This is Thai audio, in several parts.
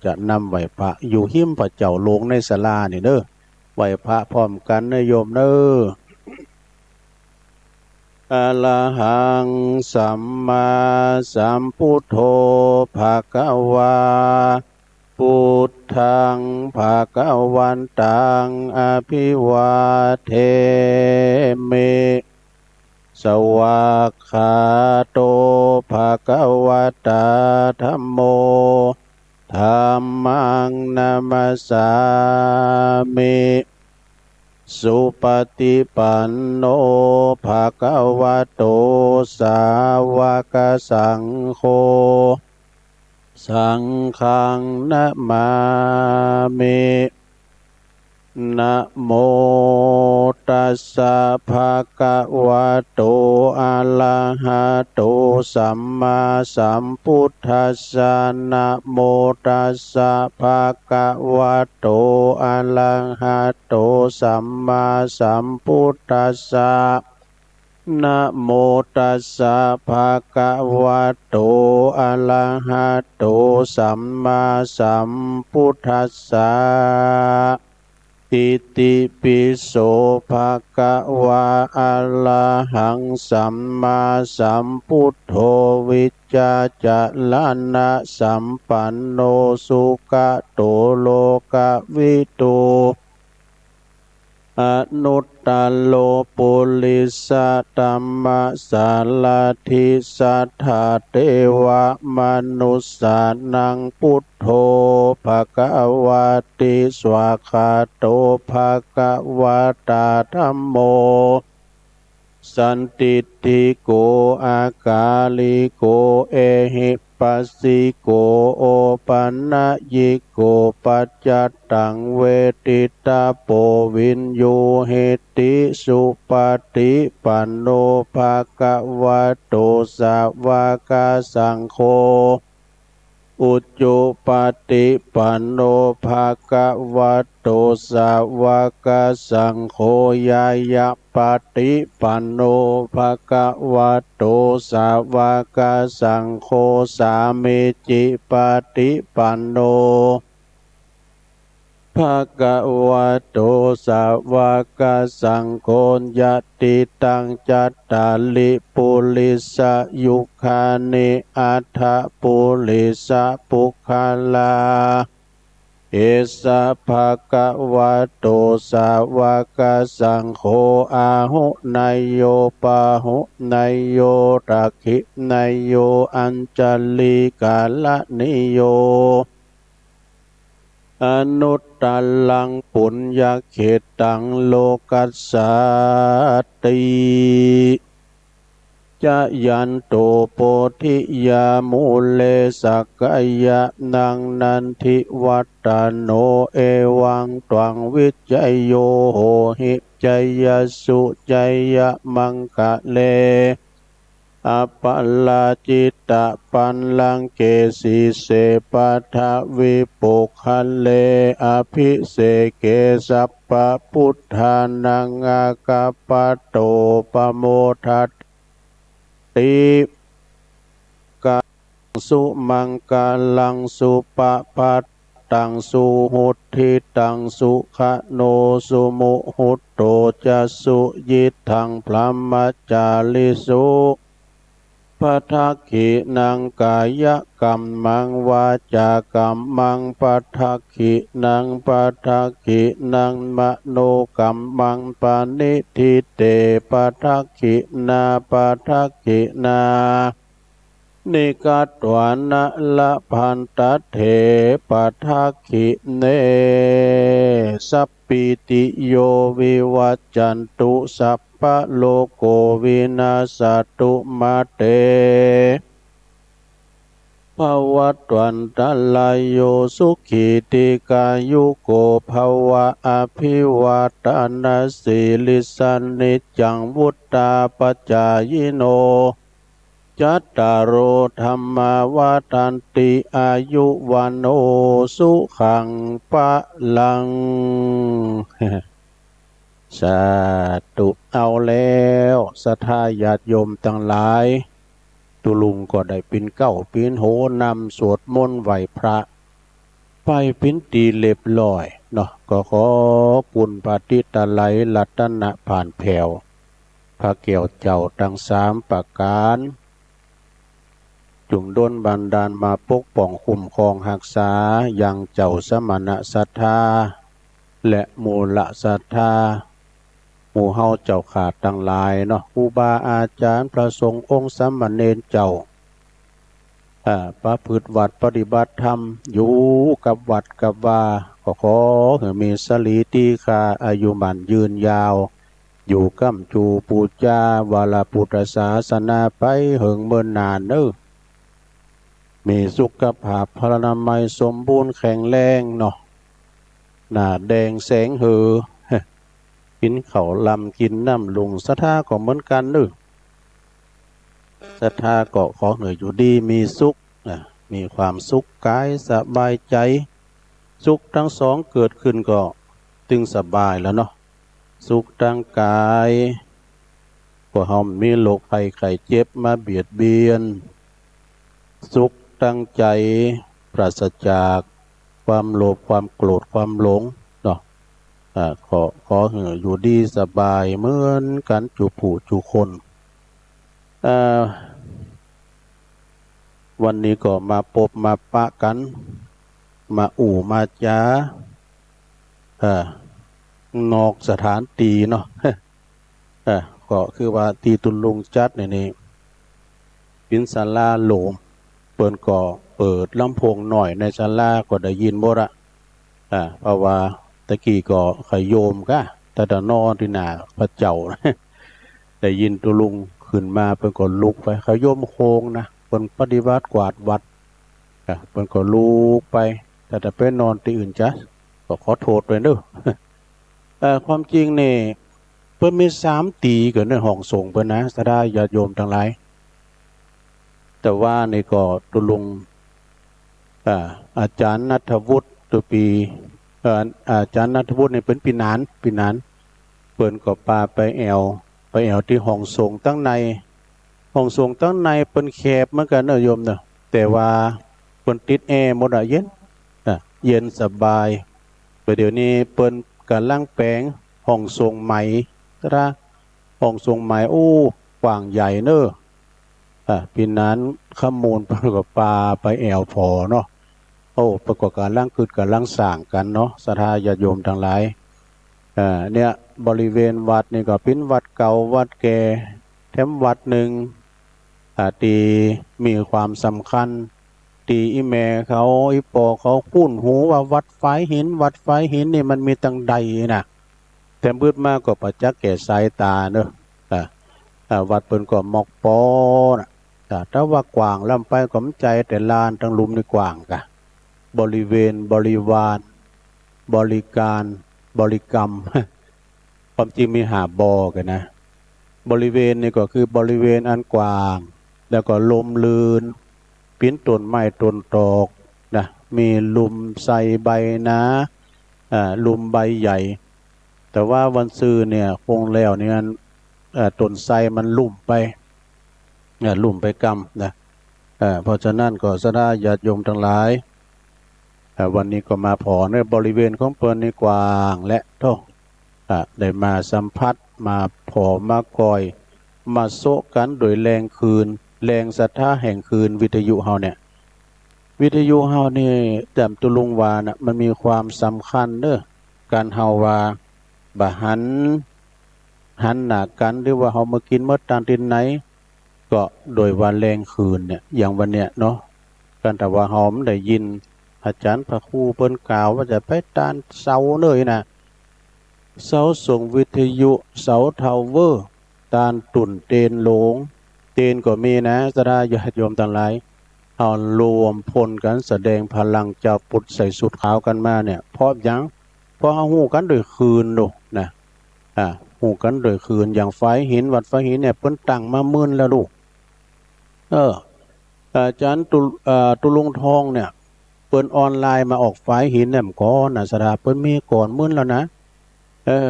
จะนำไหวพระอยู่หิ้มพระเจ้าลงในศาลานี่เด้อไหวพระพร้อมกันนะโยมเด้ออะระหังสัมมาสัมพุทโธภะคะวาพุทธังภะคะวันตังอภิวาเทมิสวากขาโตภะคะวะตาธัมโมธัมมังนามัสสามิสุปฏิปันโนภะคะวะโตสาวกสังโฆสังฆังนะมามินะโมตัสสะภะคะวะโตอะระหะโตสัมมาสัมพุทธัสสะนะโมตัสสะภะคะวะโตอะระหะโตสัมมาสัมพุทธัสสะนะโมตัสสะภะคะวะโตอะระหะโตสัมมาสัมพุทธัสสะอิติปิโสภะคะวะอะระหังสัมมาสัมพุทโธวิจจาจารณะสัมปันโนสุขโตโลกวิทูอนุตตโลปุริสตัมมะสาลาธิสัทธาเทวมนุสสานังพุทโธภะคะวะติสวากขาโตภะคะวะตาธัมโมสันติติโกอากาลิโกเอหิปัสสิโกโอปันนะยิโกปัจจัตตังเวทิตาโปวินโยเหติสุปฏิปันโนภะคะวะโตสาวกสังโฆอุจจุปฏิปันโนภะคะวะโตสาวกสังโฆยายะปฏิปันโนภะคะวะโตสาวกสังโฆสามิจิปฏิปันโนภะคะวะโตสาวกสังโฆยะติตังจัตตาลิปุริสยุคานิอัฏฐปุริสปุคคลาเอสะภะคะวะโตสาวกสังโฆอาหุนายโยปาหุนายโยตักขินายโยอัญจลิกาลนิโยอนุตตลังปุญญเขตังโลกัสสาติจะยันโตโพธิยามูเลสักกายะนังนันทิวัตตโนเอวังตวังวิจัยโยโหหิจัยยสุจัยยมังคะเลอัปปลาจิตตปันลังเกสีเสปัทวิปุคันเลอภิเสเกสัพพพุทธานังอากาปโตปโมทัตติกังสุมังกาลังสุปปัตตังสุหุทิตังสุขโนสุมุหุตโตจะสุยิทังพรหมจาริสุปัทถขินังกายกัมมังวาจากัมมังปัทถขินังปัทถขินังมโนกัมมังปานิทิเตปัทถขินาปัทถขินานิกัตตวานะละพันตเถปัทถขิเนสัพปิติโยวิวัจจันตุสัพพะโลกโกวินาศตุมาเตภวัตวันตลายโยสุขีติกายุโกภวะอภิวาทนาสิลิสันนิจังวุตตาปัจจายโนจัตตารโอธรรมาวาทันติอายุวันโอสุขังปะลัง สาธุเอาแล้วศรัทธาญาติโยมทั้งหลายตุลุงก็ได้ปีนเก้าปีนโหนำสวดมนต์ไหว้พระ ไปปิ้นตีเล็บลอยเนาะก็ขอกุณปฏิตะไลรัตนะผ่านแผ่วพระเกี่ยวเจ้าทั้ง3ประการจุงด้นบันดาลมาปกป้องคุ้มครองรักษายังเจ้าสมณะศรัทธาและมูลศรัทธาหมู่เฮาเจ้าขาดทั้งหลายเนาะครูบาอาจารย์พระสงฆ์องค์สามเณรเจ้าประพฤติวัดปฏิบัติธรรมอยู่กับวัดกับว่าก็ขอให้มีสลีตีคาอายุมันยืนยาวอยู่กัมจูปูจาวาลพุทธศาสนาไปเหิงเมินนานเด้อมีสุขภาพพลานามัยสมบูรณ์แข็งแรงเนาะหน้าแดงแสงเหอกินข้าวลำกินน้ำลุงศรัทธาก็เหมือนกันเด้อศรัทธาก็ขอเหนื่อยอยู่ดีมีสุขมีความสุขกายสบายใจสุขทั้งสองเกิดขึ้นก็ตึงสบายแล้วเนาะสุขทางกายก็เฮามีโรคภัยไข้เจ็บมาเบียดเบียนสุขทางใจปราศจากความโลภความโกรธความหลงเนาะขอให้อยู่ดีสบายเหมือนกันจุผู้จุคนวันนี้ก็มาพบมาปะกันมามาจ้านอกสถานตีเนาะก็คือว่าตีตุลุงจัดนี่ปินศาลาโหลมเปิดก่อเปิดลำโพงหน่อยในศาลาก็ได้ยินบ่ละเพราะว่าตะกี้ก็ขยโยมกะแต่ตะนอนที่หน้าพระเจ้าได้ยินตุลุงขึ้นมาเพิ่นก็ลุกไปขยโยมโคงนะเพิ่นปฏิบัติกวาดวัดเพิ่นก็ลุกไปแต่ไปนอนที่อื่นจ้ะก็ขอโทษด้วยเด้อความจริงนี่เพิ่นมี3ตีเกิดในห้องสงฆ์เพิ่นนะสดาญาติโยมทั้งหลายแต่ว่านี่ก็ตุลุงอาจารย์ณัฐวุฒิตัวปีอาจารย์ณัฐวุฒินี่เป็นปีนานเพิ่นก็พาไปแอวที่ห้องสงฆ์ตั้งในห้องสงฆ์ตั้งในเพิ่นแคบเหมือนกันเด้อโยมเด้อแต่ว่าเพิ่นติดแอร์หมดเย็นสบายเดี๋ยวนี้เปิ้นกำลังแปลงห้องทรงใหม่นะห้องทรงใหม่กว้างใหญ่เน้อปีนั้นขมูลไปกับปลาไปแอวพอเนาะประกอบการร่างคืดกับร่างสร้างกันเนาะศรัทธาญาติโยมทั้งหลายเนี่ยบริเวณวัดนี่ก็เป็นวัดเก่าวัดแก่แถมวัดหนึ่งที่มีความสำคัญตีอีแม่เขาอีปอเขาคุ้นหูว่าวัดฝายหินนี่มันมีตั้งใดนะแต่มืดมากก็ประจักษ์แก่สายตาเนอะวัดเปิ้นก็มอกปอนะถ้าว่ากว้างลำไปก็มใจแต่ลานทั้งลุมนี่กว้างกะบริเวณบริวารบริการบริกรรมความจริงมีหากันนะบริเวณนี่ก็คือบริเวณอันกว้างแล้วก็ลมลื่นปิ้นต้นไม้ต้นตอกนะมีลุมใส่ใบนะลุมใบใหญ่แต่ว่าวันซื้อเนี่ยคงแล้วเนี่ยต้นไทรมันลุ่มไปกำนะเพราะฉะนั้นก็สดาญาติโยมทั้งหลายวันนี้ก็มาพอในบริเวณของเปิ้นนี่กว้างและโตได้มาสัมผัสมาพอมากอยมาโซกันโดยแรงคืนแรงศรัทธาแห่งคืนวิทยุเฮาเนี่ยวิทยุเฮานี่จำตุลุงวานะมันมีความสำคัญเด้อการเฮาว่าบะหันหนากันหรือว่าเฮามากินเมื่อตานทินไหนก็โดยว่าแรงคืนเนี่ยอย่างวันเนี้ยเนาะกันแต่ว่าเฮาได้ยินอาจารย์พระครูเปิ้นกล่าวว่าจะไปตานเสาเลยนะเสาส่งวิทยุเสาทาวเวอร์ตานตุ่นเตนโหลงเตนก็มีนะสดาญาติโยมทั้งหลายเอารวมพลกันแสดงพลังเจ้าปุตใส่สุดขาวกันมาเนี่ยเพราะยังเพราะหูกันโดยคืนดูนะหูกันโดยคืนอย่างไฟหินวัดไฟหินเนี่ยเพิ่นตั้งมามื่นแล้วลูกอาจารย์ตุลุงทองเนี่ยเปิ้นออนไลน์มาออกไฟหินเนี่ยก่อนนะสดาเปิ้นมีก่อนมื่นแล้วนะ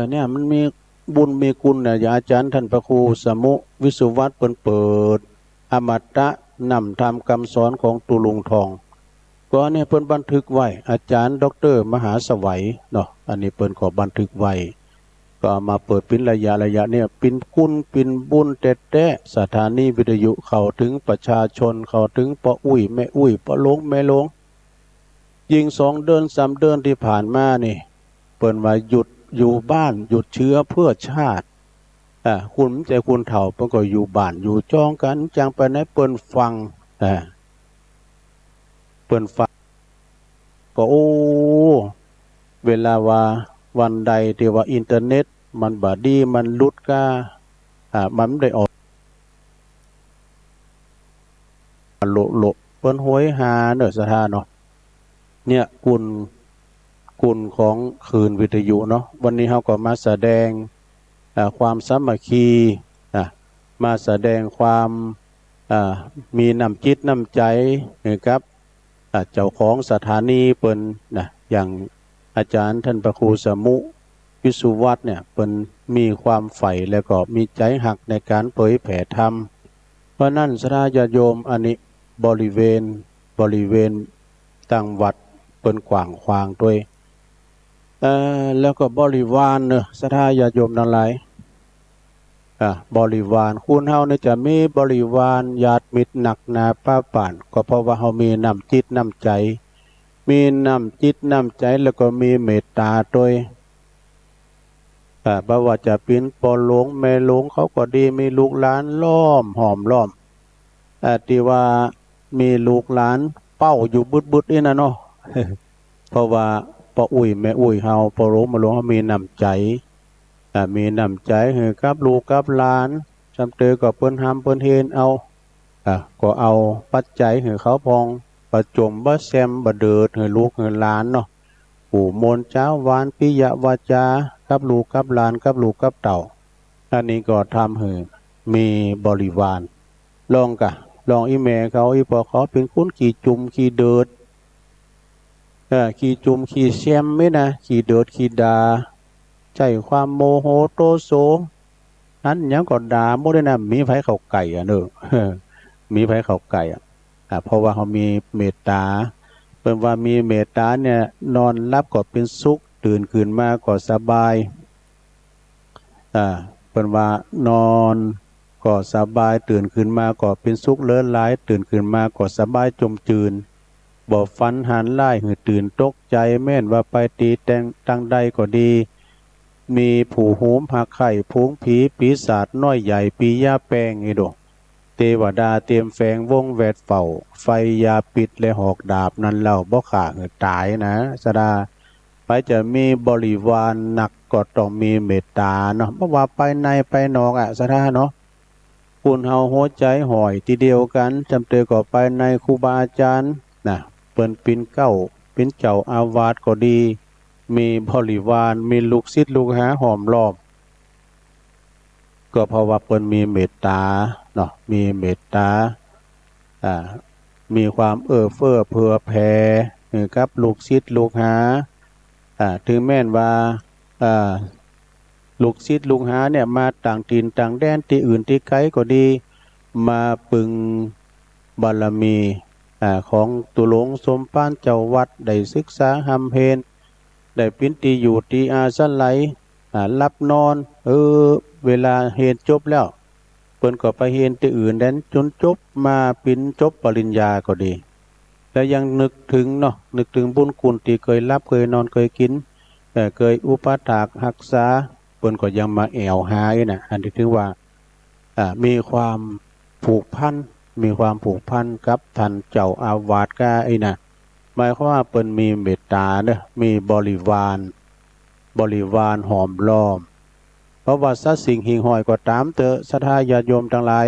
เนี่ยมันมีบุญมีคุณเนี่ยอย่างอาจารย์ท่านพระครูสมุวิสุวัตรเปิดอมตะนำธรรมคำสอนของตุลุงทอง ก็เนี่ยเปิ้นบันทึกไว้อาจารย์ดรมหาสวัยเนาะอันนี้เปิ้นก็บันทึกไว้ก็เอามาเปิดเป็นระยะเนี่ยปินกุ้นปินบุญแต้สถานีวิทยุเข้าถึงประชาชนเข้าถึงป้าอุ้ยแม่อุ้ยป้าลงแม่ลงยิง2 เดือน3 เดือนที่ผ่านมานี่เปิ้นว่าหยุดอยู่บ้านหยุดเชื้อเพื่อชาติคุณใจคุณเฒ่าเปิ้นก็อยู่บ้านอยู่จ้องกันจังไปไหนเปิ้นฟังเปิ้นฟังก็โอ้เวลาว่าวันใดที่ว่าอินเทอร์เน็ตมันบ่ดีมันหลุดก็มันได้ออกโลเปิ้นโหยหาเด้อสถานเนาะเนี่ยกุลของคืนวิทยุเนาะวันนี้เฮาก็มาแสดงความสามัคคีมาแสดงความมีน้ำจิตน้ำใจนะครับเจ้าของสถานีเปิ้นอย่างอาจารย์ท่านพระครูสมุวิสุวัฒน์เนี่ยเปิ้นมีความใฝ่แล้วก็มีใจหักในการเผยแผ่ธรรมเพราะนั้นสาญาติโยมอันนี้บริเวณตั้งวัดเปิ้นกว้างขวางด้วยแล้วก็บริวารเนอะศรัทธาญาติโยมทั้งหลายบริวารคุณเฮาเนี่ยจะมีบริวารญาติมิตรหนักหนาป้าป่านก็เพราะว่าเฮามีน้ำจิตน้ำใจมีน้ำจิตน้ำใจแล้วก็มีเมตตาด้วยบ่ว่าจะเป็นปอหลวงแม่หลวงเขาก็ดีมีลูกหลานล้อมหอมล้อมที่ว่ามีลูกหลานเป้าอยู่บึดๆนี่นะเนาะ เพราะว่าป้าอุ้ยแม่อุ้ยเฮาปอหลวงแม่หลวงเฮามีน้ำใจมีน้ำใจให้กับลูกกับหลานจำเตอก็เปิ้นทำเปิ้นเฮ็ดเอาก็เอาปัจจัยให้เขาพองประจมบ่แซมบ่เดิดให้ลูกให้หลานเนาะปู่มนต์เจ้าวานปิยวาจากับลูกกับหลานกับลูกกับเต่าอันนี้ก็ทำให้มีบริวารลองอีแม่เขาอีพ่อเขาเป็นคนขี่จุ่มขี่เดิดขี่จุ่มขี่แซมไม่นะขี่เดิดขี่ดาใจความโมโหโตโสนั้นยังก็ด่าบ่ได้นะมีไผเข้าไก่เนอะมีไผเข้าไก่เพราะว่าเขามีเมตตาเพิ่นว่ามีเมตตาเนี่ยนอนรับก็เป็นสุขตื่นขึ้นมาก็สบายเพิ่นว่านอนก็สบายตื่นขึ้นมาก็เป็นสุขเลิศหลายตื่นขึ้นมาก็สบายจมจืนบ่ฝันหันไล่หือตื่นตกใจแม่นว่าไปตีแต่งตั้งใดก็ดีมีผู้โหมหักไข่พุงผีปีศาจน้อยใหญ่ปียาแปงอีโดเทวดาเตรียมแฝงวงแวดเฝ้าไฟยาปิดและหอกดาบนั้นเล่าบ่ขาดตายนะสดาไปจะมีบริวารหนักก็ต้องมีเมตตาเนาะเพราะว่าไปในไปนอกสดาเนาะคุณเฮาหัวใจห่อยทีเดียวกันจำเตอก็ไปในครูบาอาจารย์เปิ้นปินเก้าเป็นเจ้าอาวาสก็ดีมีบริวารมีลูกศิษย์ลูกหาหอมรอบก็เพราะว่าเปิ้นมีเมตตาเนาะมีเมตตามีความเอื้อเฟื้อเผื่อแผ่กับลูกศิษย์ลูกหาถึงแม้นว่าลูกศิษย์ลูกหาเนี่ยมาต่างถิ่นต่างแดนที่อื่นที่ไกลก็ดีมาปึงบารมีของตุหลวงสมภารเจ้าวัดได้ศึกษาหำเพ็ญได้เป็นที่อยู่ที่อาศัยรับนอนเวลาเรียนจบแล้วเพิ่นก็ไปเรียนที่อื่นแดนจนจบมาเป็นจบปริญญาก็ดีแล้วยังนึกถึงบุญคุณที่เคยรับเคยนอนเคยกินเคยอุปถากรักษาเพิ่นก็ยังมาแอวหาอยู่อันที่ถือว่ามีความผูกพันกับท่านเจ้าอาวาสกาหมายความว่าเปิ้นมีเมตตาเด้อมีบริวารหอมล้อมเพราะว่าสัตว์สิ่งหิ่งห้อยก็ตามเถอะศรัทธาญาติโยมทั้งหลาย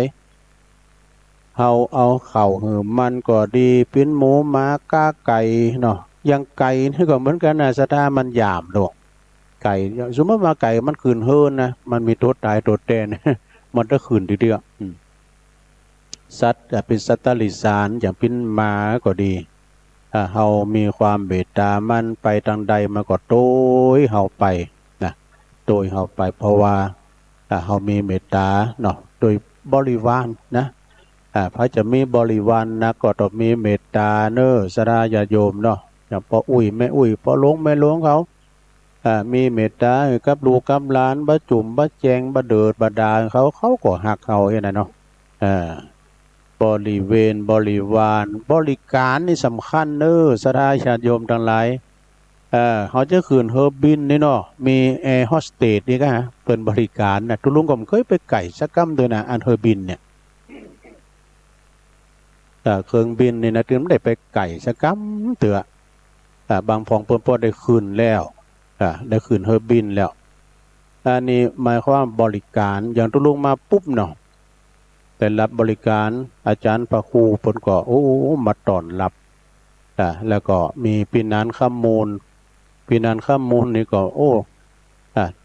เฮาเอาเข้าหือมันก็ดีเป็นหมูหมาก้าไก่เนาะอย่างไก่นี่ก็เหมือนกันนะศรัทธามันหยามดอกไก่สมมติว่าไก่มันขืนเฮินนะมันมีตัวตายตัวแตน มันก็ขืนทีเดียวสัตว์เป็นสัตว์ตลิสารอย่างเป็นหมาก็ดีเฮามีความเมตตามันไปทางใดมันก็โต้ยเฮาไปโดยเฮาไปเพราะว่าเฮามีเมตตาเนาะโดยบริวารนะ พระจะมีบริวารนะก็ต้องมีเมตตาเนอสราญาโยมเนาะอย่างพ่ออุ้ยแม่อุ้ยพ่อหลวงแม่หลวงเขามีเมตตากับลูกกับหลานบะจุ่มบะแจงบะเดิดบะดาเขาก็หักเขาอย่างนั้นเนาะบริเวณบริวารบริการนี่สำคัญเนอสราญาโยมทั้งหลายเขาจะคืนเฮอร์บินนี่เนาะมีแอร์โฮสเตสนี่ก็เป็นบริการนะทุลุงก็เคยไปไก่สักกัมด้วยนะอันเฮอร์บินเนี่ยเครื่องบินนี่นะถึงไม่ได้ไปไก่สักกัมเตือบางพองเพิ่นพอได้คืนแล้วได้คืนเฮอร์บินแล้วอันนี้หมายความว่าบริการอย่างทุลุงมาปุ๊บเนาะแต่รับบริการอาจารย์พระครูเพิ่นก็โอ้มาต้อนรับแล้วก็มีปีนันข้ามมูลปีนันข้ามมูลนี่ก็โอ้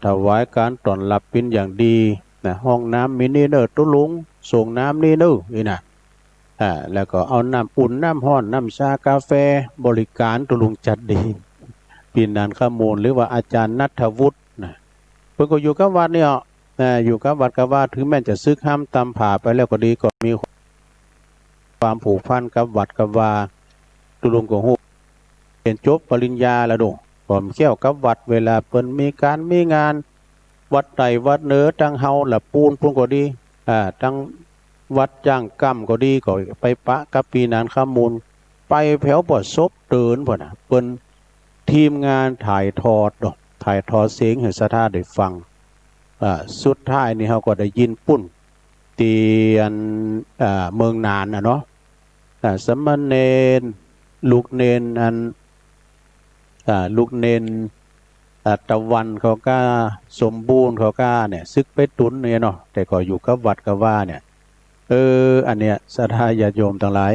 ถวายการต้อนรับเป็นอย่างดีนะห้องน้ำมินิเนอร์ตุลุงส่งน้ำนี่เนอนี่นะแล้วก็เอาน้ำอุ่นน้ำห้อนน้ำชากาแฟบริการตุลุงจัดดีปีนันข้ามมูลหรือว่าอาจารย์ณัฐวุฒินะเพิ่นก็อยู่กับวัดเนี่ยอยู่กับวัดกับว่าถึงแม้จะซึกห้ามตำผ่าไปแล้วก็ดีก็มีความผูกพันกับวัดกับว่าตุลุงก็ฮู้เรียนจบปริญญาแล้วดงผมเกี่ยวกับวัดเวลาเปิ้นมีการมีงานวัดใดวัดเนื้อตั้งเฮาละปูนพุ่นก็ดีตั้งวัดจ้างกรรมก็ดีก็ไปปะกับปีนันข้ามมูลไปแผ่วบ่ซบเดินพ่นน่ะเปิ้นทีมงานถ่ายทอดดอกถ่ายทอดเสียงให้ศรัทธาได้ฟังสุดท้ายนี่เฮาก็ได้ยินปุ้นเตียนเมืองนานเนาะสมณเณรลูกเนนอันลูกเนนตะวันเขาก็สมบูรณ์เขาก็เนี่ยซึกไปตุนเนี่ยเนาะแต่ก็อยู่กับวัดกับว่าเนี่ยอันเนี้ยศรัทธาญาติโยมทั้งหลาย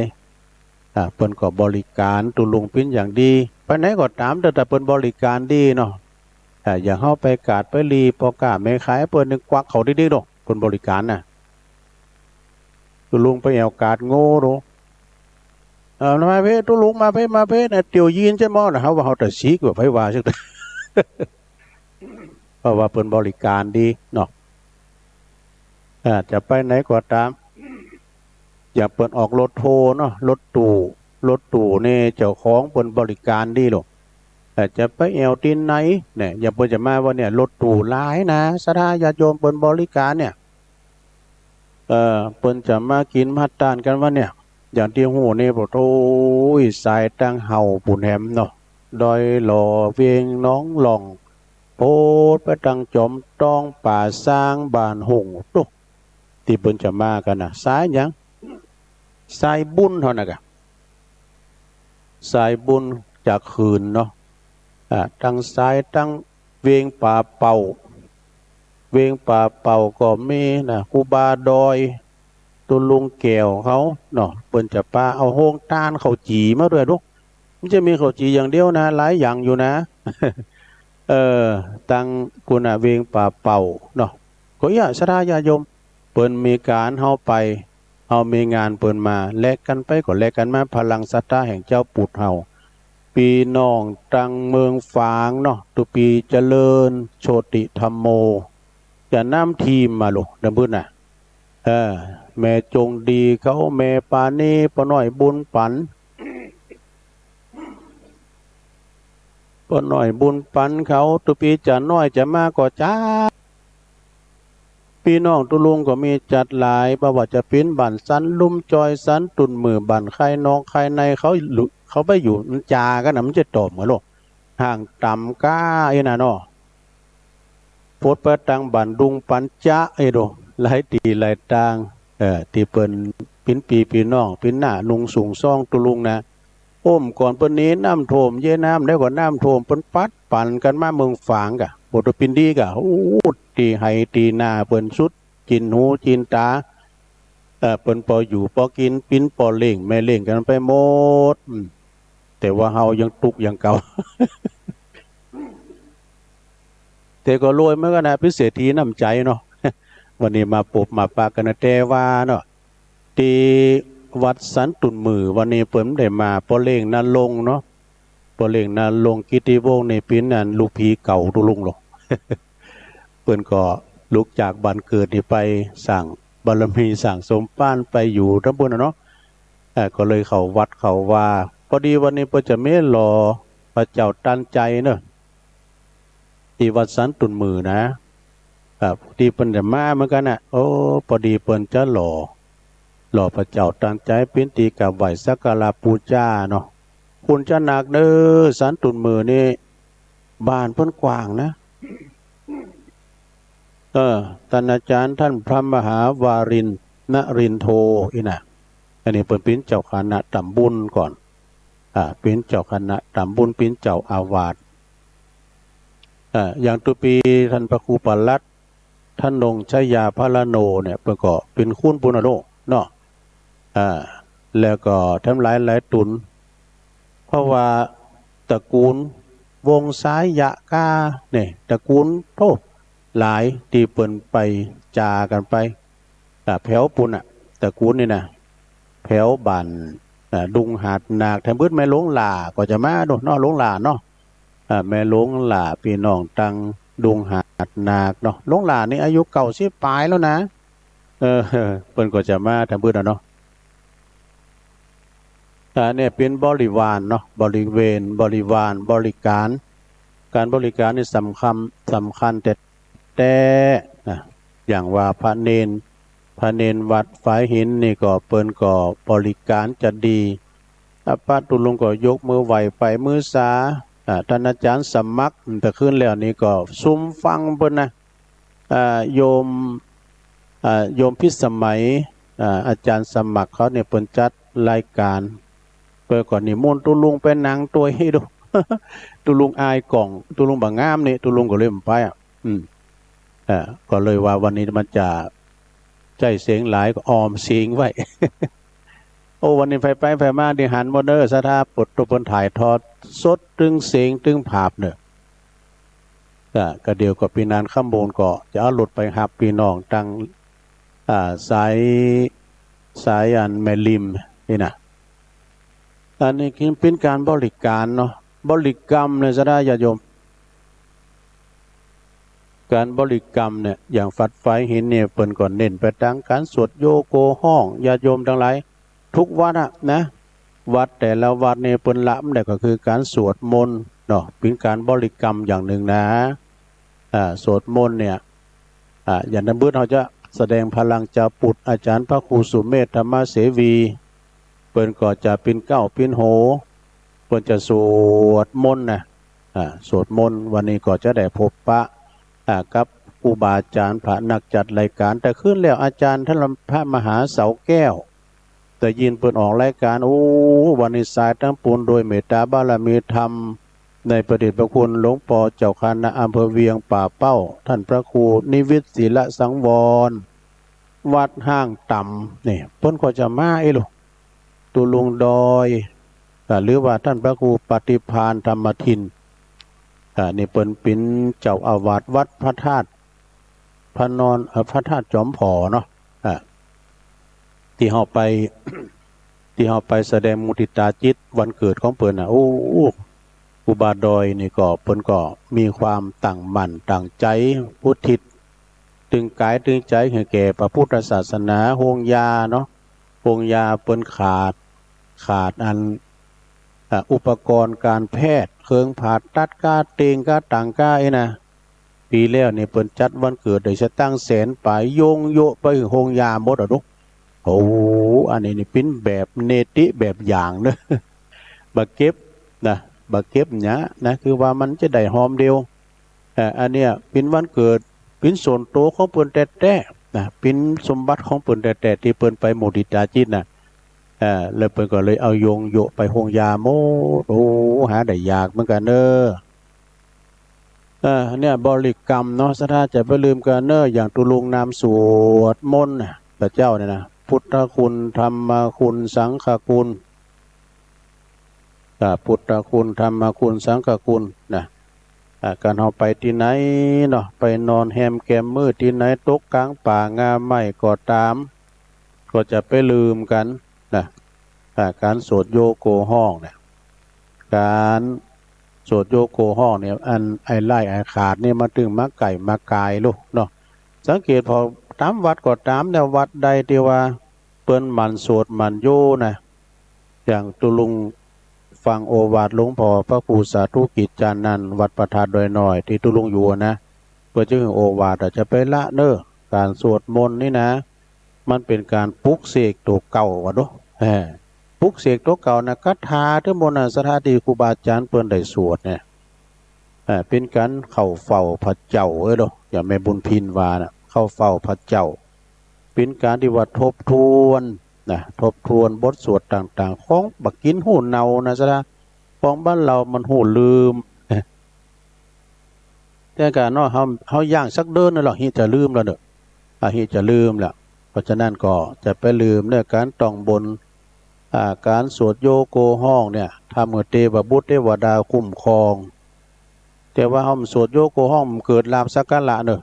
เปิ้นก็บริการตุลุงปิ้นอย่างดีไปไหนก็ตามแต่เปิ้นบริการดีเนาะอย่างเฮาไปกาดไปรีปอกาแม่ขายเปิ้นนึงควักเขาดีๆเนาะเปิ้นบริการน่ะตุลุงไปแอวกาดโง่เนาะมาเพตุลุงมาเพเนี่ยเตียวยีนใช่มั้ยนะเขาว่าเขาแต่ซีกว่าไผว่าจังได๋เพราะว่าเปิ้นบริการดีเนาะจะไปไหนก็ตามอย่าเปิ้นออกรถโทเนาะรถตู่นี่เจ้าของเปิ้นบริการดีหรอกจะไปแอวตีนไหนเนี่ยอย่าเปิ้นจะมาว่าเนี่ยรถตู่หลายนะศรัทธาญาติโยมเปิ้นบริการเนี่ยเปิ้นจะมากินมาทานกันว่าเนี่ยอย่างที่หูนี่บ่โอ้ยสายตั้งเห่าปุ่นแหมเนาะดอยหล่อเวียงน้องหล่องโพดไปตั้งจอมต้องป่าสร้างบ้านหงตุกที่เปิ้นจะมากันน่ะสายหยังสายบุญเท่านั้นกะสายบุญจากคืนเนาะตั้งสายตั้งเวียงป่าเป่าก็มีนะครูบาดอยตุลุงแก้วเขาเนาะเปิ้นจะปาเอาโฮงต้านเขาจีมาด้วยลูกมันจะมีเขาจีอย่างเดียวนะหลายอย่างอยู่นะตั้งกุณะเวงป่าเป่าเนาะก็อย่าศรัทธาญาติโยมเปิ้นมีการเฮาไปเฮามีงานเปิ้นมาแลกกันไปก็แลกกันมาพลังศรัทธาแห่งเจ้าปุถเฮาปีน้องตังเมืองฝางเนาะตุปีเจริญโชติธรรมโมจะนำทีมมาลูกดำพื้นน่ะแม่จงดีเขาแม่ปานีปน้อยบุญปันปน้อยบุญปันเขาตุปีจะน้อยจะมากกว่าจ้าพี่น้องตุลุงก็มีจัดหลายประวัติจะปิ้นบั่นสันลุ่มจอยสันตุนมือบั่นใครน้องใครในเขาไปอยู่มันจากันนะมันจะตอบเหมือนโลกห่างต่ำก้าไอ้น่ะเนาะโพดประตังบั่นดุงปันจ้าไอ้โดหลายตีหลายตางที่เปิ้นปิ้นปีน้องปิ้นหน้านุงสูงซ่องตุลุงนะก่อนเปิ้นนี้น้ำท่วมเย่น้ำได้กว่าน้ำท่วมเปิ้นปัดปั่นกันมาเมืองฝางกะบทปินดีกะตีไห้ตีหน้าเปิ้นสุดจินหูจินตาเปิ้นพออยู่พอกินปิ้นพอเล่งแม่เล่งกันไปหมดแต่ว่าเฮายังตุกยังเก่า แต่ก็รวยเหมือนกันนะพิเศษทีน้ำใจเนาะ วันนี้มาปบมาปากันแต่ว่าเนาะที่วัดสันตุนมือวันนี้เปิ้นได้มาพอเล่งนั่นลงเนาะพอเล่งนั่นลงกิติวงศ์ในปิ้นนั่นลูกผีเก่าตุลุงหรอก เปิ้นก็ลุกจากบ้านเกิดนี่ไปสั่ง บารมีสั่งสมป้านไปอยู่ทั้งบุญเนาะก็เลยเขาวัดเขาว่าพอดีวันนี้เพิ่นจะไม่รอพระเจ้าตันใจเนอะที่วัดสันตุนมือนะครับที่เปิ้นจะมาเหมือนกันน่ะโอ้พอดีเปิ้นจะหล่อพระเจ้าตันใจเป็นตีกับไหวสักการะปูชาเนาะคุณจะหนักเด้อสันตุนมือนี่บ้านเพิ่นกว้างนะท่านอาจารย์ท่านพระมหาวารินนรินโทอีน่ะอันนี้เป็นเจ้าคณะตำบุญก่อนเป็นเจ้าคณะตำบุญเป็นเจ้าอาวาสอย่างตุปีท่านพระครูปลัดท่านนงชยาพระละโนเนี่ยประกอบเป็นคุณปุณโนเนาะแล้วก็ทำหลายตุนเพราะว่าตระกูลวงสายยะกาเนี่ยตระกูลโทษหลายที่เปิ่นไปจากันไปแผวปุณตระกูลนี่นะแผวบันดุงหาดนาคแถมพื้นแม่หลวงหล่าก็จะมาโดนเนาะหลวงหล่าเนาะแม่หลวงหล่าพี่น้องตังดุงหาดนาคเนาะหลวงหล่านี่อายุ90ปลายแล้วนะเปิ้นก็จะมาแถมพื้นเนาะเนี่ยเป็นบริวารเนาะบริเวณบริวารบริการการบริการนี่สำคัญแต่อย่างว่าพระเนนวัดฝายหินนี่ก็เปิ้นก็บริการจะดีพระตุลงก็ยกมือไหวไปมือสาท่านอาจารย์สมัครแต่ขึ้นแล้วนี่ก็ซุ้มฟังเปิ้นนะโยมพิสมัยอาจารย์สมัครเขาเนี่ยเปิ้นจัดรายการเปิ้นก่อนนี่มนต์ตุลุงเป็นนางตัวให้ดู ตุลุงอายกล่องตุลุงบางงามนี่ตุลุงก็เลยไปก็เลยว่าวันนี้มันจะใจเสียงหลายก็ออมเสียงไว้ โอ้วันนี้ไปมาดิหันมอเดอร์สถาปตุปนถ่ายทอดสดตึงเสียงตึงภาพเนอะก็เดียวกับปีนานข้ามบนก็จะเอาหลุดไปหับปีน้องตังสายอันแม่ริมนี่นะอันนี้คือเป็นการบริการเนาะบริกรรมเนี่ยจะได้ญาติโยมการบริกรรมเนี่ยอย่างฝัดไฟหินเนี่ยเปิ่นก่อนเน้นไปทางการสวดโยโกห้องญาติโยมทั้งหลายทุกวัดนะวัดแต่ละวัดเนี่ยเปิ่นละมันได้ก็คือการสวดมนต์เนาะเป็นการบริกรรมอย่างหนึ่งนะสวดมนต์เนี่ยอย่างนั้นเบื้องเขาจะแสดงพลังจะปุตอาจารย์พระครูสุเมธธรรมเสวีเปิ่นก็จะเป็นเก้าเป็นโหเปิ่นจะสวดมนต์นะสวดมนต์วันนี้ก็จะได้พบปะกับครูบาอาจารย์พระนักจัดรายการแต่ขึ้นแล้วอาจารย์ท่านพระมหาเสาแก้วแต่ยินเปิดออกรายการโอ้วันนี้สายทั้งปูนโดยเมตตาบารมีธรรมในประเดชพระคุณหลวงปู่เจ้าคณะอำเภอเวียงป่าเป้าท่านพระครูนิวิตศิลสังวรวัดห้างต่ำนี่เพิ่นก็จะมาลูกตุลุงดอยหรือว่าท่านพระครูปฏิภาณธรรมทินนี่เป็นเจ้าอาวาสวัดพระธาตุพระนอนพระธาตุจอมผอเนาะที่เฮาไป ที่เฮาไปแสดงมุทิตาจิตวันเกิดของเพิ่นโอ้อุบาดอยนี่ก็เพิ่นก็มีความตั้งมั่นตั้งใจอุทิศตึงกายตึงใจให้แก่พระพุทธศาสนาโฮงยาเนาะโฮงยาเพิ่นขาดอันอุปกรณ์การแพทย์เครื่องผ่าตัดกาเตงกาต่างกานะปีแล้วนี่เปิ้นจัดวันเกิดโดยจะตั้งแสนไปโยงโยไปโฮงยาหมดลูกโอ้อันนี้นี่เป็นแบบเนติแบบอย่างเนอะบักเก็บนะบักเก็บเนี้ยนะคือว่ามันจะได้หอมเดียวอันเนี้ยเป็นวันเกิดเป็นส่วนโตของเปิ้นแต่นะเป็นสมบัติของเปิ้นแต่ที่เปิ้นไปมุทิตาจิตนะเลยเปิ้นก็เลยเอาโยงโยไปโฮงยาโมโอ้หาได้ยากเหมือนกันเนอะเนี่ยบริกรรมเนาะสถาจะไปลืมกันเนอะอย่างตุลุงนามสวดมนต์พระเจ้าเนี่ยนะพุทธคุณธรรมคุณสังฆคุณพุทธคุณธรรมคุณสังฆคุณนะการเอาไปที่ไหนเนาะไปนอนแฮมแกมมืดที่ไหนตกกลางป่างาไม้ก็ตามก็จะไปลืมกันนะการสวดโยโกห้องเนี่ยการสวดโยโกห้องเนี่ยอันไอไล่ไอขาดเนี่ยมาตึงมาไก่มากายลูกเนาะสังเกตพอ ตามวัดก็ตามแต่วัดใดที่ว่าเปิ้นหมั่นสวดหมั่นโยนะอย่างตุลุงฟังโอวาทหลวงพ่อพระครูสาธุกิจจานันท์วัดประทานโดยหน่อยที่ตุลุงอยู่นะเพื่อจึงโอวาทจะไปละเน้อการสวดมนต์นี่นะมันเป็นการปลุกเสกตัวเก่าวะเนาะปลุกเสกตัวเก่านะคาถาทั้งหมดนะสถานที่ครูบาอาจารย์เปิ้นได้สวดเนี่ยเป็นการเข้าเฝ้าพระเจ้าเนาะอย่าแม่บุญพินวานะเข้าเฝ้าพระเจ้าเป็นการที่ว่าทบทวนนะทบทวนบทสวดต่างๆของบักกินหูเนานะซะนะของบ้านเรามันหูลืมแต่การเนาะเขาย่างสักเดินนั่นหรอกฮิจะลืมแล้วเนอะฮิจะลืมแหละเพราะฉะนั้นก็จะไปลืมเนี่ยการต้องบนการสวดโยโกห้องเนี่ยทำเมื่อเทวบุตรเทวดาคุ้มครองแต่ว่าห้องสวดโยโกห้องมันเกิดลาภสักการะเนอะ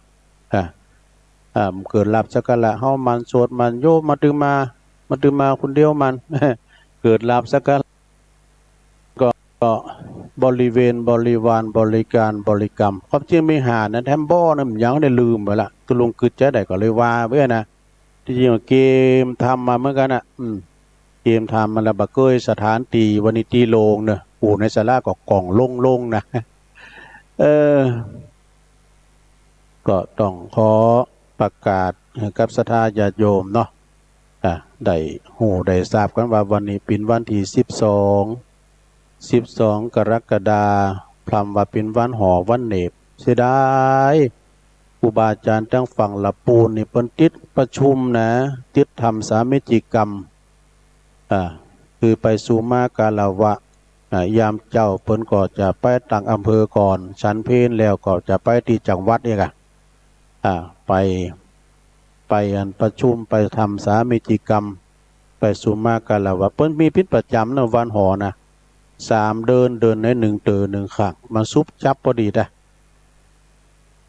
เกิดลาภสักการะห้องมันสวดมันโยมาตึงมาคนเดียวมัน เกิดลาภสักการะก็บริเวณบริวารบริการบริกรรมความจริงไม่หานะแทมบ่นะมันยังได้ลืมไปละตุลุงกึดใจได้ก็เลยว่าเพื่อนนะที่จริงเกมทำมาเหมือนกันอ่ะเกมทำมันละบะเกยสถานตีวันนี้ตีโลงเนอะปู่ในศาลาก็กล่องลงนะก็ต้องขอประกาศกับศรัทธาญาติโยมเนาะได้หูได้ทราบกันว่าวันนี้เป็นวันที่12 กรกฎาคมพรำว่าเป็นวันหอวันเนบเสียดายครูบาอาจารย์ทั้งฝั่งละปูนนี่เปิ้นติดประชุมนะติดทำสามิจิกรรมคือไปสู่มากาลวะยามเจ้าเปิ้นก็จะไปต่างอำเภอก่อนฉันเพลแล้วก็จะไปที่จังหวัดนี่ค่ะไปอันประชุมไปทำสามิจิกรรมไปสู่มากาลวะเปิ้นมีพิษประจำนะวันหอนะ3 เดินใน1 เตือ1ขังมาซุบจับพอดีได้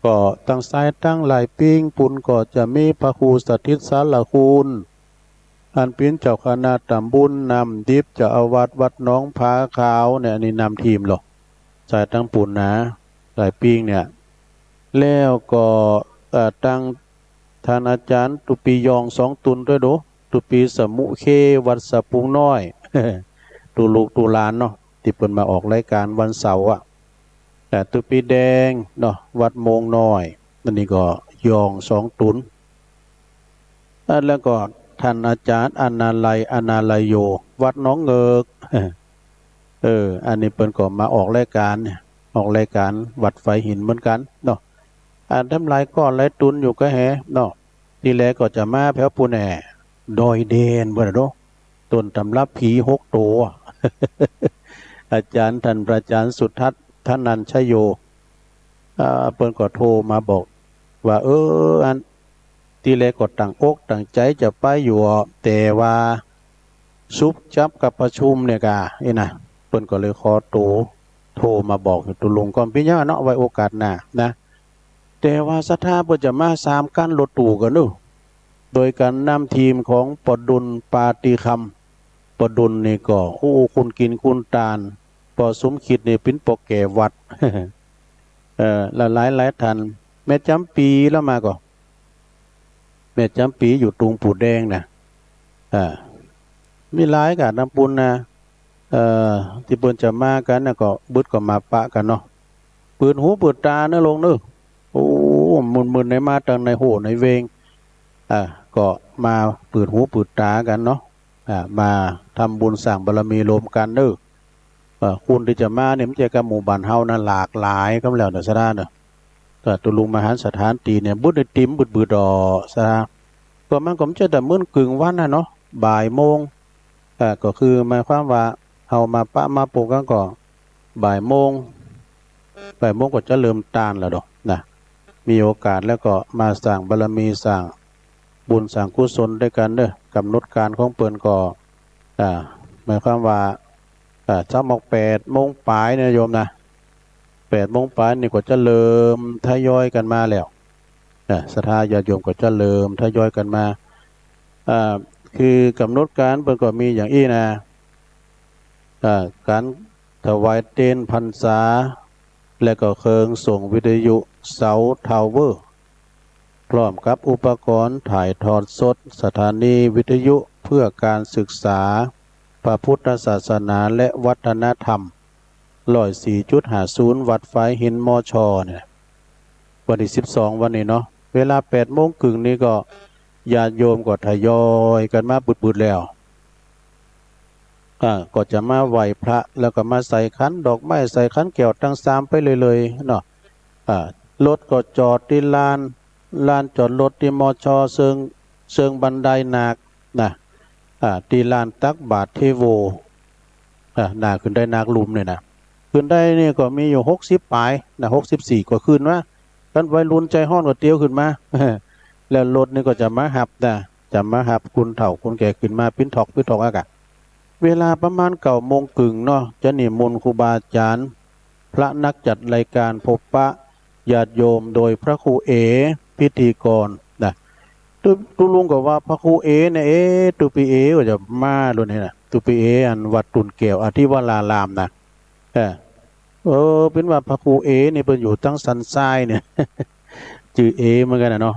ก็ตั้งสายตั้งหลายปิ้งปุนก็จะมีพระครูสถิตสารคุณอันเป็นเจ้าคณะตำบลนำดิบเจ้าอาวาสวัดหนองผาขาวเนี่ยนี่นำทีมหรอกสายตั้งปุนนะหลายปิ้งเนี่ยแล้วก็ตั้งท่านอาจารย์ตุปียอง2 ตุนด้วยดูตุปีสมุเควัดสะพุงน้อย ตูลูกตูลานเนาะที่เปิดมาออกรายการวันเสาร์แต่ตุปีแดงเนาะวัดโมงน้อยนั่นนี่ก็ยอง2 ตุนแล้วก็ท่านอาจารย์อนาลัยโยวัดน้องเงิกอันนี้เปิดก็มาออกรายการวัดไฟหินเหมือนกันเนาะทำลายก้อนไรตุนอยู่ก็แฮเนาะทีแรกก็จะมาแผ่วปูแหน่ดอยเดนเบอร์โดต้นตำรับผี6 ตัว อาจารย์ท่านพระอาจารย์สุทัศน์ท่านันชโยเปิ้นก็โทรมาบอกว่าอันทีแรกก็ตั้งอกตั้งใจจะไปอยู่แต่ว่าซุบจับกับประชุมเนี่ยกะนะเปิ้นก็เลยขอโทรมาบอกตุลุงก่อนพี่ย่าเนาะไว้โอกาสหน้านะแต่ว่าศรัทธาเพิ่นจะมา3 กันรถตู้กันเนาะโดยการนำทีมของปดุลปาติคำปดุลนี่ก็คุณกินคุณตาลปอสมคิดนี่เป็นปอแก่วัด หลายท่านแม่จำปีแล้วมาก็แม่จำปีอยู่ตรงปู่แดงนะมีหลายกันน้ำปุนนะที่เปิ้นจะมากันนะก็บึดก็มาปะกันเนาะปืนหูปืนตาเนอะลงเนอะโอ้มึนในมาตังในโหในเวงก็มาปืนหูปืนตากันเนาะมาทำบุญสร้างบารมีรวมกันเนอะคุณที่จะมาเนี่ยมันจะกับหมู่บ้านเฮานะหลากหลายก็แล้วเนอะซะด้านเนอะก็ตุลุงมหาสถานตีเนี่ยบุญติมบืดดอซะก็มันก็จะแต่มื้อกึ่งวันนะเนาะบ่ายโมงก็คือหมายความว่าเฮามาปะมาปลูกกันก็บ่ายโมงก็จะเริ่มตานแล้วดอกนะมีโอกาสแล้วก็มาสร้างบารมีสร้างบุญสร้างกุศลด้วยกันเด้อกำหนดการของเปิ้นก็หมายความว่า8 โมงปลายเนี่ยโยมนะ8 โมงปลายนี่ก็จะเริ่มทยอยกันมาแล้วศรัทธาญาติโยมก็จะเริ่มทยอยกันมาคือกำหนดการเปิ้นก็มีอย่างอี้นะการถวายเต้นพรรษาและก็เครื่องส่งวิทยุเสาทาวเวอร์โท ร้อมกับอุปกรณ์ถ่ายทอดสดสถานีวิทยุเพื่อการศึกษาพระพุทธศาสนาและวัฒนธรรม104.50 วัดไฟหินมอชอเนี่ยวันที่12วันนี้เนาะเวลา8:30นี้ก็ญาติโยมก็ทยอยกันมาบุดๆแล้วก็จะมาไหว้พระแล้วก็มาใส่ขันดอกไม้ใส่ขันแก้วทั้ง3ไปเลยเนาะรถก็จอดที่ลานจอดรถที่มอชอเชิงบันไดนาคนะที่ลานตักบาตรเทโวนาขึ้นได้นาคลุมเนี่ยนะขึ้นได้นี่ก็มีอยู่60ปลายนะ64ก็ขึ้นว่ากันวัยรุ่นใจห้อนก็เตี้ยวขึ้นมาแล้วรถนี่ก็จะมาหับนะจะมาหับคุณเฒ่าคุณแก่ขึ้นมาปิ้นถอกอากาศเวลาประมาณ9:30เนาะจะนิมนต์ครูบาอาจารย์พระนักจัดรายการพบปะญาติโยมโดยพระครูเอพิธีกรนะตุลุงก็ว่าพระครูเอเนี่ยตุปีเอก็จะมาด้วยนี่นะตุปีเออันวัดตุนแก้วอธิวรารามนะเป็นว่าพระครูเอนี่เป็นอยู่ตั้งสันทรายเนี่ยชื่อเอเหมือนกันนะเนาะ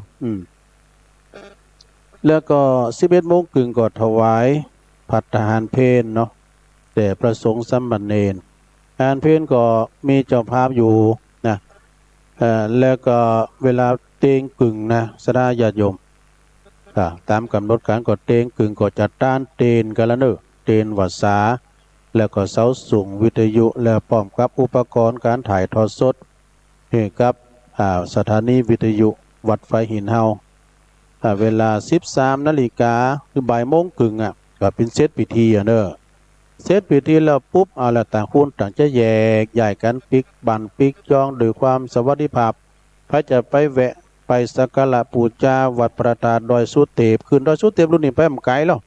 แล้วก็11:30ก็ถวายภัตตาหารเพลเนาะแต่ประสงค์สามเณรอาหารเพลก็มีเจ้าภาพอยู่นะแล้วก็เวลาเตงกึ่งนะสดาญาติโยมตามกำหนดการก็เตงกึ่งก็จัดต้านเตนกันแล้วเนอะเตนวัดสาแล้วก็เสาสูงวิทยุแล้วพร้อมกับอุปกรณ์การถ่ายทอดสดให้กับสถานีวิทยุวัดไฟหินเฮาเวลา 13 นาฬิกาคือบ่ายโมงครึ่งก็เป็นเซตพิธีเนอะเซตพิธีแล้วปุ๊บเอาละต่างคนต่างจะแยกย้ายกันปิกบันปิกจองโดยความสวัสดิภาพพระจะไปแวะไปสักการะปูชาวัดประตาดอยสุเทพขึ้นดอยสุเทพรุ่นนี้ไปมันไกลแล้ว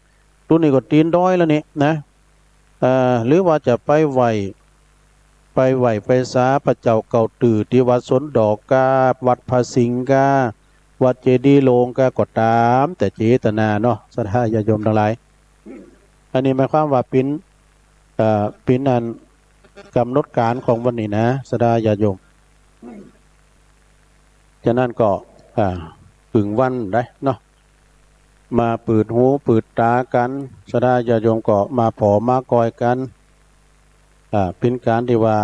รุ่นนี้ก็ตีนดอยแล้วนี่นะหรือว่าจะไปไหวไปสาพระเจ้าเก่าตื่อที่วัดสนดอกกาวัดภาสิงกาวัดเจดีย์โลงก็ตามแต่เจตนาเนาะศรัทธาญาติโยมทั้งหลายอันนี้หมายความว่าเป็นอันกำหนดการของวันนี้นะศรัทธาญาติโยมฉะนั้นก็ถึงวันได้เนาะมาเปิดหูเปิดตากันศรัทธาญาติโยมก็มาผอมากอยกันเป็นการที่ว่า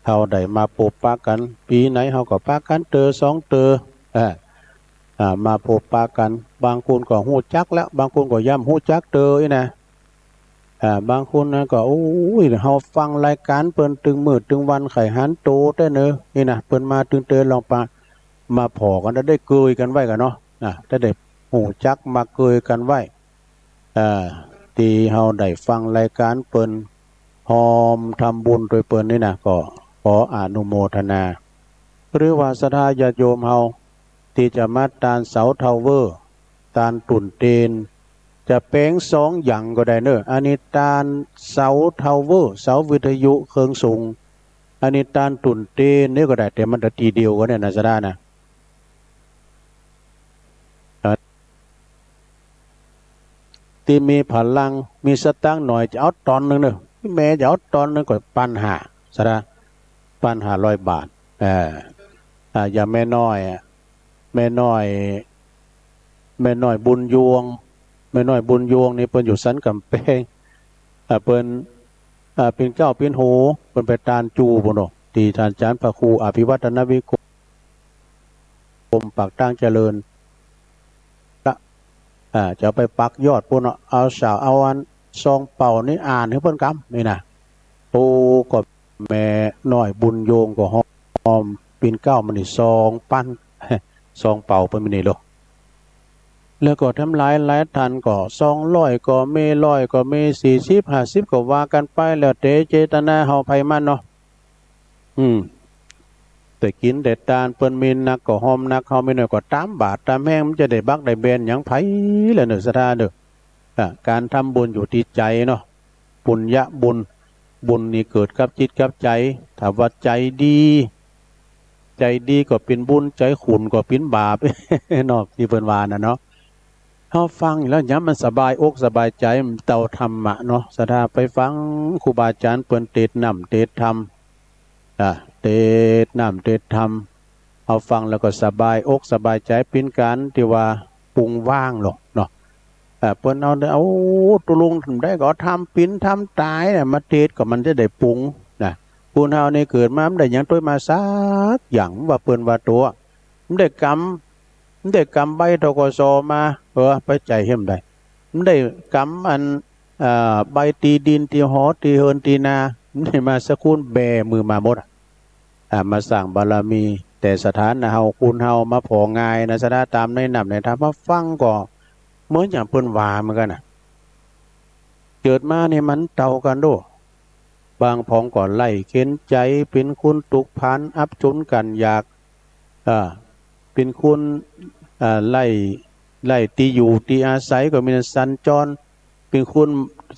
เฮาได้มาพบปะกันปีไหนเฮาก็ปะกันเตอ2เตอมาพบปะกันบางคนก็ฮู้จักแล้วบางคนก็ย่ำฮู้จักเตออีนะบางคนนะก็โอ้ยเฮาฟังรายการเปิ้นตึงมื้อตึงวันไข่หันโตได้เนอะนี่นะเปิ้นมาตึงเตอลองมาพอกันได้เกยกันไว้กันเนาะได้ฮู้จักมาเกยกันไว้ที่เฮาได้ฟังรายการเปิ้นหอมทำบุญโดยเปิ้นนี่นะก็ขออนุโมทนาหรือว่าศรัทธาญาติโยมเฮาที่จะมาตานเสาทาวเวอร์ตานตุ่นเตนจะแปลง2อย่างก็ได้เนอะอันนี้ตานเสาทาวเวอร์เสาวิทยุเครื่องสูงอันนี้ตานตุ่นเตนนี่ก็ได้แต่มันทีเดียวก็ได้นะศรัทธานะที่มีพลังมีสตางค์หน่อยจะเอาตอนนึงเนอะแม่จะเอาตอนนึงก็1,500ศรัทธา1,500 บาทอย่าแม่น้อยแม่น้อยบุญยวงแม่น้อยบุญยวงนี่เปิ้นอยู่สันกำแพงเปิ้นเป็นเจ้าเป็นโหเปิ้นไปตานจูบ่เนาะที่ท่านอาจารย์พระครูอภิวัฒนวิกรมปากตั้งเจริญจะไปปักยอดพุ่นเอาสาวเอาอันซองเป่านี่อ่านให้เพิ่นกำนี่นะโอ้ก็แม่น้อยบุญโยงก็หอมปีน9มันนี่2 ปั้น2 เป่าเพิ่นนี่โลแล้วก็ทำหลายทันก็200ก็มี100ก็มี40 50ก็ว่ากันไปแล้วแต่เจตนาเฮาไผมันเนาะแต่กินแต่ตาลเปิ้นมีนักก็หอมนักเฮาไม่น้อยก็ตามบาทตามแห้งมันจะได้บักได้เบนหยังไผแหละเด้อศรัทธาเด้อการทำบุญอยู่ที่ใจเนาะบุญนี่เกิดกับจิตกับใจถ้าว่าใจดีก็เป็นบุญใจขุ่นก็เป็นบาปเนาะที่เพิ่นว่าน่ะเนาะเฮาฟังแล้วยามมันสบายอกสบายใจมันเตาธรรมะเนาะศรัทธาไปฟังครูบาอาจารย์เปิ้นเทศน์นำเทศน์ธรรมเทศน์นำเทศน์ธรรม เอาฟังแล้วก็สบายอกสบายใจเป็นการที่ว่าปรุงว่างหรอกเนาะเปิ้นเอาตุลุงทำได้ก็ทำปิ้นทำตายเนี่ยมาเทศก็มันจะได้ปรุงนะปูนเฮานี่เกิดมามันได้หยังต้วยมาซักอย่างว่าเปิ้นว่าตัวมันได้กำใบทกสมาไปใจเฮ็มได้มันได้กำอันใบตีดินตีหอตีเฮินตีนามันได้มาสักคุณแบมือมาหมดมาสร้างบารมีแต่สถานนะเฮาคุณเฮามาพอง่ายนะสถานตามในนำในธรรมมาฟังก็เหมือนอย่างเปิ้นว่าเหมือนกันน่ะเกิดมานี่มันเต่ากันโดบางพองก่อนไล่เข็นใจเป็นคุณตุกพันอับจุนกันอยากเป็นคุณไล่ตีอยู่ตีอาศัยก็มีสัญจรเป็นคุณ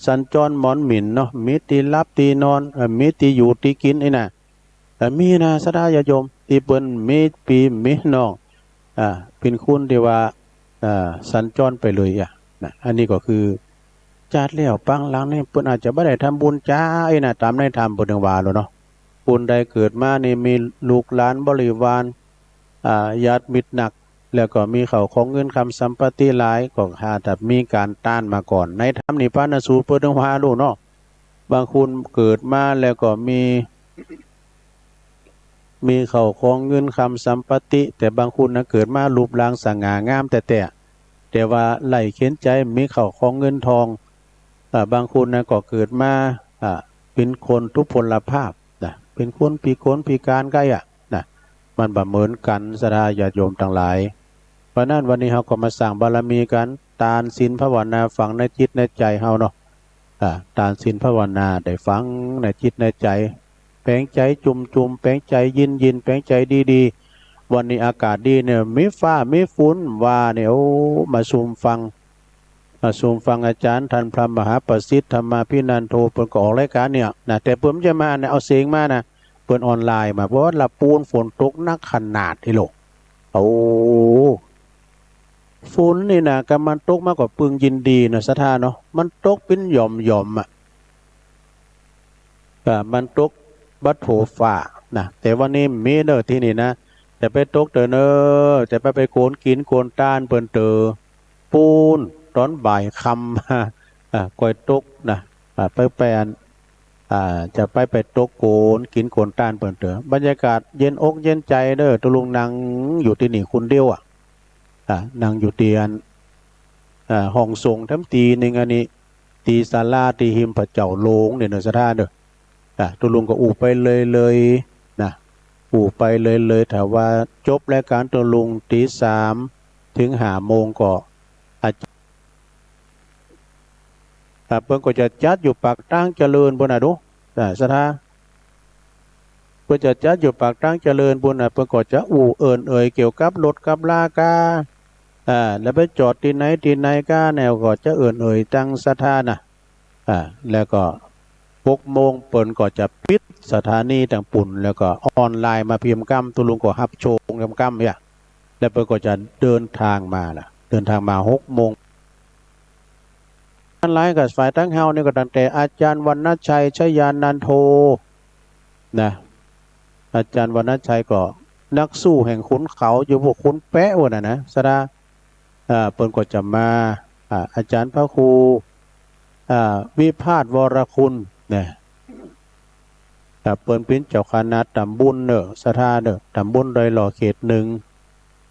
สัญจรหมอนหมิ่นเนาะมีตีรับตีนอนมีตีอยู่ตีกินไอ้น่ะมีนะสดายาโยมที่เปิ้นมีปีมีน้องเป็นคุณที่ว่าสัญจรไปเลยนะอันนี้ก็คือจัดแล้วปังหลังนี่เปิ้นอาจจะบ่ได้ทำบุญจ้าไอ้น่ะตามในธรรมเปิ้นว่าแล้วเนาะบุญใดเกิดมานี่มีลูกหลานบริวารญาติมิตรหนักแล้วก็มีเขาของเงินคำสัมปติหลายก็หาแต่มีการต้านมาก่อนในธรรมนี่พระนสูตรเปิ้นว่ารู้เนาะบางคนเกิดมาแล้วก็มีเขาของเงินคำสัมปติแต่บางคนนะเกิดมารูปร่างสง่างามแต่ว่าไหลเข็นใจมีเขาของเงินทองบางคนนะก็เกิดมาเป็นคนทุพพลภาพนะเป็นคนพิการใกล้นะมันบ่เหมือนกันสดาญาติโยมทั้งหลายเพราะนั้นวันนี้เราก็มาสร้างบารมีกันทานศีลภาวนาฝังในจิตในใจเฮาเนาะทานศีลภาวนาได้ฝังในจิตในใจแปลงใจจุ่มแปลงใจยินแปลงใจดีๆวันนี้อากาศดีเนี่ยมีฟ้ามีฝนว่าเนี่ยมาซูมฟังอาจารย์ท่านพระมหาประสิทธิ์ธรรมาภินันโทเปิดก็ออกรายการเนี่ยนะแต่เพิ่มจะมาเนี่ยเอาเสียงมานะเปิดออนไลน์มาเพราะว่าละปูนฝนตกนักขนาดที่โลกฝนนี่นะกำมันตกมากกว่าปึงยินดีนะสะท่าเนาะมันตกเป็นหย่อมมันตกบัดโถฝ่านะแต่วันนี้มีเนอที่นี่นะจะไปตกเตอเนอจะไปโกนกินโกนต้านเปิ้นเตอปูนตอนบ่ายคำก่อยตกนะไปแปลนจะไปตกโกนกินโกนต้านเปิ้นเตอบรรยากาศเย็นอกเย็นใจเด้อตุลุงนั่งอยู่ที่นี่คุณเดียวนั่งอยู่เตียนห้องทรงทั้งตีหนึ่งอันนี้ตีศาลาตีหิมพระเจ้าโลงเนี่ยเนอสถานเด้อตุลุงก็อู่ไปเลยนะอู่ไปเลยถ้าว่าจบรายการตุลุงตี3 ถึง5 โมงก็เพิ่นก็จะจัดอยู่ปากตั้งเจริญบุญดูสถานเพิ่นจะจัดอยู่ปากตั้งเจริญบุญเพิ่นก็จะอู่เอ่ยเกี่ยวกับรถกับลากาแล้วไปจอดที่ไหนก้าแนวก็จะเอ่ยตั้งสถานแล้วก็6 โมงเปิ้นก็จะปิดสถานีต่างปุ่นแล้วก็ออนไลน์มาพิมพ์กำตุลุงก็รับโชงกำเนี่ยแล้วเปิ้นก็จะเดินทางมา6 โมงหลายกับฝ่ายทั้งเฮานี่ก็ตั้งแต่อาจารย์วรรณชัยชยานันโทนะอาจารย์วรรณชัยก็นักสู้แห่งขุนเขาอยู่พวกขุนแปะวะนะสดาเปิ้นก็จะมาอาจารย์พระครูวิพาทวรคุณเนี่ยเปิ้นเป็นเจ้าคณะตำบลสถานตำบลดอยหล่อเขต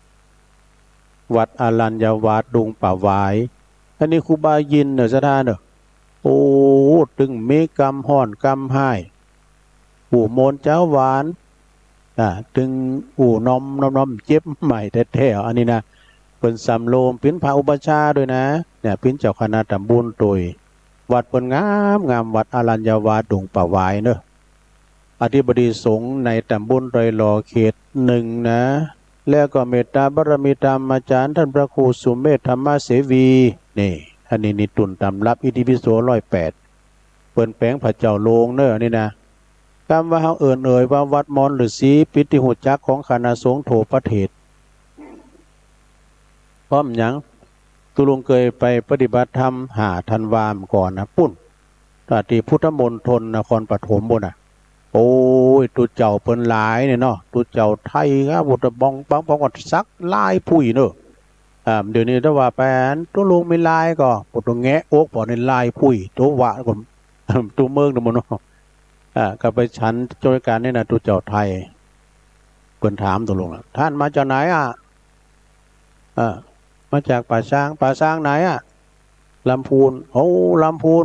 1วัดอรัญญวาสดุงป่าหวายอันนี้ครูบายินสถานตึงเมกำห่อนกำให้อู่โมนเจ้าหวานตึงอู่น้อมเจ็บใหม่แท้ๆอันนี้นะเป็นสำโลมเป็นพระอุปชาด้วยนะเนี่ยเป็นเจ้าคณะตำบลตุยวัดเป็นงามวัดอรัญญวาสดุงป่าหวายเนอะอธิบดีสงฆ์ในตำบลดอยหล่อเขต 1นะแล้วก็เมตตาบารมีธรรมอาจารย์ท่านพระครูสุเมธธรรมเสวีนี่อันนี้ตุนตำรับอิติปิโส108เปิ้นแปลงพระเจ้าโลงเนอะนี่นะคำว่าเฮาเอ่ยว่าวัดมอนหรือสีปิติหุจักของคณะสงฆ์โถประเทศพร้อมหยังตุลุงเคยไปปฏิบัติธรรมธันวาก่อนนะปุ้นที่พุทธมณฑลนครปฐมบ่น่ะ โอ้ยตุเจ้าเปิ้นหลายเนี่ยเนาะตุเจ้าไทยครับบุตรบองปังปองก็ซักลายผู้เนอะเดี๋ยวนี้ถ้าว่าแปนตัวลุงไม่ลายก็บุตรแงะโอ๊กพอในลายผู้ตัววะก็ตัวเมืองนะมันเนาะก็ไปชั้นโจยการนี่นะตุเจ้าไทยเปิ้นถามตัวลุงท่านมาจากไหนมาจากป่าช้างไหนลำพูนโอ้ลำพูน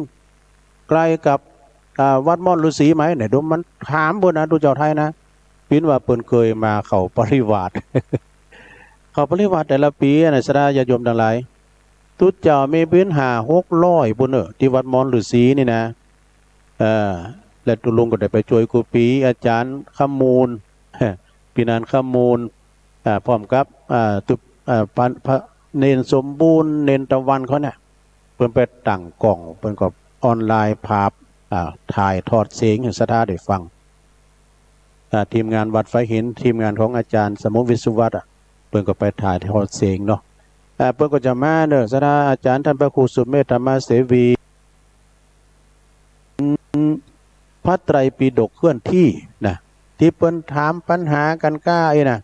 ใกล้กับวัดม่อนฤาษีไหมไหนดูมันถามบนนะดูเจ้าไทยนะพินว่าเปิ้นเคยมาเขาปริวาส เขาปริวาสแต่ละปีนะสดาญาโยมทั้งหลายตุเจ้ามีพิน500-600บุญที่วัดม่อนฤาษีนี่นะและตุลุงก็ได้ไปช่วยครูปีอาจารย์ขมูลปีนันขมูลพร้อมกับตุพระเนนสมบูรณ์เนนตะวันเขาเนี่ยเพิ่นไปตั้งกล่องเพิ่นก็ออนไลน์ภาพถ่ายทอดเสียงให้สถาได้ฟังทีมงานวัดไฟหินทีมงานของอาจารย์สมุทรวิสุวัฒน์เพิ่นก็ไปถ่ายทอดเสียงเนาะเพิ่นก็จะมาเด้อสถาอาจารย์ท่านพระครูสุเมธธรรมเสวีพระไตรปิฎกเคลื่อนที่นะที่เพิ่นถามปัญหากันก้าอีนะ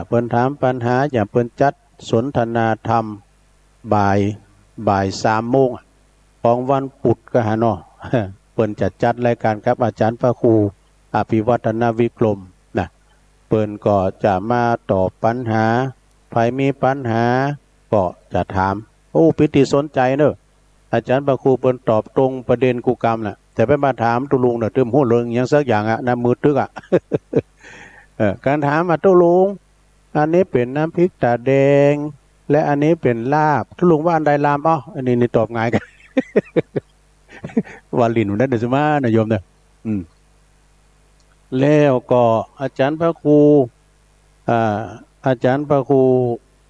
เพิ่นถามปัญหาอย่างเพิ่นจัดสนทนาธรรมบ่าย3 โมงของวันพุธก็หาเนาะเปิ้นจะจัดรายการครับอาจารย์พระครูอภิวัฒนวิกรมนะเปิ้นก็จะมาตอบปัญหาใครมีปัญหาก็จะถามโอ้พิธีสนใจเนอะอาจารย์พระครูเปิ้นตอบตรงประเด็นกูกรรมน่ะแต่ไปมาถามตุลุงน่ะตึมหัวเริงยังสักอย่างน้ำมือตึกการถามตุลุงอันนี้เป็นน้ำพริกตาแดงและอันนี้เป็นลาบตุลุงว่าอันใดลาบอันนี้ตอบง่ายกันวาลินนั่นเดี๋ยวจะมานะโยมเนี่ยแล้วก็อาจารย์พระครูอาจารย์พระครู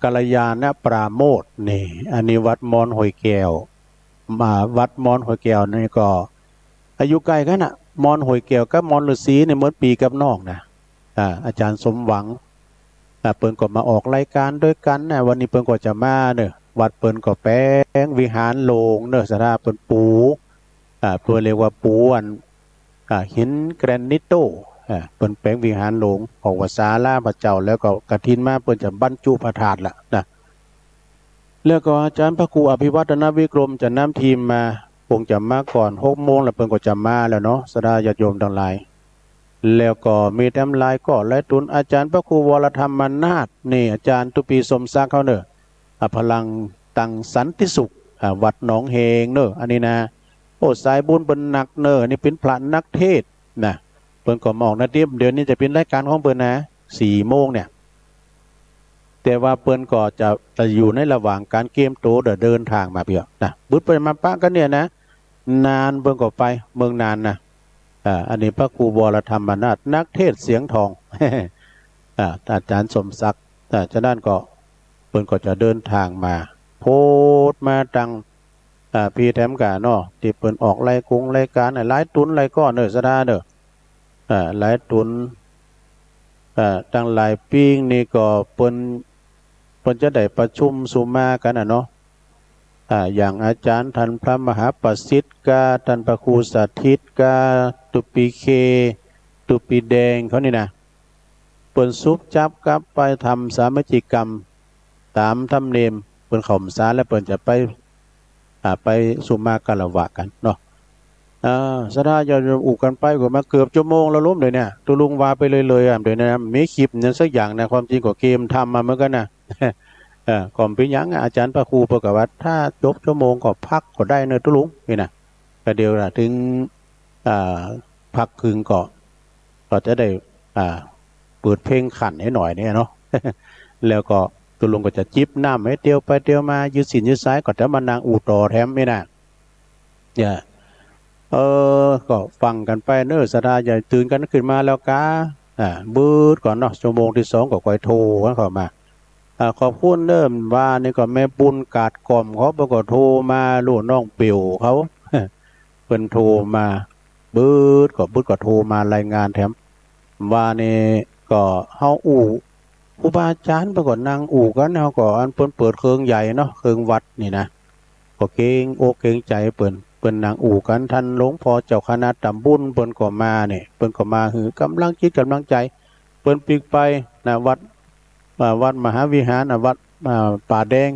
กัลยาณปราโมทย์นี่อันนี้วัดมอนหอยแก้วมาวัดมอนหอยแก้วนี่ก็อายุใกล้กันน่ะมอนหอยแก้วกับมอนฤาษีเนี่ยเหมือนปีกับนอกนะอาจารย์สมหวังเปิ้นก็มาออกรายการด้วยกันนะวันนี้เปิ้นก็จะมาเนอะวัดเปิ้นก็แป้งวิหารโลงเนอะสถาเปิ้นปูเปิ้นเรียกว่าปูหินแกรนิโตเปิ้นแป้งวิหารโลงออกว่าศาลาพระเจ้าแล้วก็กฐินมาเปิ้นจะบรรจุพระธาตุละนะแล้วก็อาจารย์พระครูอภิวัฒนวิกรมจะนำทีมมาคงจะมาก่อน6 โมงแล้วเปิ้นก็จะมาแล้วเนาะสดาญาติโยมทั้งหลายแล้วก็มีแต้มลายก็และตุนอาจารย์พระครูวรธรรมนาถนี่อาจารย์ตุปีสมศักดิ์เขาเนอะพลังตังสันติสุขวัดหนองเฮงเนอะอันนี้นะโอ้สายบุญเป็นนักเนอะนี่เป็นพระนักเทศนะเปิ้นก็มองนะเดี๋ยวนี้จะเป็นรายการของเปิ้นนะ4 โมงเนี่ยแต่ว่าเปิ้นก็จะอยู่ในระหว่างการเกมโตเดินทางมาเพียนะบุญไปมาปะกันเนี่ยนะนานเปิ้นก็ไปเมืองนานนะอันนี้พระครูวรธรรมนาถนักเทศเสียงทองอาจารย์สมศักดิ์ฉะนั้นก็เปิ้นก็จะเดินทางมาโพดมาตังพี่แถมกาเนาะที่เปิ้นออกรายการหลายตุนหลายก้อนเนอะสดาเนอะหลายตุนตั้งหลายปีนี่ก็เปิ้นจะได้ประชุมสุมากันเนาะอย่างอาจารย์ท่านพระมหาประสิทธิ์กาท่านพระครูสาธิตกาตุปีเคตุปีแดงเขานี่นะเปิ้นซุบจับกับไปทำสามัคคีกรรมตามธรรมเนียมเปิ้นเข้าพรรษาแล้วเปิ้นจะไปสุมากาละวะกันเนาะสดาจะอุกันไปกว่ามาเกือบชั่วโมงแล้วล้มเลยเนี่ยตุลุงวาไปเลยเดี๋ยวนะมีคลิปนั้นสักอย่างนะความจริงก็เกมทำมาเหมือนกันนะก่อนไปยังอาจารย์พระครูประกาศว่าถ้าจบชั่วโมงก็พักก็ได้เนอะตุลุงนี่นะก็เดียวนะถึงพักคืนก็จะได้เปิดเพลงขันให้หน่อยเนี่ยเนาะ แล้วก็ตุลุงก็จะจิบน้ำให้เตียวไปเตียวมายืดสินยืดซ้ายก็จะมานั่งอู่ต่อแถมไม่น่ะอย่าก็ฟังกันไปเนอะสดาอย่าตื่นกันขึ้นมาแล้วกาบืดก่อนเนาะชั่วโมงที่2ก็ค่อยโทรกันเข้ามาขอบคุณเริ่มว่านี่ก็แม่บุญกาดกล่อมเขาปรากฏโทรมาลูกน้องเปียวเขาเพิ่นโทรมาบืดก็โทรมารายงานแถมว่านี่ก็เฮาอู่ครูบาอาจารย์ปรากฏนั่งอู่กันเฮาก็อันเปิ้นเปิดเครื่องใหญ่เนาะเครื่องวัดนี่นะก็เก่งอกเก่งใจเปิ้น เปิ้นนางอู่กันท่านหลวงพ่อเจ้าคณะตำบุญเปิ้นก็มาเนี่ยเปิ้นก็มาหือกำลังจิตกำลังใจเปิ้นปีกไปนะวัดมหาวิหารวัดป่าแดง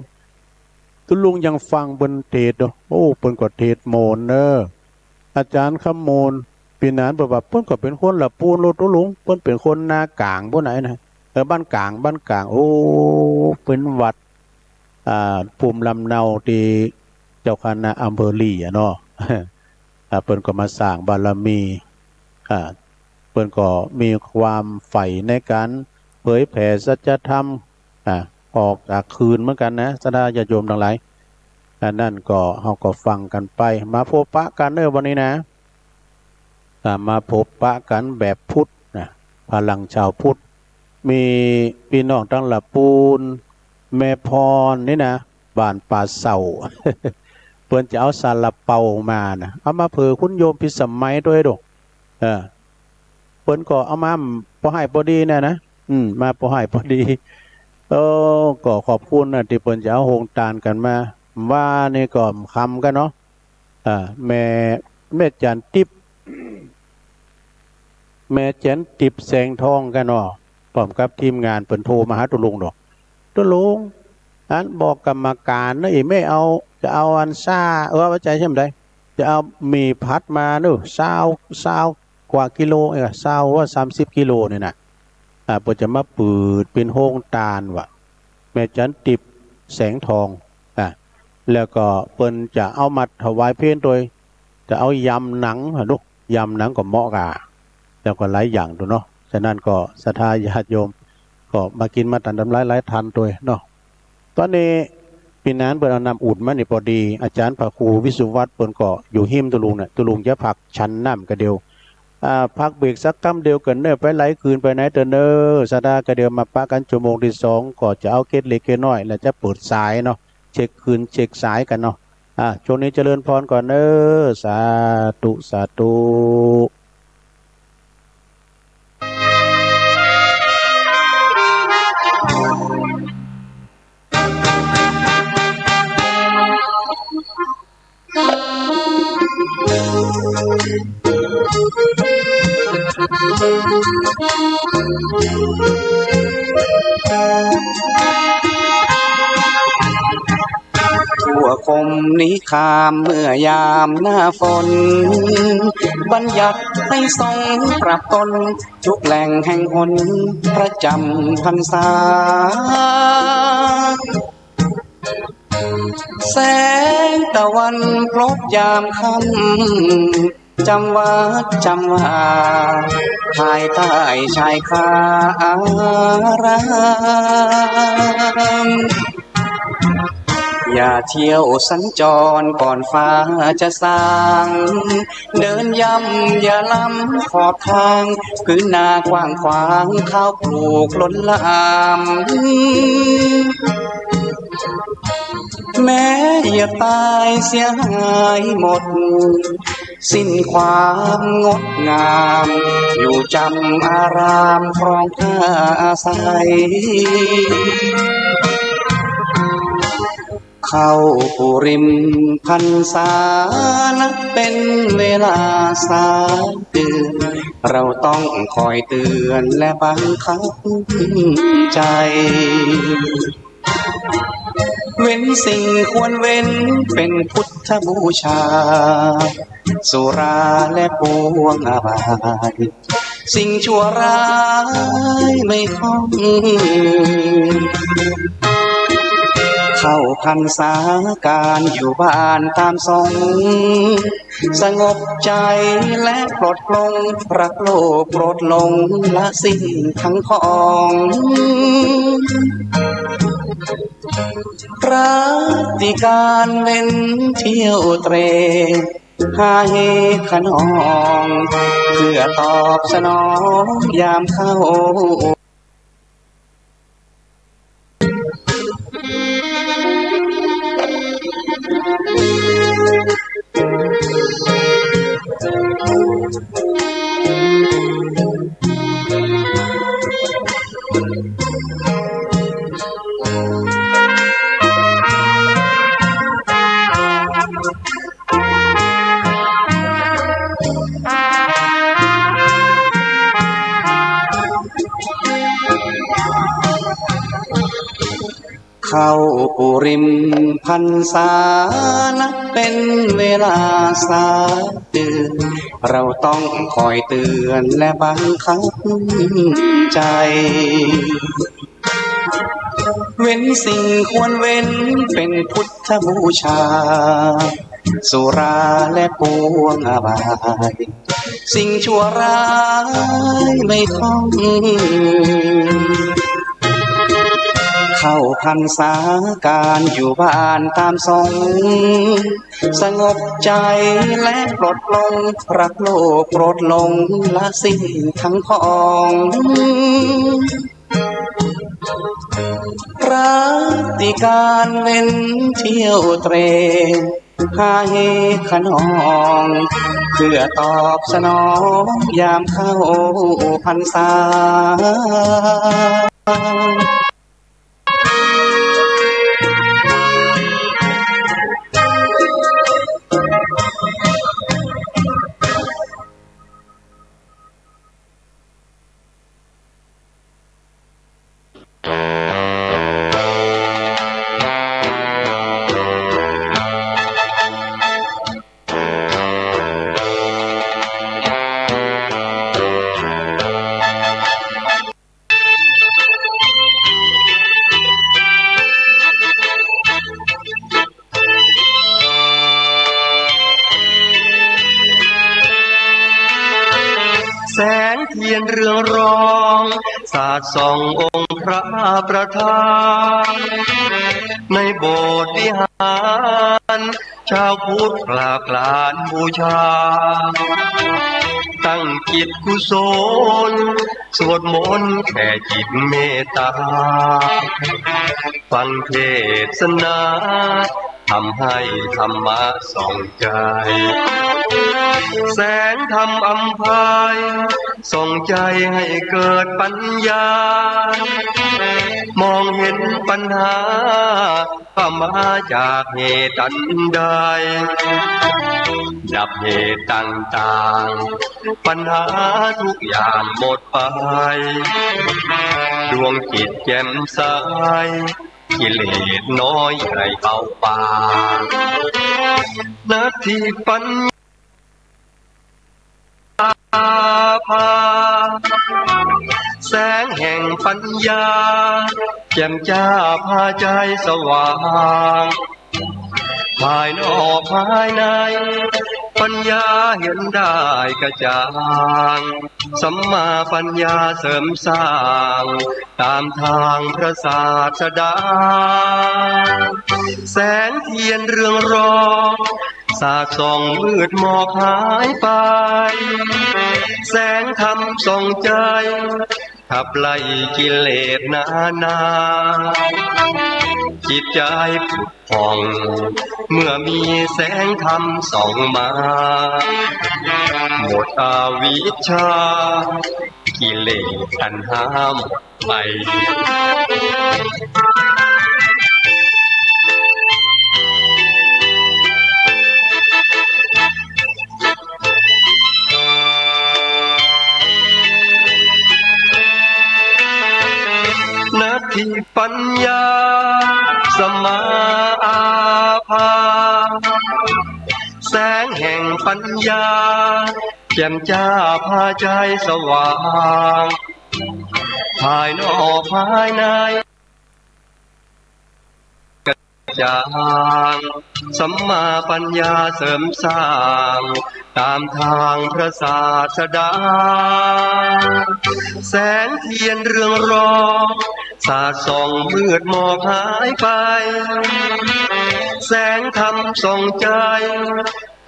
ตุลุงยังฟังเปิ้นเทศน์โอ้เปิ้นก็เทศน์โมนอาจารย์คำโมนปีนั้นบอกว่าเปิ้นก็เป็นคนละปูนโลตุลุงเปิ้นเป็นคนนากลางบ่ไหนนะบ้านกลางโอ้เป็นวัดภูมิลำเนาที่เจ้าคณะอำเภอลี่เนาะเปิ้นก็มาสร้างบารมีเปิ้นก็มีความใฝ่ในการเผยแผ่สัจธรรมออกจากคืนเหมือนกันนะศรัทธาญาติโยมทั้งหลายนั่นก็เฮาก็ฟังกันไปมาพบปะกันวันนี้นะมาพบปะกันแบบพุทธนะพลังชาวพุทธมีพี่น้องทั้งละปูนแม่พรนี่นะบ้านป่าเสา เปิ้นจะเอาซาลาเปามานะเอามาเผื่อคุณโยมพิสมัยด้วยดอกเปิ้นก็เอามาพอให้พอดีนะมาพอให้พอดีก็ขอบคุณนะที่เปิ้นจะเอาโฮงตานกันมาว่านี่ก็คำกันเนาะแม่จันทิพย์แม่จันทิพย์แสงทองกันเนาะพร้อมกับทีมงานเปิ้นโทรมาหาตุลุงดอกตุลุงอันบอกกรรมการนะไม่เอาจะเอาอันซ่าว่าใจใช่ไหมได้จะเอามีพัดมาเนอะซาวกว่ากิโลซาวว่า30 กิโลเนี่ยนะเปิ้นจะมาเปิดเป็นโฮงตาลว่ะแม่จันทิพย์แสงทองแล้วก็เปิ้นจะเอามาถวายเพลโดยจะเอายำหนังลูกยำหนังก็เหมาะกะแล้วก็หลายอย่างดูเนาะฉะนั้นก็ศรัทธาญาติโยมก็มากินมาตันทำหลายทันตัวเนาะตอนนี้ปีนั้นเปิ้นเอานำอุ่นมานี่พอดีอาจารย์พระครูวิสุวัฒน์เปิ้นก็อยู่หิมตุลุงเนี่ยตุลุงจะพักชั้นน้ำกระเดียวพักเบรกสักคำเดียวกันไปไหลคืนไปไหนเตอศรัทธากระเดียวมาปะกันชั่วโมงที่2ก็จะเอาเกล็ดเล็กเกล็ดน้อยแล้วจะเปิดสายเนาะเช็คคืนเช็คสายกันเนาะช่วงนี้เจริญพรก่อนสาธุ ทั่วคมนิคามเมื่อยามหน้าฝนบัญญัติให้ทรงปรับตนทุกแหล่งแห่งหนประจำพรรษาแสงตะวันพลบยามค่ำจำวัดจำว่าภายใต้ชายคาอารามอย่าเที่ยวสัญจรก่อนฟ้าจะสางเดินย่ำอย่าล้ำขอบทางพื้นนากว้างขวางข้าวปลูกล้นหลามแม้อย่าตายเสียหายหมดสิ้นความงดงามอยู่จำอารามครองผ้าอาศัยเข้าปูริมพรรษานับเป็นเวลา3 เดือนเราต้องคอยเตือนและบังคับใจเว้นสิ่งควรเว้นเป็นพุทธบูชาสุราและพวงอบายสิ่งชั่วร้ายไม่ค่องเข้าพรรษาการอยู่บ้านตามทรงสงบใจและปลดปลงรักโลกโกรธหลงละสิ้นทั้งของปราฏิการเว้นเที่ยวเตรหาเหตุขนองเพื่อตอบสนองยามเข้า เข้าปูริมพรรษานับเป็นเวลา3 เดือนเราต้องคอยเตือนและบังคับใจเว้นสิ่งควรเว้นเป็นพุทธบูชาสุราและปวงอบายสิ่งชั่วร้ายไม่ต้องเข้าพรรษาการอยู่บ้านตามทรงสงบใจและปลดลงรักโลกโกรธหลงละสิ่งทั้งพ้องรักติการเล่นเที่ยวเตรหาเฮขนองเพื่อตอบสนองยามเข้าพรรษาแสงเทียนเรืองรองสาดส่ององค์พระประธานในโบสถ์วิหารชาวพุทธกราบกรานบูชาตั้งจิตกุศลสวดมนต์แผ่จิตเมตตาฟังเทศนาทำให้ธรรมะส่องใจแสงธรรมอำไพส่องใจให้เกิดปัญญามองเห็นปัญหาก็มาจากเหตุอันใดดับเหตุต่างๆปัญหาทุกอย่างหมดไปดวงจิตแจ่มใสกิเลสน้อยใหญ่เบาบางนาทีปัญญาพาแสงแห่งปัญญาแจ่มจ้าพาใจสว่างภายนอกภายในปัญญาเห็นได้กระจ่างสัมมาปัญญาเสริมสร้างตามทางพระศาสดาแสงเทียนเรืองรองสาดส่องมืดหมอกหายไปแสงธรรมส่องใจขับไล่กิเลสนาจิตใจผุดผ่องเมื่อมีแสงธรรมส่องมาหมดอวิชชากิเลสตัณหาหมดไปนาทีปัญญาสมาอาภาแสงแห่งปัญญาแจ่มจ้าพาใจสว่างภายนอกภายในจางสัมมาปัญญาเสริมสร้างตามทางพระศาสดาแสงเทียนเรืองรองสาดส่องมืดหมอกหายไปแสงธรรมส่องใจ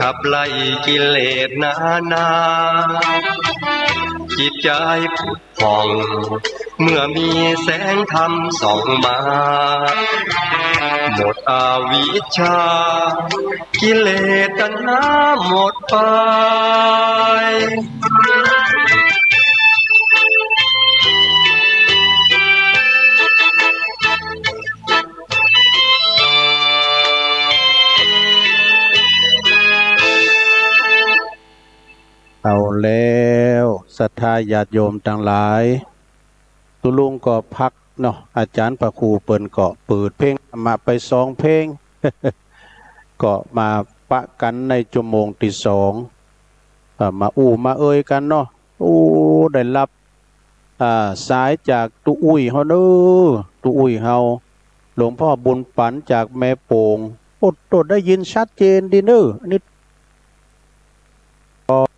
ขับไล่กิเลสนาจิตใจผุดผ่องเมื่อมีแสงธรรมส่องมาหมดอวิชชากิเลสตัณหาหมดไป เอาแล้วศรัทธาญาติโยมทั้งหลายตุลุงก็พัก เนาะอาจารย์พระครูเปิ้นก็เปิดเพลงมาไป2เพลง ก็มาปะกันในชั่วโมงที่2มามาเอ่ยกันเนาะได้รับสายจากตุอุ้ยเฮาเด้อตุอุ้ยเฮาหลวงพ่อบุญปันจากแม่โป่งโตได้ยินชัดเจนดีเด้อนี่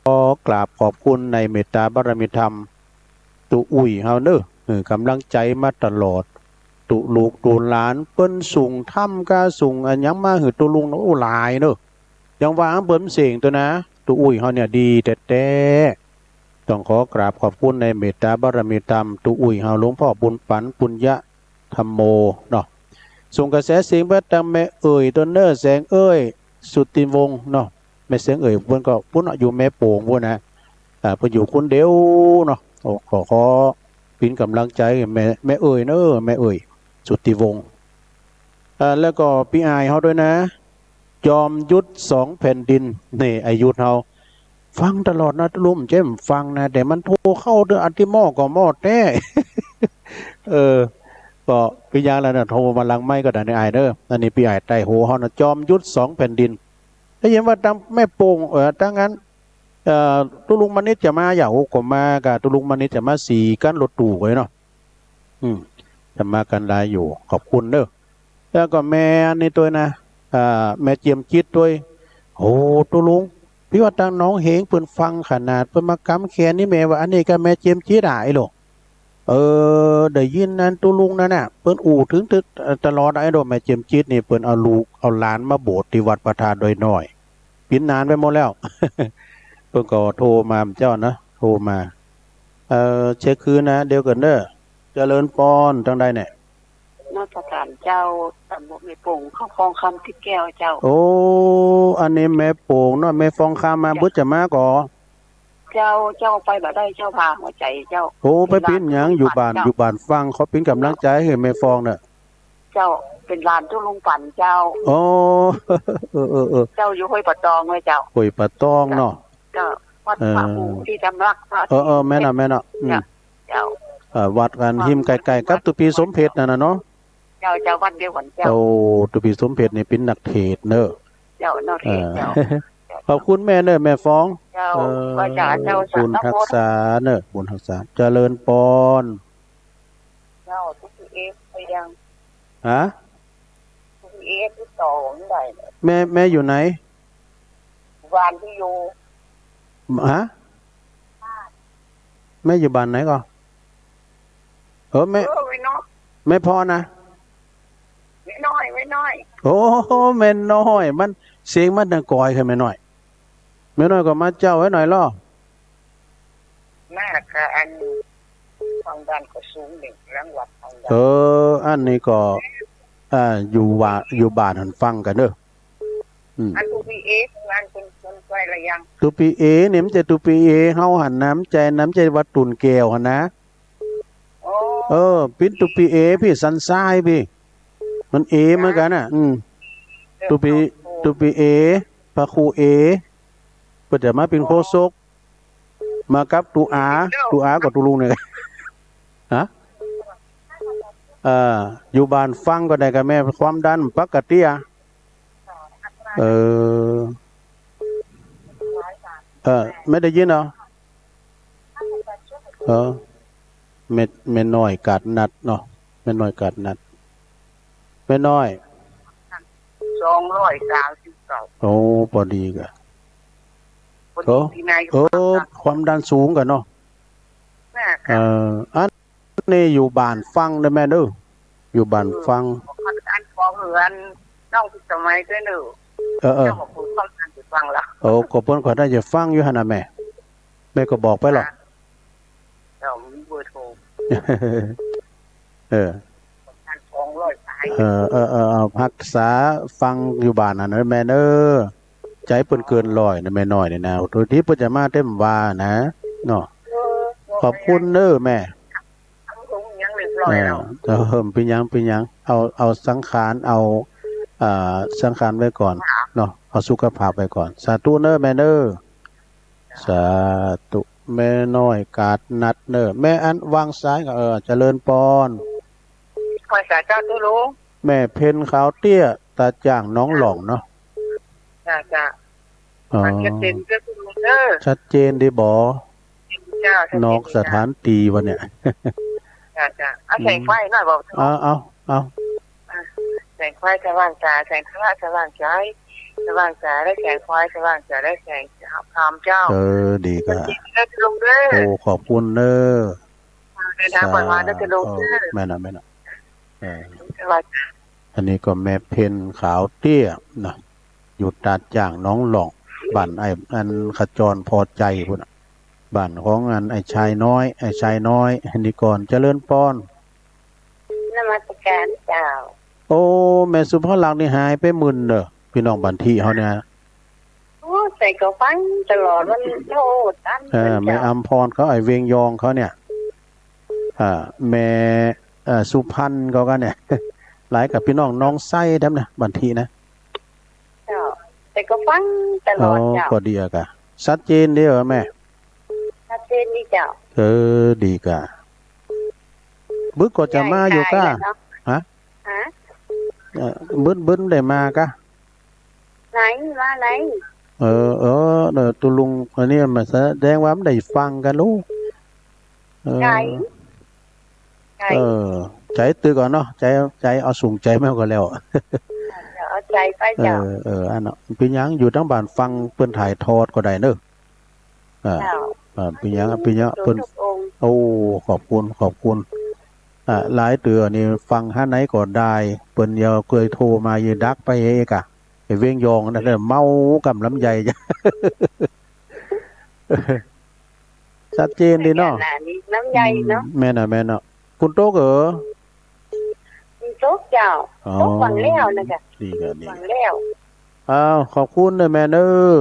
ขอกราบขอบคุณในเมตตาบารมีธรรมตุอุ้ยเฮาเด้อกำลังใจมาตลอดตุลูกตุหลานเปิ้นสูงถ้ำกาสูงอันยังมาหือตุลุงโอ้หลายเด้อยังว่าเปิ้นเสียงตัวนะตุอุ้ยเฮาเนี่ยดีแต่ต้องขอกราบขอบคุณในเมตตาบารมีธรรมตุอุ้ยเฮาหลวงพ่อบุญปันปุญญะธรรมโมเนาะส่งกระแสเสียงเบิดตังแม่เอ่ยต้นเนอแสงเอ้ยสุติวงศ์เนาะแม่เสียงเอ่ยเพิ่นก็พุ่นอยู่แม่โป่งพุ่นนะเพิ่นอยู่คนเดียวเนาะขอเป็นกำลังใจแม่เอ่ยเนอแม่เอ่ยสุติวงศ์แล้วก็พี่อายเฮาด้วยนะจอมยุทธ2แผ่นดินนี่อายุเฮาฟังตลอดนะลุมเจ้มฟังนะแต่มันโทรเข้าเรื่องอันที่หม้อก็หม้อแต้ก็พี่ยาแล้วนะโทรมาลังไม่ก็ได้ในไอเด้ออันนี้พี่ไอไต้โหเฮานะจอมยุทธ2แผ่นดินได้ยินว่าตั้งแม่โป่งตั้งงั้นตุลุงมณิษฐ์จะมาอย่าโหก็มากับตุลุงมณิษฐ์จะมา4กันรถตู้ไว้เนาะจะมากันหลายอยู่ขอบคุณเด้อแล้วก็แม่นี่ตัวนะแม่เจียมจิตด้วยโอ้ตุลุงพี่ว่าตั้งน้องเหงเพิ่นฟังขนาดเพิ่นมากำแขนนี่แม่ว่าอันนี้ก็แม่เจียมจิตหายหรอกได้ยินนั้นตุลุงนั่นน่ะเปิ้นถึงตลอดไอ้ดอกแม่เจียมจิตนี่เปิ้นเอาลูกเอาหลานมาโบสถ์ที่วัดประธานโดยน้อยปิ่นนานไปหมดแล้ว เพิ่นก็โทรมาเจ้านะโทรมาเช็คคืนนะเดี๋ยวกันเด้อเจริญพรทางใดเนี่ยมาตรการเจ้าตำบลแม่โป่งเข้าฟองคำที่แก้วเจ้าโอ้อันนี้แม่โป่งเนาะแม่ฟองคำมาบุจะมาก่อเจ้าไปบ่ได้เจ้าพาหัวใจเจ้าโอ้ไปปิ้นหยังอยู่บ้านฟังเขาปิ้นกำลังใจให้แม่ฟองน่ะเจ้าเป็นลานตุลุงปั่นเจ้าโอ้เจ้าอยู่ห้วยปะตองไว้เจ้าห้วยปะตองเนาะเจ้าวัดพระภูที่จำรักแม่น่ะเจ้าวัดกันหิมไกลๆกับตุปีสมเพชรนั่นน่ะเนาะเจ้าวัดเดียวกันเจ้าโอ้ตุปีสมเพชรนี่เป็นนักเทศเด้อเจ้านักเทศเจ้าขอบคุณแม่เด้อแม่ฟองเจ้าว่าจะเจ้าบุญรักษาเด้อบุญรักษาเจริญพรเจ้าทุกเอฟไปยังฮะทุกเอฟที่ต่อได้แม่อยู่ไหนบ้านที่อยู่ฮะแม่อยู่บ้านไหนก่อนแม่พอนะไม่น้อยโอ้แม่น้อยมันเสียงมันดังก่อยขึ้นแม่น้อยก็มาเจ้าไว้หน่อยล่อแม่ก็อันทางด้านก็สูงหนึ่งรางวัดทางด้านอันนี้ก็อยู่บ้านหันฟังกันเด้ออันตูปีเออันเป็นไปละยังตูปีเอเนี่ยมันจะตูปีเอเฮาหันน้ำใจวัดตุนแก้วหั่นนะปิ้นตูปีเอพี่สันซ้ายพี่มันเอเหมือนกันน่ะตูปีเอพระครูเอเพิ่นจะมาเป็นโฆษกมากับตูอากับตูลุงเนี่ยฮะอยู่บ้านฟังก็ได้กับแม่ความดันปกติไม่ได้ยินเหรอเม็ดน้อยกัดนัดเนาะเม็ดน้อยกัดนัดเม็ดน้อย239โอ้พอดีกะความดันสูงกันเนาะอันนี้อยู่บ้านฟังได้แม่เด้ออยู่บ้านฟังอันพอเหือนน้องสมัยด้วยเด้อเจ้าบอกคุณต้องการจะฟังละโอ้ก็เพิ่นก็ได้จะฟังอยู่หั่นน่ะแม่ก็บอกไปหรอกมีเบอร์โทรรักษาฟังอยู่บ้านน่ะแม่เด้อใจเพิ่นเกิน100นะแม่น้อยนี่นะโดยที่เพิ่นจะมาเต็มว่านะเนาะขอบคุณเด้อแม่เป็นยังเอาสังขารเอาสังขารไว้ก่อนเนาะเอาสุขภาพไว้ก่อนสาธุเด้อแม่เด้อสาธุแม่น้อยกาดนัดเด้อแม่อันวางซ้ายก็เจริญพร ภาษาเจ้าตัวรู้ แม่เพ็ญขาวเตี้ยตาจ่างน้องหล่องเนาะ จ้า อ๋อ มันจะเป็นเจ้าตัวรู้เด้อ ชัดเจนดีบ่ เจ้าน อกสถานตีวะเนี่ย จ้าเอาแสงไฟหน่อยบอก เอา แสงไฟสว่างตาแสงพระสว่างใจสว่างตาได้แสงไฟสว่างตาได้แสงพรามเจ้า ดีก็ ได้จะลงเด้อ โอ้ขอบคุณเด้อ เดินทางปลอดภัยได้จะลงเด้อ แม่น่ะสว่างตา อันนี้ก็แม่เพ็ญขาวเตี้ยนะอยู่ตาจ่างน้องหล่องบ้านอันขจรพอใจพุ่นน่ะบ้านของอันไอ้ชายน้อยอันนี้ก่อนเจริญปอน นมัสการเจ้า โอ้แม่สุภาลักษณ์นี่หายไปหมื่นเด้อพี่น้องบันทีเฮาเนี่ย โอ้ใส่ก็ฟังตลอดมันโทษตั้ง แม่อัมพรเขาไอ้เวียงยองเขาเนี่ยแม่สุพรรณเขาก็เนี่ย หลายกับพี่น้องน้องไส้ดํนะบันทีนะ เจ้าแต่ก็ฟังตลอดเจ้า ก็ดีอะกะชัดเจนเด้อแม่ ชัดเจนนี่เจ้า ดีกะบึกก็จะมาอยู่ก้าฮะบึ้นได้มากะ ไหนมาไหน เดี๋ยวตุลุงอันนี้มาแสดงว่ามันได้ฟังกันลูกใจใจตื้อก่อนเนาะใจเอาสูงใจแม่ก็แล้วเอาใจไปเจ้าอันเนาะพี่ยังอยู่ทั้งบ้านฟังเปิ้นถ่ายทอดก็ได้เด้อพี่ยังเปิ้นโอ้ขอบคุณหลายเตือนี่ฟังหาไหนก็ได้เปิ้นเยาเคยโทรมายืนดักไปเอกะไอ้เวียงยองนั่นแหละเมากับลำไยจ้ะ ชัดเจนดีเนาะน้ำใหญ่เนาะแม่น่ะคุณโต๊กคุณโต๊กเจ้าโต๊กฟังแล้วนะคะดีก็ดีฟังแล้วขอบคุณเด้อแม่เด้อ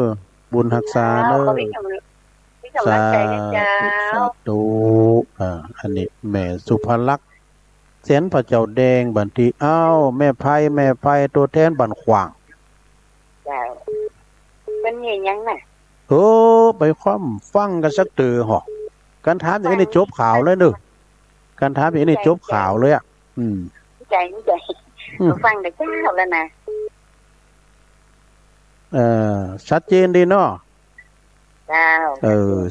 บุญรักษาเด้อสาธุอันนี้แม่สุภลักษณ์เสียนพระเจ้าแดงบันทีแม่ไพตัวแทนบันขวางเป็นยังน่ะไปความฟังกันสักตือหอการถามอย่างนี้จบข่าวเลยเด้อการถามอย่างนี้จบข่าวเลยใจฟังได้เจ้าแล้วนะชัดเจนดีเนาะ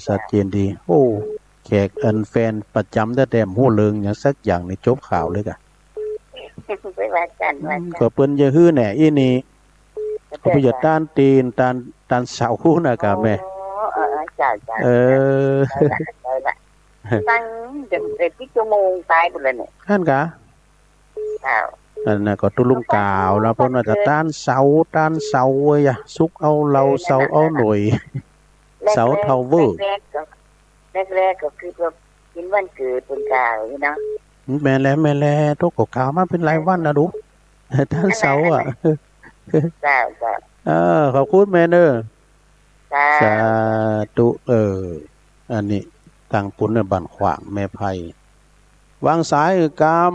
ชัดเจนดีโอ้แขกอันแฟนประจำแต่หู้เลิงอย่างสักอย่างในจบข่าวเลยกะก็เปิ้นจะฮื้อแหน่อีนี่ก็ไปต้านตีนต้านเสาน่ะกะแม่ตั้งเด็กที่ชั่วโมงตายหมดเลยเนี่ยนั่นกะอันน่ะก็ตุลุงกาวแล้วเพิ่นว่าจะต้านเสาสุกเอาเราเสาเอาหน่วยเสาเทาเวอร์แรกก็คือแบบกินวันเกิดเป็นกาวเนาะแม่แลตกกาวมาเป็นหลายวันนะดูท่านเสาขอบคุณแม่เด้อสาธุอันนี้ทางปุ้นเนี่ยบ้านขวางแม่ไพวางสายกรรม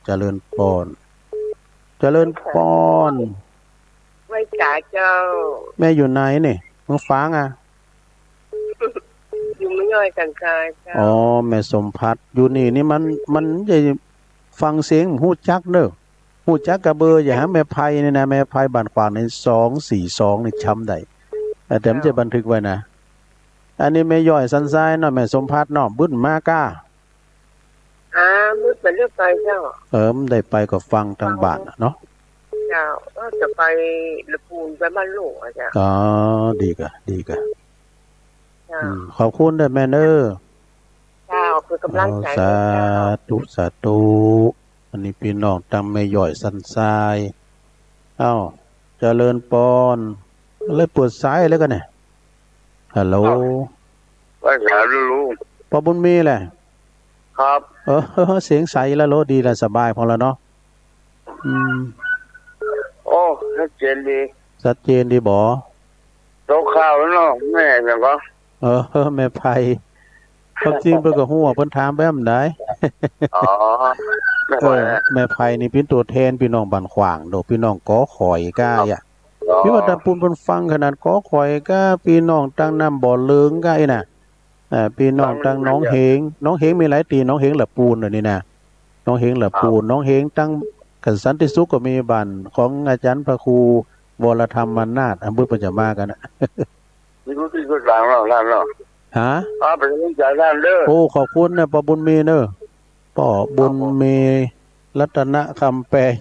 เจริญพรไม่จ่าเจ้าแม่อยู่ไหนนี่มึงฟังอยู่ไม่ย่อยกันค่ะเจ้าแม่สมพัฒน์อยู่นี่มันจะฟังเสียงฮู้จักเด้อฮู้จักกะเบอร์อย่าหาแม่ไพนี่นะแม่ไพบ้านขวางใน242นี่ช้ำได้แต่มันจะบันทึกไว้นะอันนี้แม่ย่อยสันทรายเนาะแม่สมพัฒน์เนาะบึ้นมาก้ามุดไปเรื่อยไปเจ้ามันได้ไปก็ฟังทางบ้านเนาะเจ้าจะไปละปูนไปบ้านหลวงอาจารย์ดีกะขอบคุณเด้อแม่เด้อเจ้าคือกำลังใจสาธุอันนี้พี่น้องตามแม่ย่อยสันทรายเจริญปอนเลยปวดซ้ายแล้วกันเนี่ยฮัลโหลว่าจะรู้ปอบุญมีแหละครับเสียงใสแล้วโลดีแล้วสบายพอแล้วเนาะชัดเจนดีบ่โตข่าวเนาะแม่แบบว่าแม่ไพความจริงเพิ่นก็ฮู้ว่าเพิ่นถามแบบใดแม่ไพนี่เป็นตัวแทนพี่น้องบ้านขวางโดพี่น้องกอข่อยก้าพี่ว่าตาปูนเพิ่นฟังขนาดกอข่อยก้าพี่น้องตั้งน้ำบ่อเลิงก้าน่ะพี่น้องตั้งน้องเหงมีหลายตีน้องเหงละปูนนี่นะน้ น้องเฮงหลับปูน้องเฮงตั้งกันสันติสุขก็มีบ้านของอาจารย์พระครูวรธรรมมนาถอำเภอปัญจมากันนะ นี่ก็ที่ก็ต่างเราล้านเนาะ ฮะ เป็นเรื่องใจล้านเด้อ โอ้ขอบคุณนะปอบุญมีเนอะปอบุญมีรัตนคำแปลง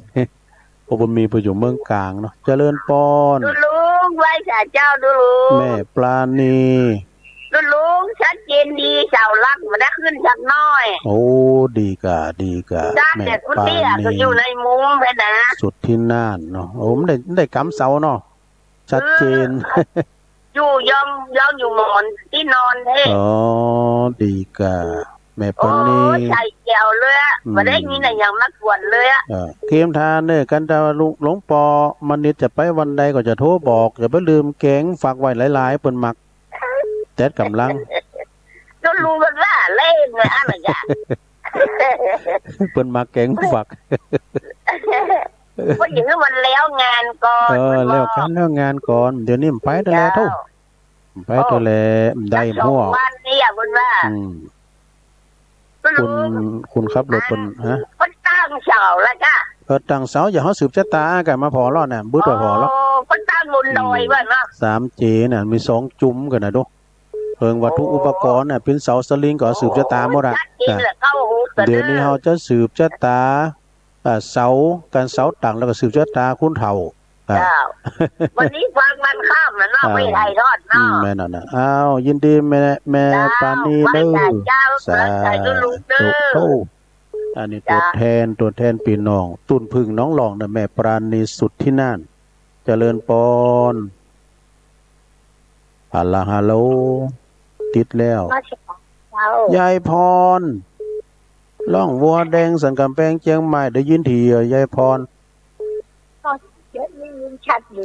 ปอบุญมีไปอยู่เมืองกลางเนาะเจริญปอน ดูลุงไหว้สาเจ้าดูลุง แม่ปลาณี ดูลุงชัดเจนดีเสาลักมาได้ขึ้นสักน้อย โอ้ดีกะด้าน แม่ แต่คุณ ปลา เตี้ย ณี ก็อยู่ในมุ้งไปนะ สุดที่น่านเนาะโอ้มได้กำเสาเนาะชัดเจน อยู่ยอมอยู่หมอนที่นอนเท่ อ๋อดีกะแม่ป โอ้ ลาณี ใส่แก้วเลยอะมาได้ยินอะไรอย่างมากวนเลยอะ เกมทานเนี่ยกันจะหลวงปอมันนิดจะไปวันใดก็จะโทรบอกอย่าไปลืมแกงฝากไว้หลายๆเปิ้นมักแต่กำลัง ดูลุงกันว่าเล่นเลยอะไรกัน เปิ้นมักแกงฝาก ก็อย่างนี้มันแล้วงานก่อน แล้วกันแล้วงานก่อนเดี๋ยวนี้มันไปได้แล้วเท่าไปได้แล้วได้มั่ว วันนี้อ่ะคุณว่า คุณครับรถเปิ้นฮะ ก็ตั้งเสาแล้วจ้ะ ตั้งเสาอย่าเฮาสืบชะตากันมาพอแล้วน่ะบึดว่าพอแล้ว ก็ตั้งบนดอยบ้างเนาะ 3J น่ะมี2จุ้มกันน่ะดูเพิ่งวัตถุอุปกรณ์น่ะเป็นเสาสลิงก็สืบชะตาหมดอ่ะเดี๋ยวนี้เฮาจะสืบชะตาเสาการเสาตั้งแล้วก็สืบชะตาคุณเฒ่า วันนี้ฟังมันข้ามนะเนาะไม่ไทยทอดเนาะ แม่นั่นน่ะอ้าวยินดีแม่ปานีเด้อสาธุอันนี้ตัวแทนพี่น้องตุนพึ่งน้องหลองน่ะแม่ปราณีสุดที่น่านเจริญปอนฮัลโหลฮัลโหลติดแล้วยายพรล่องวัวแดงสันกำแพงเชียงใหม่ได้ยินทียายพร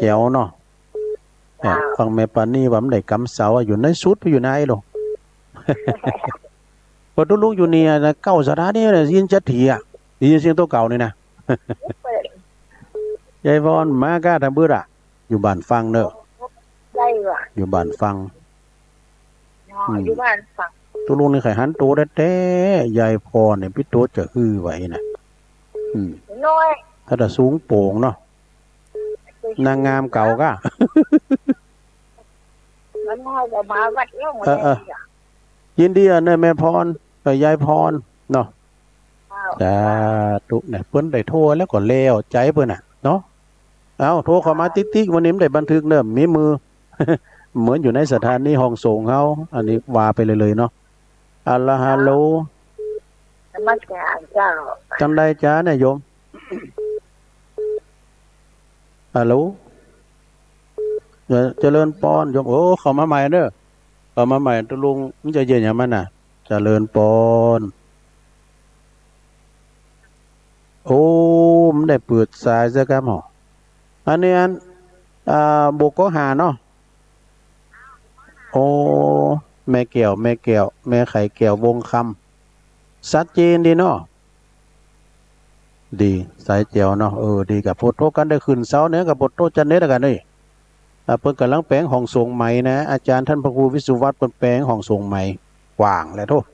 แจ๋วเนาะฟังแม่ปานีว่ามันได้กำเสาอยู่ในสุดอยู่ไหนหรอ พอตุลุงอยู่เนี่ยนะเก้าสถานีเนี่ยยินจัดทีอ่ะยินเสียงตัวเก่านี่นะ ยายพรมากล้าทำบื้ออ่ะอยู่บ้านฟังเนอะ ได้ว่ะ อยู่บ้านฟัง อยู่บ้านฟัง ตุลุงนี่ไข่หันโตได้แต่ยายพรเนี่ยพี่โตจะฮือไว้นะน้อย ถ้าจะสูงโป่งเนาะนางงามเก่าก็ มันน้อยแต่มาวัดเรื่อง ยินดีอ่ะเนี่ยแม่พรยายพรเนาะจ้าตุเนี่ยเพิ่นได้โทรแล้วก็แล้วใจเพิ่นน่ะเนาะเอาโทรเข้ามาติ๊กๆวันนี้มันได้บันทึกเนิ่มมีมือ เหมือนอยู่ในสถานีห้องส่งเฮาอันนี้ว่าไปเลยเนาะอัลลาฮัลโหล นมัสการเจ้า จังไดจ้าเนี่ยโยมฮัลโหลเจริญปอนโยมโอ้เข้ามาใหม่เด้อเข้ามาใหม่ตุลุงมันจะเย็นอย่างมันน่ะเจริญปอนโอ้มันได้เปิดสายซะครับหมออันนี้บุกก็หาเนาะโอ้แม่แก้วแม่ไข่แก้ววงคำชัดเจนดีเนาะดีสายเจียวเนาะดีกับโพโตกันได้ขึ้นเสาเนี่ยกับโพโตจันเน็ตกันนี่เพิ่นกำลังแปลงห้องทรงใหม่นะอาจารย์ท่านพระครูวิสุวัฒน์เพิ่นแปลงห้องทรงใหม่กว้างแล้วโทษ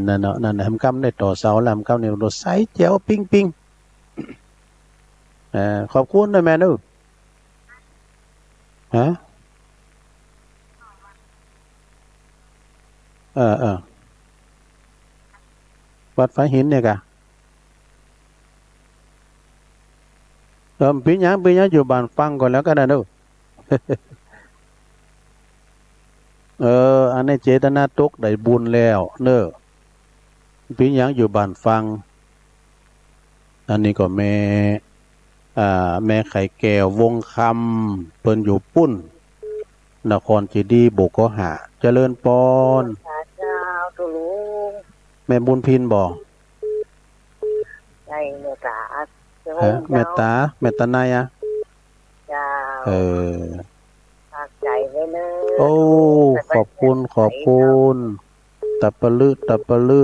นั่นเนาะนั่นทำกำได้ต่อเสาแล้วทำกำเนี่ยรถไซส์เจียวปิ้งขอบคุณนะแม่นูฮะวัดฝาหินเนี่ยกะปีนี้อยู่บ้านฟังก่อนแล้วกันนะนูอันนี้เจตนาตกได้บุญแล้วเนอะปีนี้อยู่บ้านฟังอันนี้ก็แม่ไข่แก้ววงคำเพิ่นอยู่ปุ้นนครเจดีย์โบกก็หาเจริญปอนเจ้าตุลุง แม่บุญพินบอกใช่เมตตาเมตตานายอ่ะเจ้าฝากใจไว้เลยโอ้ขอบคุณตับปะลึ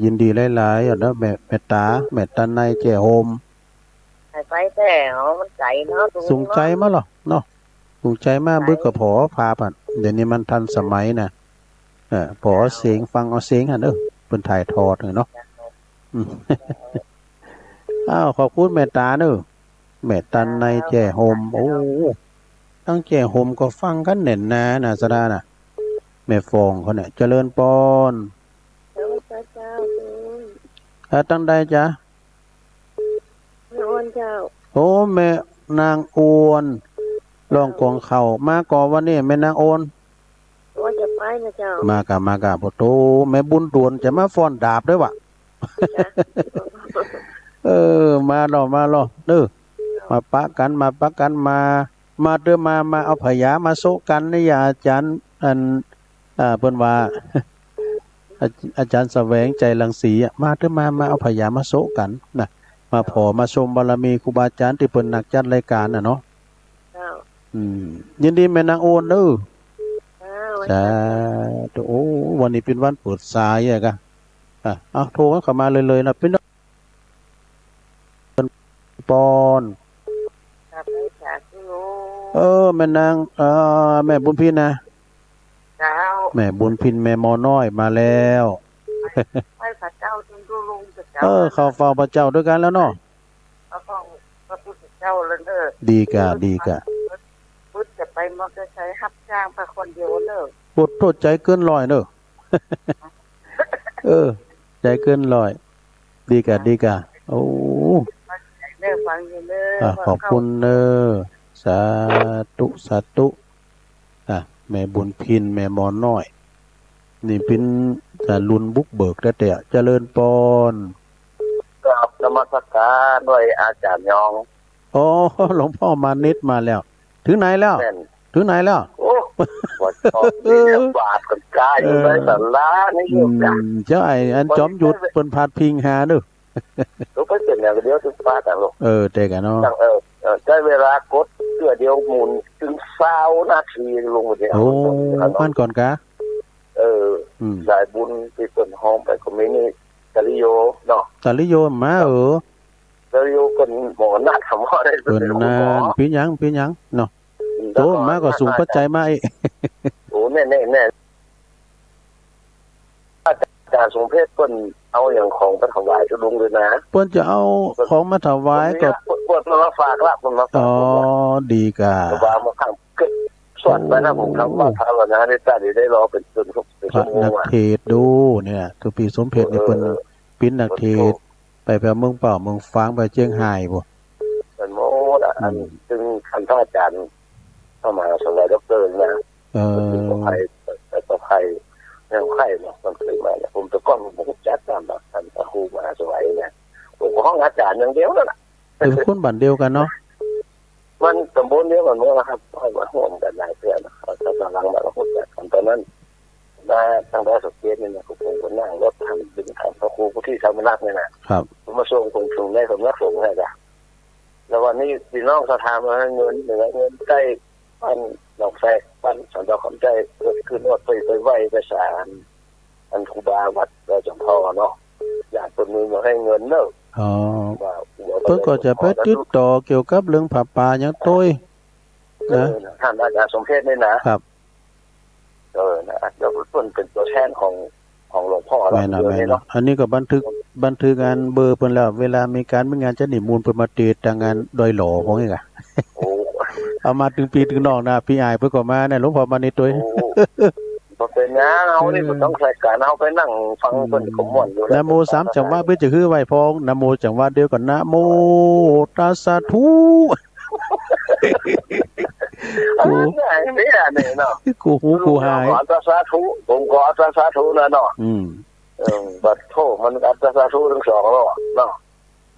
ยินดีหลายๆนะแม่ตานายแจ่โฮมไปแต่มันใจเนาะสูงใจมาหรอเนาะสูงใจมากบึกกระพอพาผ่าน เดี๋ยวนี้มันทันสมัยนะพอเสียงฟังเอาเสียงหั่นเพิ่นถ่ายทอดเนาะอืม อ้าวขอบคุณแม่ตาแม่ตันในแจ่โฮมโอ้ตั้งแจ่โฮมก็ฟังกันเน่นนะสดาน่ะแม่ฟองเขาเนี่ยเจริญปอนตั้งใดจ๊ะแม่อ้วนเจ้าโอ้แม่นางอวนลองกองเข่ามาก่อวันนี้แม่นางโอนว่าจะไปนะเจ้ามากะพ่อโตแม่บุญตวนจะมาฟ้อนดาบด้วยวะ มาหรอมาปะกันมาเด้อมาเอาพยามาโซกันนี่อย่าอาจารย์เพิ่นว่า อาจารย์แสวงใจรังสีมาเด้อมาเอาพยามาโซกันนะมาขอมาชมบารมีครูบาอาจารย์ที่เพิ่นนักจัดรายการเนาะยินดีแม่นางโอนจ้าโอ้วันนี้เป็นวันเปิดสายกะเอาโทรเข้ามาเลยนะเป็นปอนแม่นางแม่บุญพินนะแม่บุญพินแม่มอน้อยมาแล้วไปพระเจ้าจึงดูลุงพระเจ้าเข้าเฝ้าพระเจ้าด้วยกันแล้วเนาะพระพุทธเจ้าเลยดีกะพุทธจะไปมอเตอร์ไซค์รับจ้างไปคนเดียวปวดโทษใจเกินร้อยใจเกินร้อยดีกะโอ้ฟังอยู่ขอบคุณสาธุแม่บุญพินแม่มอน้อยนี่เป็นรุ่นบุกเบิกแต่เจริญปอนกับนมัสการด้วยอาจารย์ยองอ๋อหลวงพ่อมานิดมาแล้วถึงไหนแล้วโอ้วัดทองนี่บาทกันกายอยู่ในศาลานี่อยู่กันเจ้าอันจอมหยุดเปิ้นพาดพิงหาลูกไปเป็นอย่างเดียวถึงฟ้าแต่ลูกแต่กันเนาะใช้เวลากดเพื่อเดียวหมุนถึง20 นาทีลงเดียวโอ้มันก่อนกะสายบุญที่เปิ้นห้องไปก็มีนี่ตะลิโยเนาะตะลิโยมาตะลิโยเปิ้นหมอนัดทำบ่ได้เปิ้นน่ะปีหยังเนาะโตมาก็สูงปัจจัยมาโอ้แน่อาจารย์สมเพชรเปิ้นเอาอย่างของไปถวายลุงเลยนะเปิ้นจะเอาของมาถวายก็เปิ้นมาฝากละเปิ้นมาฝากดีกะว่ามาข้างเกิดสอนไปนะผมทำว่าภาวนาได้รอเป็นจนทุกชั่วโมงนักเทศดูเนี่ยคือปีสมเพชรนี่เปิ้นปิ้นนักเทศไปเมืองเป่าเมืองฟางไปเจียงไฮ้บ่มันโมดซึ่งท่านอาจารย์เข้ามาสมัยดรนะต่อไปยังไข่เนาะมันเคยมาเนี่ยผมตะก้อนผมจัดตามแบบท่านครูมาสมัยเนี่ยผมก็ห้องอาจารย์อย่างเดียวนั่นแหละเป็นคนบ้านเดียวกันเนาะมันตำบลเดียวกันมั้งนะครับห้อยมาห่วงกันหลายเพื่อนเขาจะกำลังมาพูดกันตอนนั้นมาทางด้านสุเทพเนี่ยนะผมก็นั่งรถทางดึงทางพระครูผู้ที่ชาวมนักเนี่ยนะครับผมมาส่งผมถึงได้ผมนักส่งให้จ้ะแล้ววันนี้พี่น้องสถานมาเงินใกล้ปั้นดอกแฝกปั้นสันดอกคำใจเกิดขึ้นว่าไปไหวไปสารอันครูบาวัดเราจำพ่อเนาะอยากคนมือมาให้เงินเนอะเพื่อก็จะไปติดต่อเกี่ยวกับเรื่องผับป่าอย่างต้ยนะท่านอาจารย์สมเพชรนี่นะครับนะเดี๋ยวเพิ่นเป็นตัวแทนของหลวงพ่อเราเนาะอันนี้ก็บันทึกงานเบอร์เพิ่นแล้วเวลามีการมีงานจะนิมนต์เพิ่นมาเตะทางงานดอยหล่อของนี่กะเอามาถึงปีถึงนอกนะพี่อายเพิ่นก็มาเนี่ยหลวงพ่อมานี่ต้ยบ่เป็นหยังเอานี่บ่ต้องใส่การเอาไปนั่งฟังเพิ่นก็ม่วนอยู่นะโม3จังหวะเพิ่นจะคือไว้พองนะโมจังหวะเดียวกันนะโมตัสสะธุนี่เนาะกูหายอัตสาธุผมก็อัตสาธุนะเนาะบัดโทมันอัตสาธุทั้งสองเนาะ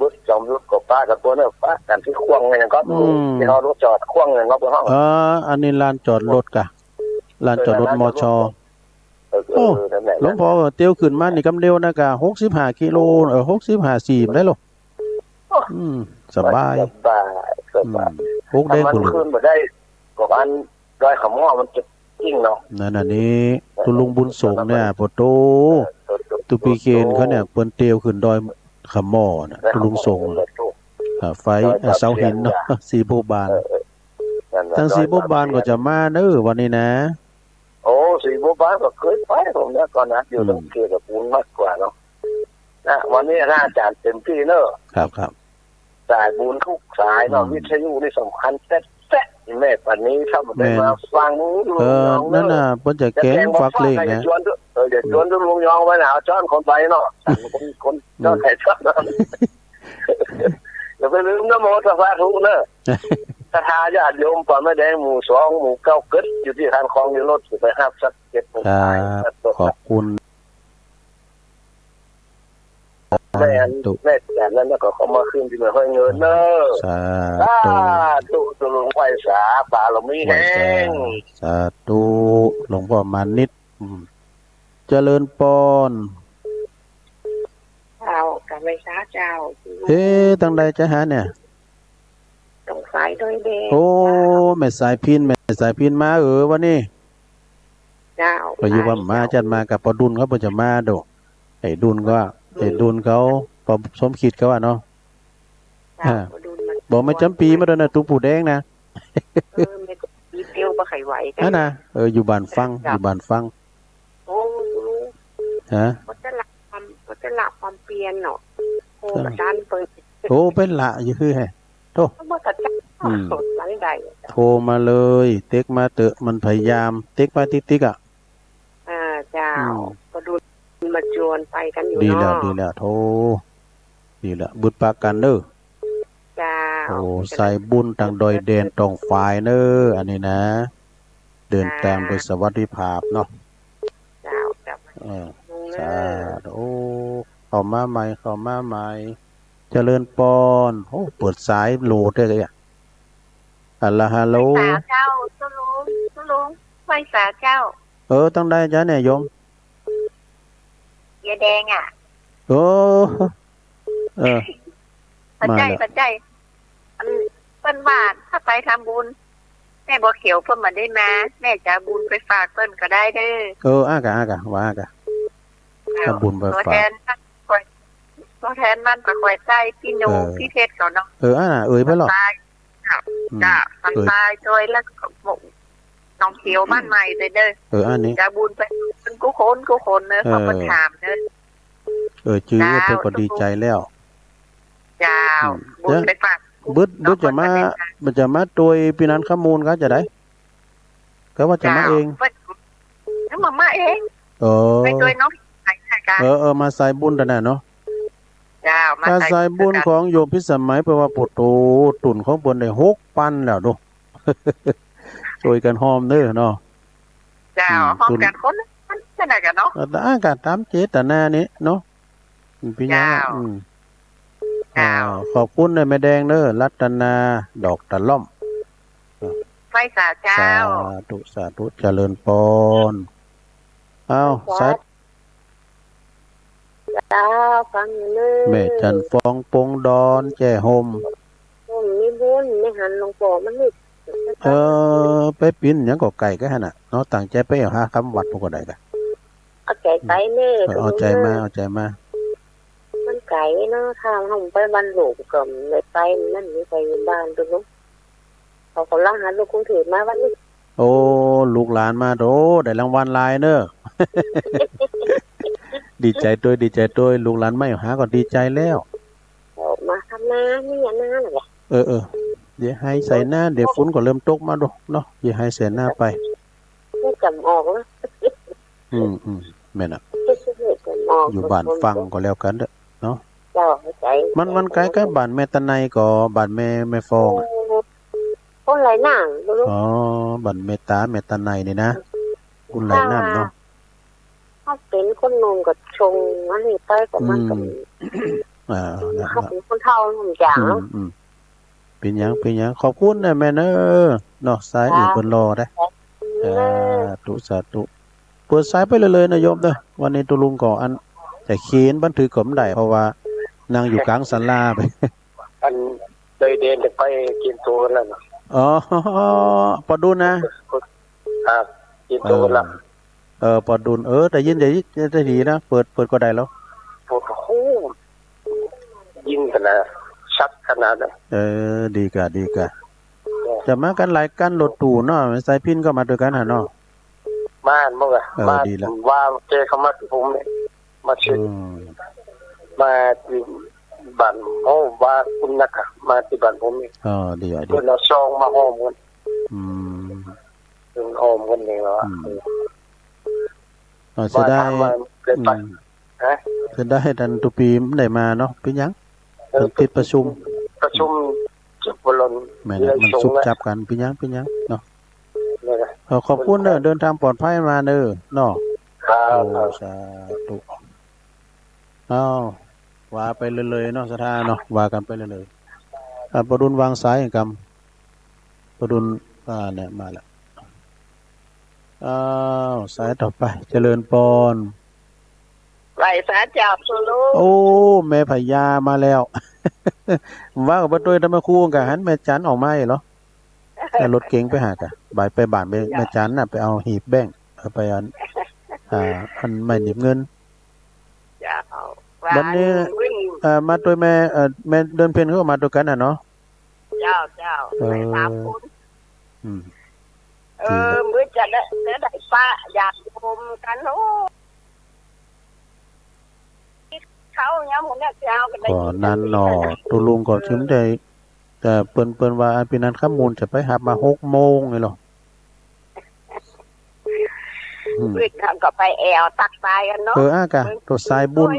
รถจอมรถกับป้ากับตัวเนี่ยป้ากันที่ควงเนี่ยก็ที่เขารถจอดควงเนี่ยก็เป็นห้องอันนี้ลานจอดรถกะลานจอดรถมช.โอ้หลวงพ่อเตียวขึ้นมานี่กำเร็วนะกะ65 กิโล65-40ได้หรอสบายพกได้คุณขึ้นมาได้กับอันดอยขม้อมันจะจริงเนาะนั่นนี่ตุลุงบุญสงเนี่ยปโตตุปีเคนเขาเนี่ยเปิ้นเตียวขึ้นดอยขม้อน่ะตุลุงสงไฟเสาหินเนาะสีโบบานทั้งสีโบบานก็จะมาวันนี้นะ บ้านก็เคยไปผมเนี่ยก่อนนะอยู่ตรงเกี่ยวกับปูนมากกว่าเนาะนะวันนี้อาจารย์เต็มที่เนอะ ครับสายบุญทุกสายเนาะวิทยุนี่สำคัญแท้ๆแม่ปันนี้ถ้ามันได้มาฟังลุงยองนั่นน่ะเพิ่นจะแกงฟักเลขนะเดี๋ยวชวนลุงยองไว้หนาวจ้อนคนไปเนาะคนจ้อนใครจ้อนเนาะอย่าไปลืมนะโมสภาทุกเนอะถ้าทาญาติโยมป่าแม่แดงหมู่2หมู่9กึศอยู่ที่ทางคลองอยู่รถไปห้าสัก7 โมงขอบคุณแม่แต่นั้นก็เขามาขึ้นที่มาให้เงินเนอะสาธุหลวงพ่อสาบารมีแห้งสาธุหลวงพ่อมานิดเจริญปอนเจ้ากับไม่ช้าเจ้าตั้งใดจะหาเนี่ยตรงสายโดยเดงโอ้แม่สายพินมาวันนี้เจ้าก็อยู่ว่ามาจัดมากับปอดุลเขาเพิ่นจะมาดอกไอ้ดุลเขาปอสมคิดเขาเนาะบอกไม่จำปีมาด้วยนะตุ้ปูแดงนะไม่ปีเดียวบ่ไขไหวกันนะอยู่บ้านฟังโอ้ฮะก็จะหลับความเปลี่ยนเนาะโอ้บัดดันเปิดโอ้เป็นละอยู่คือไงโทรบ่ตัดจังสดหลังใดโทรมาเลยเต็กมาเตอะมันพยายามเต็กมาติ๊กอ่ะเจ้าก็ดูมาจวนไปกันอยู่เนาะดีแล้วโทรดีแล้วบุญปากกันเด้อจ้าโอ้ใส่บุญทางดอยเด่นตรงฝ่ายเด้ออันนี้นะเดินตามโดยสวัสดิภาพเนาะเจ้าสาธุเข้ามาใหม่เจริญปอนโอ้เปิดสายโหลดได้เลยฮัลโหลเจ้าตุลุงไฟสาเจ้าต้องได้จ้ะเนี่ยโยมยาแดงปัจจัยเปิ้นบาทถ้าไปทำบุญแม่บัวเขียวเพิ่นมาได้มาแม่จะบุญไปฝากเปิ้นก็ได้เด้ออากะว่าอากะทำบุญไปฝากตัวแทนมันก็คอยใจพี่โนพี่เพชรเขาเนาะไปหรอจ้ะสันตายโดยแล้วน้องเขียวบ้านใหม่เด้ออันนี้จะบุญไปเป็นกูคนเนอะเขาก็ถามเด้อจื้อเพิ่นก็ดีใจแล้วจ้าบุญไปฝากบึดจะมาโดยพี่นั้นข้อมูลก็จะได้ก็ว่าจะมาเองมาเองไปโดยน้องมาใส่บุญแต่น่ะเนาะจ้าถ้าใส่บุญของโยมพิสมัยแปลว่าปุโตตุ่นของเพิ่นได้6 ปันแล้วดูช่วยกันหอมเด้อเนาะจ้าหอมกันคนจะได้กันเนาะตามเจตนานี้เนาะพี่ยาขอบคุณแม่แดงเด้อรัตนาดอกตะล่อมไฟสาเจ้าสาธุเจริญปอนสาจ้าฟังเลยแม่จันฟองปงดอนแจ้ห่มมีบุญไม่หันหลวงพ่อมันนี่ไปปิ้นหยังก็ไก่ก็หั่นน่ะเนาะตั้งใจไปหาคำวัดพวกก็ได้กะเอาใจไปแน่เอาใจมามันไก่เนาะทางห้องไปบ้านหลวงก็เลยไปนั่นนี่ไปบ้านตัวนู้นเขาลังหาลูกกรุงเทพมาวันนี้โอ้ลูกหลานมาโดได้รางวัลลายเนอะดีใจด้วยลูกหลานไม่หาก็ดีใจแล้วมาทำนานี่หน้าน่ะแหละเดี๋ยวให้ใส่หน้าเดี๋ยวฝนก็เริ่มตกมาดูเนาะอย่าให้ใส่หน้าไปไม่จำออกนะแม่น่ะอยู่บ้านฟังก็แล้วกันเด้อเนาะมันใกล้ๆบ้านแม่ตะไนก็บ้านแม่ฟองคนไหลน้ำบ้านแม่ตะไนนี่นะคุณไหลน้ำเนาะเขาเป็นคนนมกับชงอันนี้ไปกับมันกับเขาเป็นคนเฒ่าหนุ่มจังเป็นหยังขอบคุณนะแม่เนเนาะสายอื่นเพิ่นรอได้สาธุเปิดสายไปเลยนะโยมเด้อวันนี้ตุลุงก็อันแต่เขียนบันทึกก็ไม่ได้เพราะว่านั่งอยู่กลางศาลาไปอันเดินไปกินตัวแล้วปอดุลนะกินตัวแล้วปอดุลแต่ยินได้ดีนะเปิดก็ได้แล้วโอ้โหยินขนาดชัดขนาดนั้นดีกะจะมากันหลายกันรถตู้เนาะสายพินก็มาด้วยกันเนาะม บ้านบ่ล่ะบ้านว่าเจอเขามาที่ผมเนี่ยมาเช็ดมาที่บ้านโอ้ว่าคุณนะคะมาที่บ้านผมนี่ดีอ่ะดีเพิ่นเอาซองมาห้อมกันเพิ่นห้อมกันนี่ว่าจะได้ฮะจะได้ดันตุปีได้มาเนาะเป็นยังติดประชุมจุบลนแม่นมันซุบจับกันเป็นยังเนาะขอบคุณเด้อเดินทางปลอดภัยมาเด้อเนาะครับสาธุว่าไปเลยๆเนาะสถาเนาะว่ากันไปเลยๆประดุลวางสายกรรมประดุลเนี่ยมาแล้วสายต่อไปเจริญปอนไหลสาจับสุลูโอ้แม่พญามาแล้วว่ากับประตูทำมาคู่กันหันแม่จันออกมาเหรอแต่รถเก๋งไปหากะบ่ายไปบ้านแม่จันน่ะไปเอาหีบแบ่งไปอันไม่หนีบเงินวันนี้มาตัวแม่เดินเพลินเข้ามาตัวกันเนาะเจ้าไปถามคุณมื้อจะได้ป้าอยากชมกันโอ้เขาย้ำหมดเนี่ยเจ้ากันได้ก่อนนั้นเนาะตุลุงก็ถึงได้แต่เปิ้นว่าปีนั้นข้อมูลจะไปหามา6 โมงไงหรอวิ่งทางก็ไปแอวตักทรายกันเนาะกะตัวทรายบุญ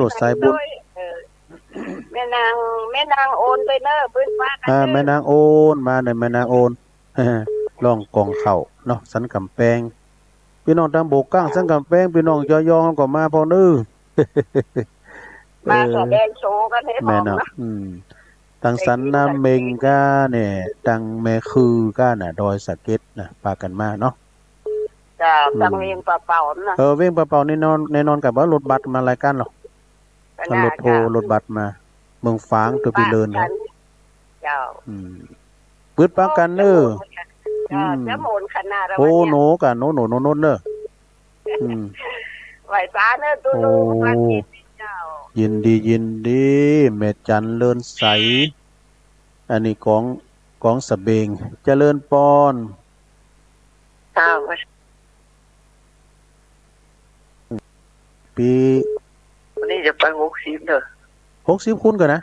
แม่นางโอนไปเนอะพื้นฟ้ากันแม่นางโอนมาเนี่ยแม่นางโอนล่องกองเข่าเนาะสันกำแพงพี่น้องตามโบกก้างสันกำแพงพี่น้องยองก็มาพอนื้อมาแสดงโชว์กันให้แม่เนาะตังสันน้ำเมงก้าเนี่ยตังแม่คือก้าน่ะดอยสะเก็ดน่ะปากันมาเนาะตังเวียงเป่าๆนะเวียงเป่าๆแน่นอนกับว่ารถบัสมารายการหรอกรถโทรรถบัสมาเมืองฝางตัวปีเลินนะปืดปากันเนอจะโมนขนาดโอ้โนกันโนเนอไหวฟ้าเนอตัวลูกยินดีแม่จันเลินใสอันนี้ของสะเบงเจริญปอนปีวันนี้จะไป60เด้อ60คุณกันนะ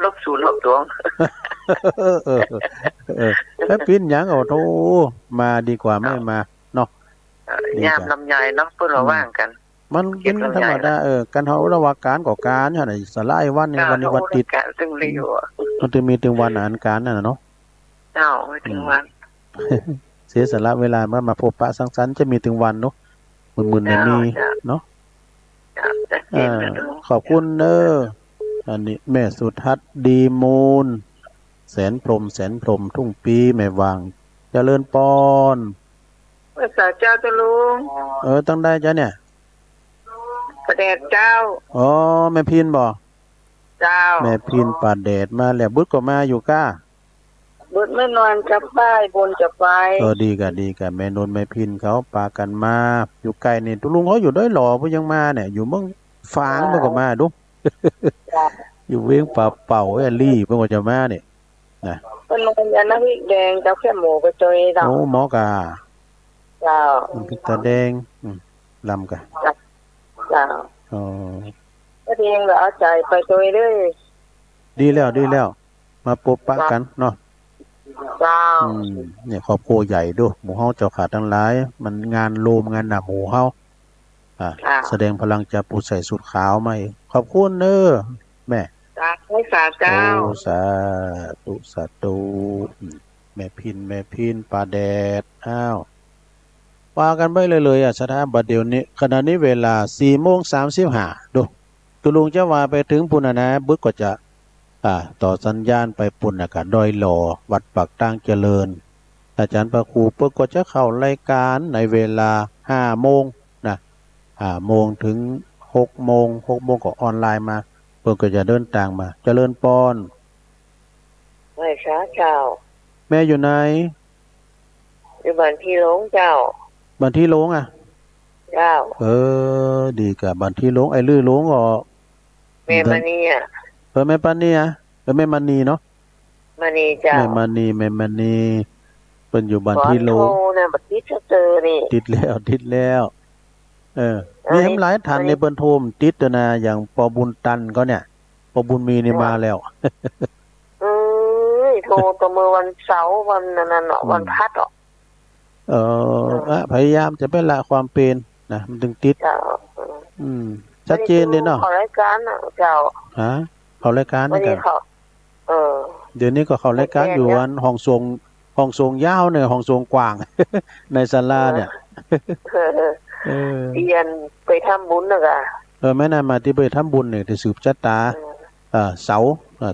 ลบ0ลบ2แล้วปิ้นหยังโธ่มาดีกว่าไม่มาเนาะยามลำไยเนาะเพิ่นว่าว่างกันมันเป็นธรรมดากันเฮาระหว่างการก่อการหั่นน่ะสลายวันในวันนี้วันติดการซึ่งเรียกว่ามันจะมีถึงวันอ่านการนั่นน่ะเนาะไม่ถึงวันเสียสละเวลามาพบปะสังสรรค์จะมีถึงวันเนาะมึนๆเนี่ยมีเนาะขอบคุณเด้ออันนี้แม่สุทัศน์ดีมูลแสนพรมทุ่งปีแม่วางเจริญปอนภาษาเจ้าตะลุงต้องได้จ้ะเนี่ยประเดชเจ้าแม่พินบ่เจ้าแม่พินป่าแดดมาแล้วบึดก็มาอยู่ก้าบึดไม่นอนกับป้ายบนจะไปดีกะแม่นนแม่พินเขาปากันมาอยู่ไกลนี่ตุลุงเขาอยู่ด้วยหล่อพุ่ยังมาเนี่ยอยู่เมืองฝางเพิ่นก็มาดุอยู่เวียงป่าเป่าลี่เพิ่นก็จะมาเนี่ยนะเพิ่นลงยันน้ำพริกแดงเจ้าแค่หมูกระจอยดอกหมอกะเจ้าพริกตาแดงลำกะเจ้าก็เพียงเอาใจไปตัวด้วยดีแล้วมาพบปะกันเนาะเนี่ยครอบครัวใหญ่ด้วยหมู่เฮาเจ้าขาทั้งหลายมันงานโลมงานหนักหมู่เฮาแสดงพลังจะปูใส่สุดขาวมาขอบคุณเด้อแม่ให้สาเจ้าสาธุแม่พินปลาแดดว่ากันไปเลยสถานบัดเดี๋ยวนี้ขณะนี้เวลา 4:35 ดูตุลุงจะว่าไปถึงปุ่นนะบึกก็จะต่อสัญญาณไปปุ่นกะดอยหล่อวัดปักตั้งเจริญอาจารย์พระครูเพิ่นก็จะเข้ารายการในเวลา 5 โมงนะ5 โมงถึง 6 โมงก็ออนไลน์มาเพิ่นก็จะเดินทางมาเจริญปอนไม่ช้าเจ้าแม่อยู่ไหนอยู่บ้านที่หลงเจ้าบ้านที่หลงเจ้าดีกะบ้านที่หลงไอ้ลือหลงก็แม่มณีแม่ปานีแม่มณีเนาะมณีเจ้าแม่มณี เป็นอยู่บ้าน ก่อน ที่โล โทรเนี่ยบัดนี้เจอนี่ ติดแล้ว มีแฮมหลายทันในเปิ้นโทมติดนะอย่างปอบุญตันก็เนี่ยปอบุญมีนี่มาแล้ว โทรตัวมือวันเสาร์วันนั้นเนาะวันพัดเนาะ พยายามจะไม่ละความเป็นนะมันถึงติด เจ้า ชัดเจนเลยเนาะ ขอรายการน่ะเจ้า ฮะเข้ารายการ วัน นี่กั นี้ น เขา เดี๋ยวนี้ก็เข้ารายการอยู่อันห้องทรงยาวเนี่ยห้องทรงกว้าง ในศาลาเนี่ย เรียนไปทำบุญน่ะกะ แม่นายมาที่ไปทำบุญเนี่ยที่สืบชะตาเสา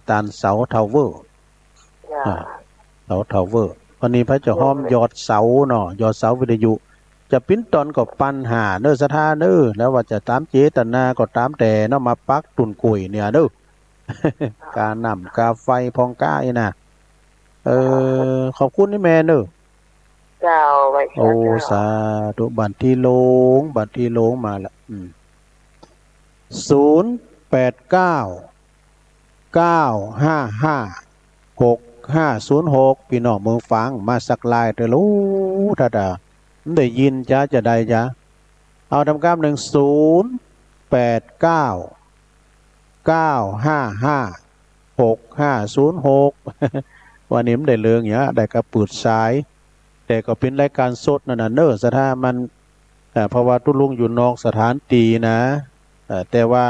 ตาลเสาทาวเวอร์ เสาทาวเวอร์วันนี้พระเจ้าห้อมยอดเสาเนาะยอดเสาวิทยุจะปิ้นตอนก็ปัญหาเด้อสถานเด้อแล้วว่าจะตามเจตนาก็ตามแต่เนาะมาปักตุนกุยเนี่ยเด้อ กาน้ำกาไฟพองก้าอีน่ะขอบคุณนี่แม่เด้อ เจ้าไว้ โอ้สาธุบัตรที่โลงมาละ0899555606พี่น้องเมืองฟังมาสักลายเด้อลูถ้าได้ยินจ้าจะได้จ้าเอาทำการ108995560506วันนี้มันได้เรื่องอย่างเงี้ยได้กระปืดสายแต่ก็เป็นรายการสดนั่นน่ะเนอะสถานมันเพราะว่าตุ้ลุงอยู่นอกสถานตีนะแต่ว่า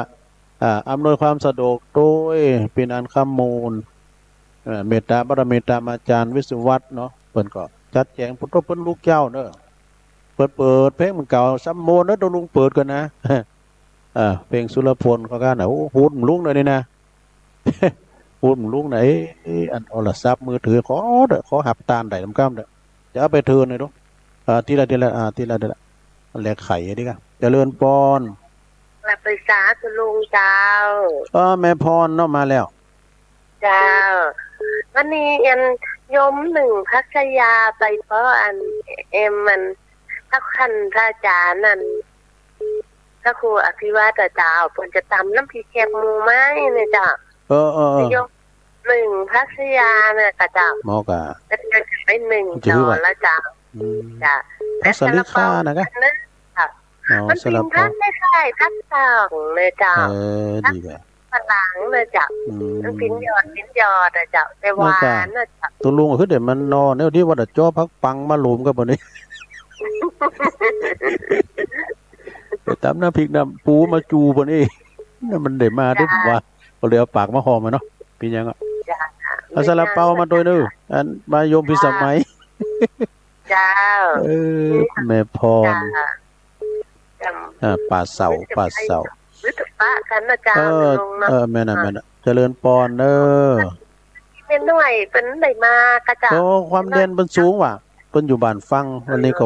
อำนวยความสะดวกโดยเป็นอันข้อมูลเมตตาบารมีตามอาจารย์วิศวัตรเนาะเพิ่นก็จัดแจงพุทธเพิ่นลูกเจ้าเนอะเปิดเพลงมันเก่าซ้ำโมนเนอะตุ้ลุงเปิดกันนะเพลงสุรพลเขากันน่ะโอ้ฮูดลุงหน่อยนี่นะ ฮูดลุงไหนอันโทรศัพท์มือถือขอหับตาลได้ลำก้ามเด้อจะเอาไปเทินเลยดูทีละแลกไข่ดิค่ะเจริญปอน รับไปสาธุลุงเจ้า แม่พรเนาะมาแล้ว เจ้าวันนี้อันยม1พัชยาไปเพราะอันมันถ้าคันพระอาจารย์นั่นถ้าครูอภิวัตรเจ้าเพิ่นจะตำน้ำพริกแคบหมูไหมเนี่ยเจ้ายม1พัชยาเนี่ยกะเจ้าหมอกะไป1ต่อแล้วเจ้าจ้ะแล้วสลิค่านะกะมันเป็นพักได้ค่ายพักต่างเลยเจ้าดีแหละพลังเลยเจ้ามันปิ้นยอดนะเจ้าแต่หวานนะเจ้าตัวลุงคือเดี๋ยวมันนอนเนี่ยที่ว่าจะจ่อพักปังมาหลุมกับบ่นี้ตำน้ำพริกน้ำปูมาจูบ่นี้นั่นมันได้มาได้ผมว่าก็เลยเอาปากมาหอมมันเนาะเป็นยังอ่ะเอาซาลาเปามาโดยนึอันมาโยมพิสมัยเจ้าแม่พรป่าเสาวิทปะกันนะจ๊ะลุงเนาะแม่น่ะเจริญปอนเป็นหน่วยเป็นได้มากระจ้าความเด่นเพิ่นสูงว่ะเพิ่นอยู่บ้านฟังวันนี้ก็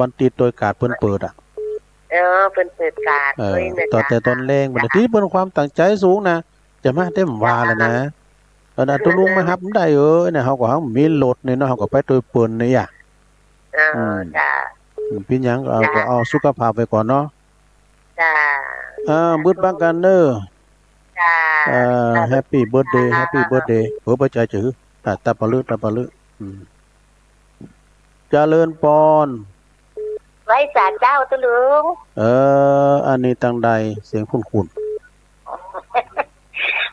วันติดโดยการเพิ่นเปิดเพิ่นเปิดการด้วยนะจ๊ะแต่ตอนแรงบัดนี้เพิ่นความตั้งใจสูงนะจะมาเต็มว่าแล้วนะตัวลุงมารับได้เนี่ยเฮาก็มีรถนี่เนาะเฮาก็ไปโดยเปิ้นนี่อ่ะจ้ะพี่หยังก็เอาสุขภาพไว้ก่อนเนาะจ้าบึดบังกันเด้อจ้าแฮปปี้เบิร์ธเดย์เฮ้อบ่ใจจื้อตาปะลึเจริญปอนไว้ศาลเจ้าตุลุงอันนี้ตังใดเสียงคุ้น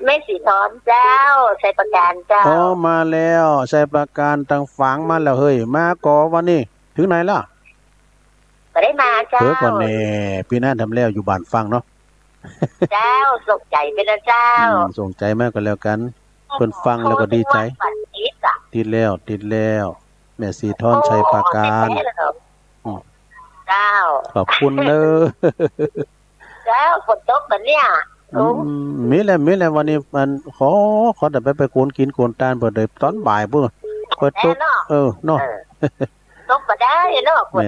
ไม่สีทอนเจ้าใส่ประการเจ้ามาแล้วใส่ประการตังฝังมาแล้วเฮ้ยมาก่อวันนี้ถึงไหนล่ะก็ได้มาเจ้าก่อนแน่พี่นั่นทำแล้วอยู่บ้านฟังเนาะเจ้าส่งใจไปแล้วเจ้าส่งใจมากก็แล้วกันเพิ่นฟังแล้วก็ดีใจติดแล้วแม่สีทอนชัยประการเจ้าขอบคุณเด้อเจ้าฝนตกแบบเนี้ยมีแล้ววันนี้มันขอแต่ไปโกนกินโกนตาลเปิดเลยตอนบ่ายเพิ่นเปิดตกเนาะตกบ่ได้เนาะฝน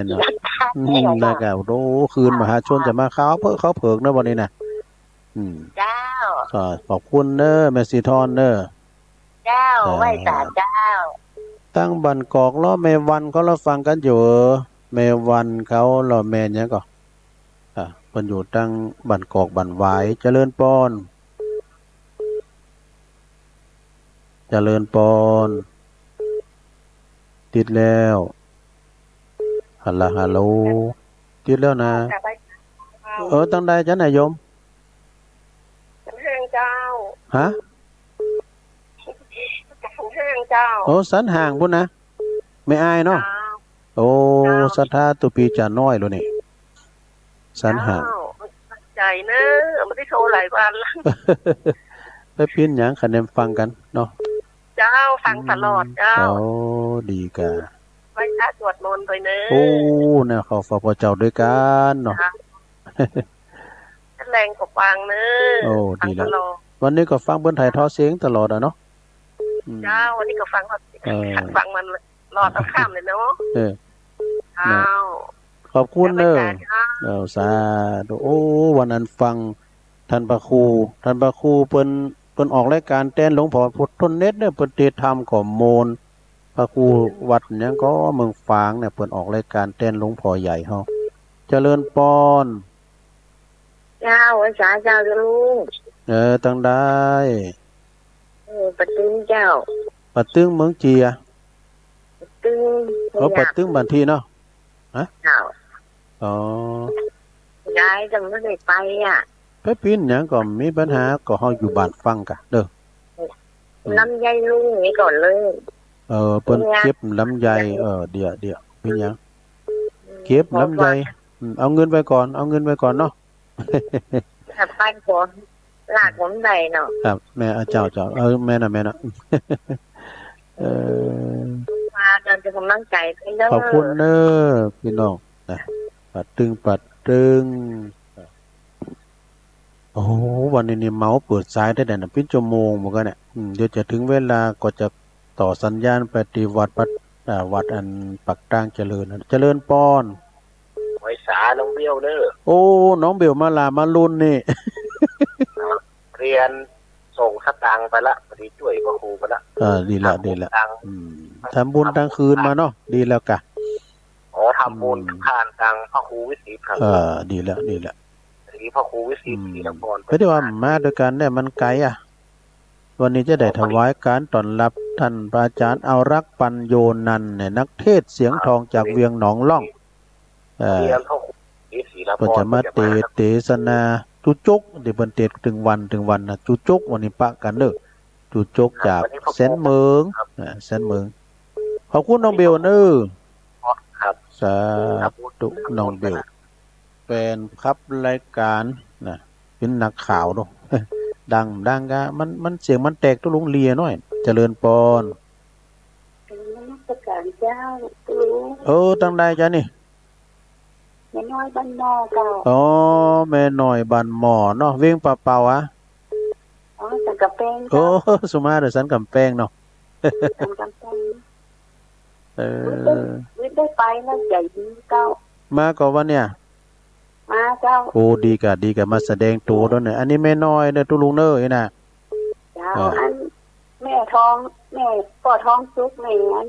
ได้ก็โอ้คืนมหาชนจะมาเขาเผิกเนาะวันนี้น่ะเจ้าขอบคุณเด้อแม่สีทอนเด้อเจ้าไหว้ศาลเจ้าตั้งบันกอกล้อแม่วันเขาเราฟังกันอยู่แม่วันเขาล้อแม่เนี้ยก็เพิ่นอยู่ตั้งบันกอกบันหวายเจริญปอน ติดแล้วฮัลโหลติดแล้วนะตั้งใดจ้ะนายโยมห้างเจ้าฮะห้างเจ้าโอ้สันห่างพุ่นนะไม่อายเนาะโอ้ศรัทธาตุปีจะน้อยแล้วนี่สันห่างใจเนอะไม่ได้โทรหลายวันแล้วไปพินหยังคะแนนฟังกันเนาะเจ้าฟังตลอดเจ้าโอ้ดีกะไหว้พระสวดมนต์ไปเนอะโอ้เนี่ยขอฝากพระเจ้าด้วยกันเนาะแรงกว่าฟังเนอะโอ้ดีแล้ววันนี้ก็ฟังเบิ้นไทยทอเสียงตลอดอ่ะเนาะเจ้าวันนี้ก็ฟังมันรอดข้ามเลยเนาะเจ้าขอบคุณเนอะสาธุโอ้วันนั้นฟังท่านพระครูเปิ้นออกรายการแต้นหลวงพ่อพุทธเน็ตเนี่ยเปิ้นเทศธรรมข้อมูลพระครูวัดหยังก็เมืองฝางเนี่ยเปิ้นออกรายการแต้นหลวงพ่อใหญ่เฮาเจริญปอนเจ้าภาษาเจ้าจะรู้ตั้งได้ปะตึงเจ้าปะตึงเมืองจีอ่ะปะตึงปะตึงบ้านที่เนาะฮะเจ้าอ๋อยายจังไม่ได้ไปอ่ะไปปีนหยังก็มีปัญหาก็เฮาอยู่บ้านฟังกะเด้อลำไยลุงนี่ก่อนเลยเปิ้นเก็บลำไยเดี๋ยวเป็นหยังเก็บลำไยเอาเงินไว้ก่อนเนาะถ้าไปผมลากผมได้เนาะครับแม่เจ้าแม่น่ะมาจะกำลังใจพี่น้องขอบคุณเด้อพี่น้องนะปัดตึงโอ้วันนี้เมาส์เปิดสายได้แต่น่ะเป็นชั่วโมงเหมือนกันเนี่ยเดี๋ยวจะถึงเวลาก็จะต่อสัญญาณไปที่วัดอันปักตางเจริญปอนไว้สาน้องเบี้ยวเด้อโอ้น้องเบี้ยวมารุ่นนี่เรียนส่งสตางค์ไปละพอดีช่วยพ่อครูไปละดีละทำบุญกลางคืนมาเนาะดีแล้วกะทำบุญผ่านทางพ่อครูวิสิตครับดีแล้วทีพ่อครูวิสิตที่นครไม่ได้ว่ามาด้วยกันเนี่ยมันไกลอ่ะวันนี้จะได้ถวายการต้อนรับท่านพระอาจารย์เอารักปัญโยนันท์เนี่ยนักเทศเสียงทองจากเวียงหนองล่องเพิ่นจะมาเทศนาจุจุกเดี๋ยวเพิ่นเทศถึงวันนะจุจุกวันนี้ปะกันเด้อจุจุกจากแสนเมืองขอบคุณน้องเบลเด้อครับสาธุน้องเบลเป็นครับรายการนะเป็นนักข่าวเนาะดังกะมันเสียงมันแตกตุลุงเลียหน่อยเจริญปอนนักการเจ้าตั้งได้จ้ะนี่แม่น้อยบ้านหม้อเก่าแม่น้อยบ้านหม้อเนาะเวียงเปล่าอ่ะสันกำแพงสุมาเด้อสันกำแพงเนาะสันกำแพงวิได้ไปแล้วใจดีเก้ามาก่อนวันเนี่ยมาเจ้าโอ้ดีกะมาแสดงตัวด้วยเนี่ยอันนี้แม่น้อยเด้อตุลุงเด้อนี่น่ะเจ้าอันแม่พ่อท้องซุกแม่อัน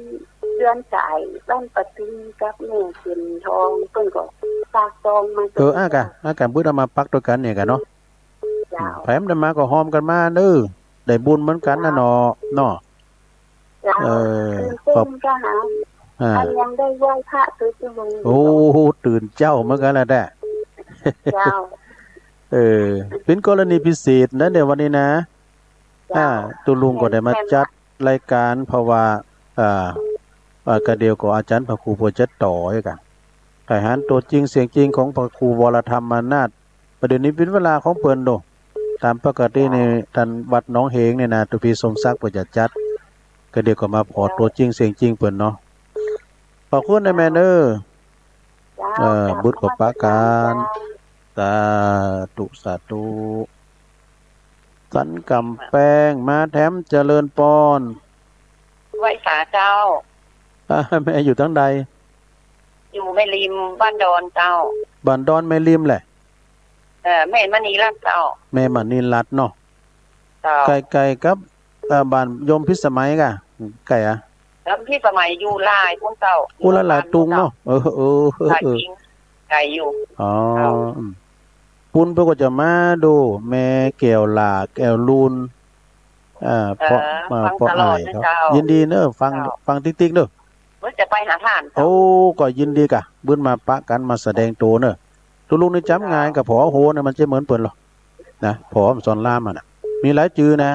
เดือนสายบ้านปะตึงกับแม่กินทองเพิ่นก็ฝากซองมาอากะบุญเอามาปักด้วยกันเนี่ยกันเนาะแถมได้มาก็หอมกันมาเด้อได้บุญเหมือนกันนะเนาะขอบก็หาอันยังได้ไหว้พระตื้อตุลุงโอ้ตื่นเจ้าเหมือนกันแล้วแหละเจ้าเป็นกรณีพิเศษนะเดี๋ยววันนี้นะตุลุงก็ได้มาจัดรายการเพราะว่ากระเดียวกับอาจารย์พระครูโพจัดต่อให้กันทหารตัวจริงเสียงจริงของพระครูวรธรรมนาถประเดี๋ยวนี้เป็นเวลาของเปิ้นโดตามปกติในท่านวัดหนองเหงเนี่ยนะตุพีสมศักดิ์ก็จะจัดกระเดียวก็มาพอตัวจริงเสียงจริงเปิ้นเนาะขอบคุณนะแม่เด้อบุตรกับปะการสาธุสันกำแพงมาแถมเจริญปอนไหว้สาเจ้าแม่อยู่ทั้งใดอยู่แม่ริมบ้านดอนเจ้าบ้านดอนแม่ริมแหละแม่มณีรัตน์เจ้าแม่มณีรัตน์เนาะไกลกับบ้านยมพิสมัยกะไกลอะแล้วพี่สมัยอยู่ลายพุ่นเจ้าพุ่นละลายตุงเนาะไกลอยู่ปุ่นเพื่อก็จะมาดูแม่แก้วหลาแก้วลูนเพราะอายเขายินดีเนอะฟังติ๊กๆเนอะเ พิ่นจะไปหาท่าน โอ้ก็ยินดีกะเบิ้นมาปะกันมาแสดงตัวเนอะตุลุงนี่จำงานกับผอโหนะมันจะเหมือนเปิ้นหรอนะผอมสอนรามอ่ะนะมีหลายจื่อนะ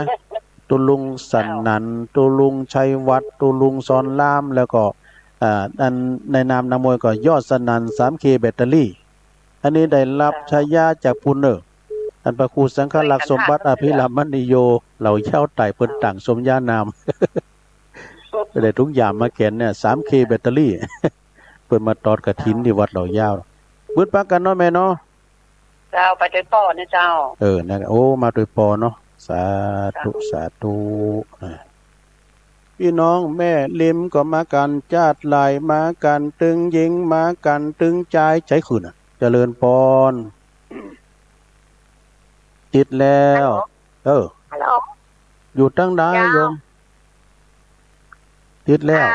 ตุลุงสันนันตุลุงชัยวัฒน์ตุลุงสอนรามแล้วก็อันในนามนามวยก็ยอดสนัน 3K แบตเตอรี่อันนี้ได้รับฉายาจากปุณเนอร์อันพระครูสังฆลักษณ์สมบัติอภิรามณีโยเหล่าเช่าไต่เปิ้นต่างสมญานาม ได้ทุกอย่างมาแขนเนี่ย 3K แบตเตอรี่ เปิ้นมาตอดกฐินที่วัดเหล่ายาวบึดปักกันเนาะแม่เนาะเจ้าไปด้วยป่อนะเจ้านะโอ้มาโดยปอเนาะสาธุสาธุพี่น้องแม่ลิมก็มากันจาดลายมากันตึงยิงมากันตึงใจใจขืนเจริญพรติดแล้วฮัลโหลอยู่ตั้งได้โยมติดแล้ว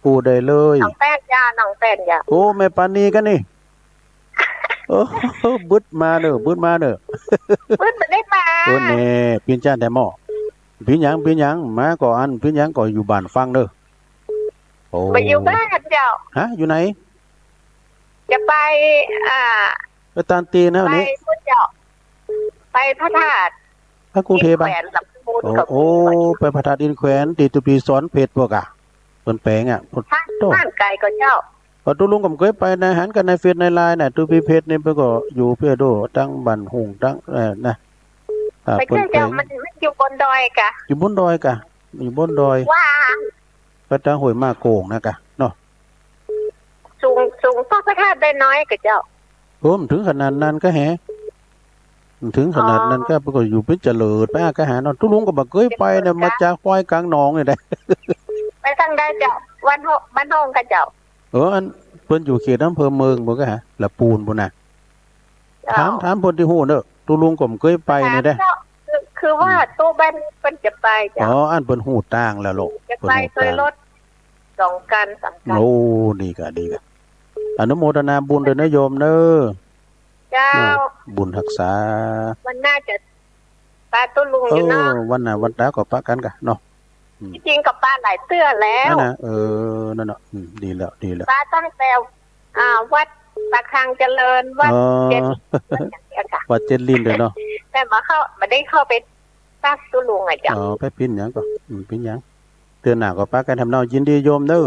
ปูได้เลยน้องแป้นยาน้องแป้นยาโอ้แม่ปานีกันนี่โอ้บึดมาเด้อบึดมาได้มาโอ้แน่ปีนจ้านแต่หม้อปีนหยังมาก่อนปีนหยังก็อยู่บ้านฟังเด้อโอ้ไปอยู่บ้านเจ้าฮะอยู่ไหนจะไปไปตานตีนวันนี้ไปพุทธเจ้าไปพระธาตุพระกรุงเทพป่ะโอ้ไปพระธาตุอินแขวนติตุปีสอนเพชรพวกอ่ะเปิ้นแปลงอ่ะบ้านไกลก็เจ้าพอตุลุงก็เคยไปในหันกันในเฟซในไลน์น่ะตุปีเพชรนี่เพิ่นก็อยู่เพื่อโดตั้งบ้านหุงตั้งนะไปเจ้ามันอยู่บนดอยกะอยู่บนดอยกะอยู่บนดอยว่าไปทางห้วยมาโกงนะกะเนาะสูงต่อพระธาตุได้น้อยกะเจ้าผมถึงขนาดนั้นก็แฮถึงขนาดนั้นก็เพิ่นก็อยู่เป็นเจริญไปก็หาเนาะตุลุงก็บ่เคยไปน่ะมาจากควายกลางหนองนี่ได้ไปทางใดเจ้าบ้านห้องกะเจ้าอันเพิ่นอยู่เขตอำเภอเมืองบ่ก็หาละปูนพุ่นน่ะถามเพิ่นที่ฮู้เด้อตุลุงก็บ่เคยไปนี่เด้คือว่าตู้บ้านเพิ่นจะไปจ้ะอันเพิ่นฮู้ต่างแล้วลูกจะไปเคยรถ2กัน3กันโอ้ดีกะอนุโมทนาบุญด้วยนะโยมเด้อเจ้าบุญรักษาวันหน้าจะปาตุลุงอยู่เนาะวันหน้าวันตาก็ปะกันกะเนาะจริงๆกับป้าหลายเตื้อแล้วนั่นน่ะนั่นเนาะดีแล้วป้าตั้งแต่วัดปากทางเจริญวัดเจ็ดวัดเจ็ดลิ้นเด้อเนาะแต่มาได้เข้าไปปักตุลุงอ่ะจ้ะไปปิ้นหยังก็ปิ้นหยังเตือนหน้าก็ปะกันทำเนายินดีโยมเด้อ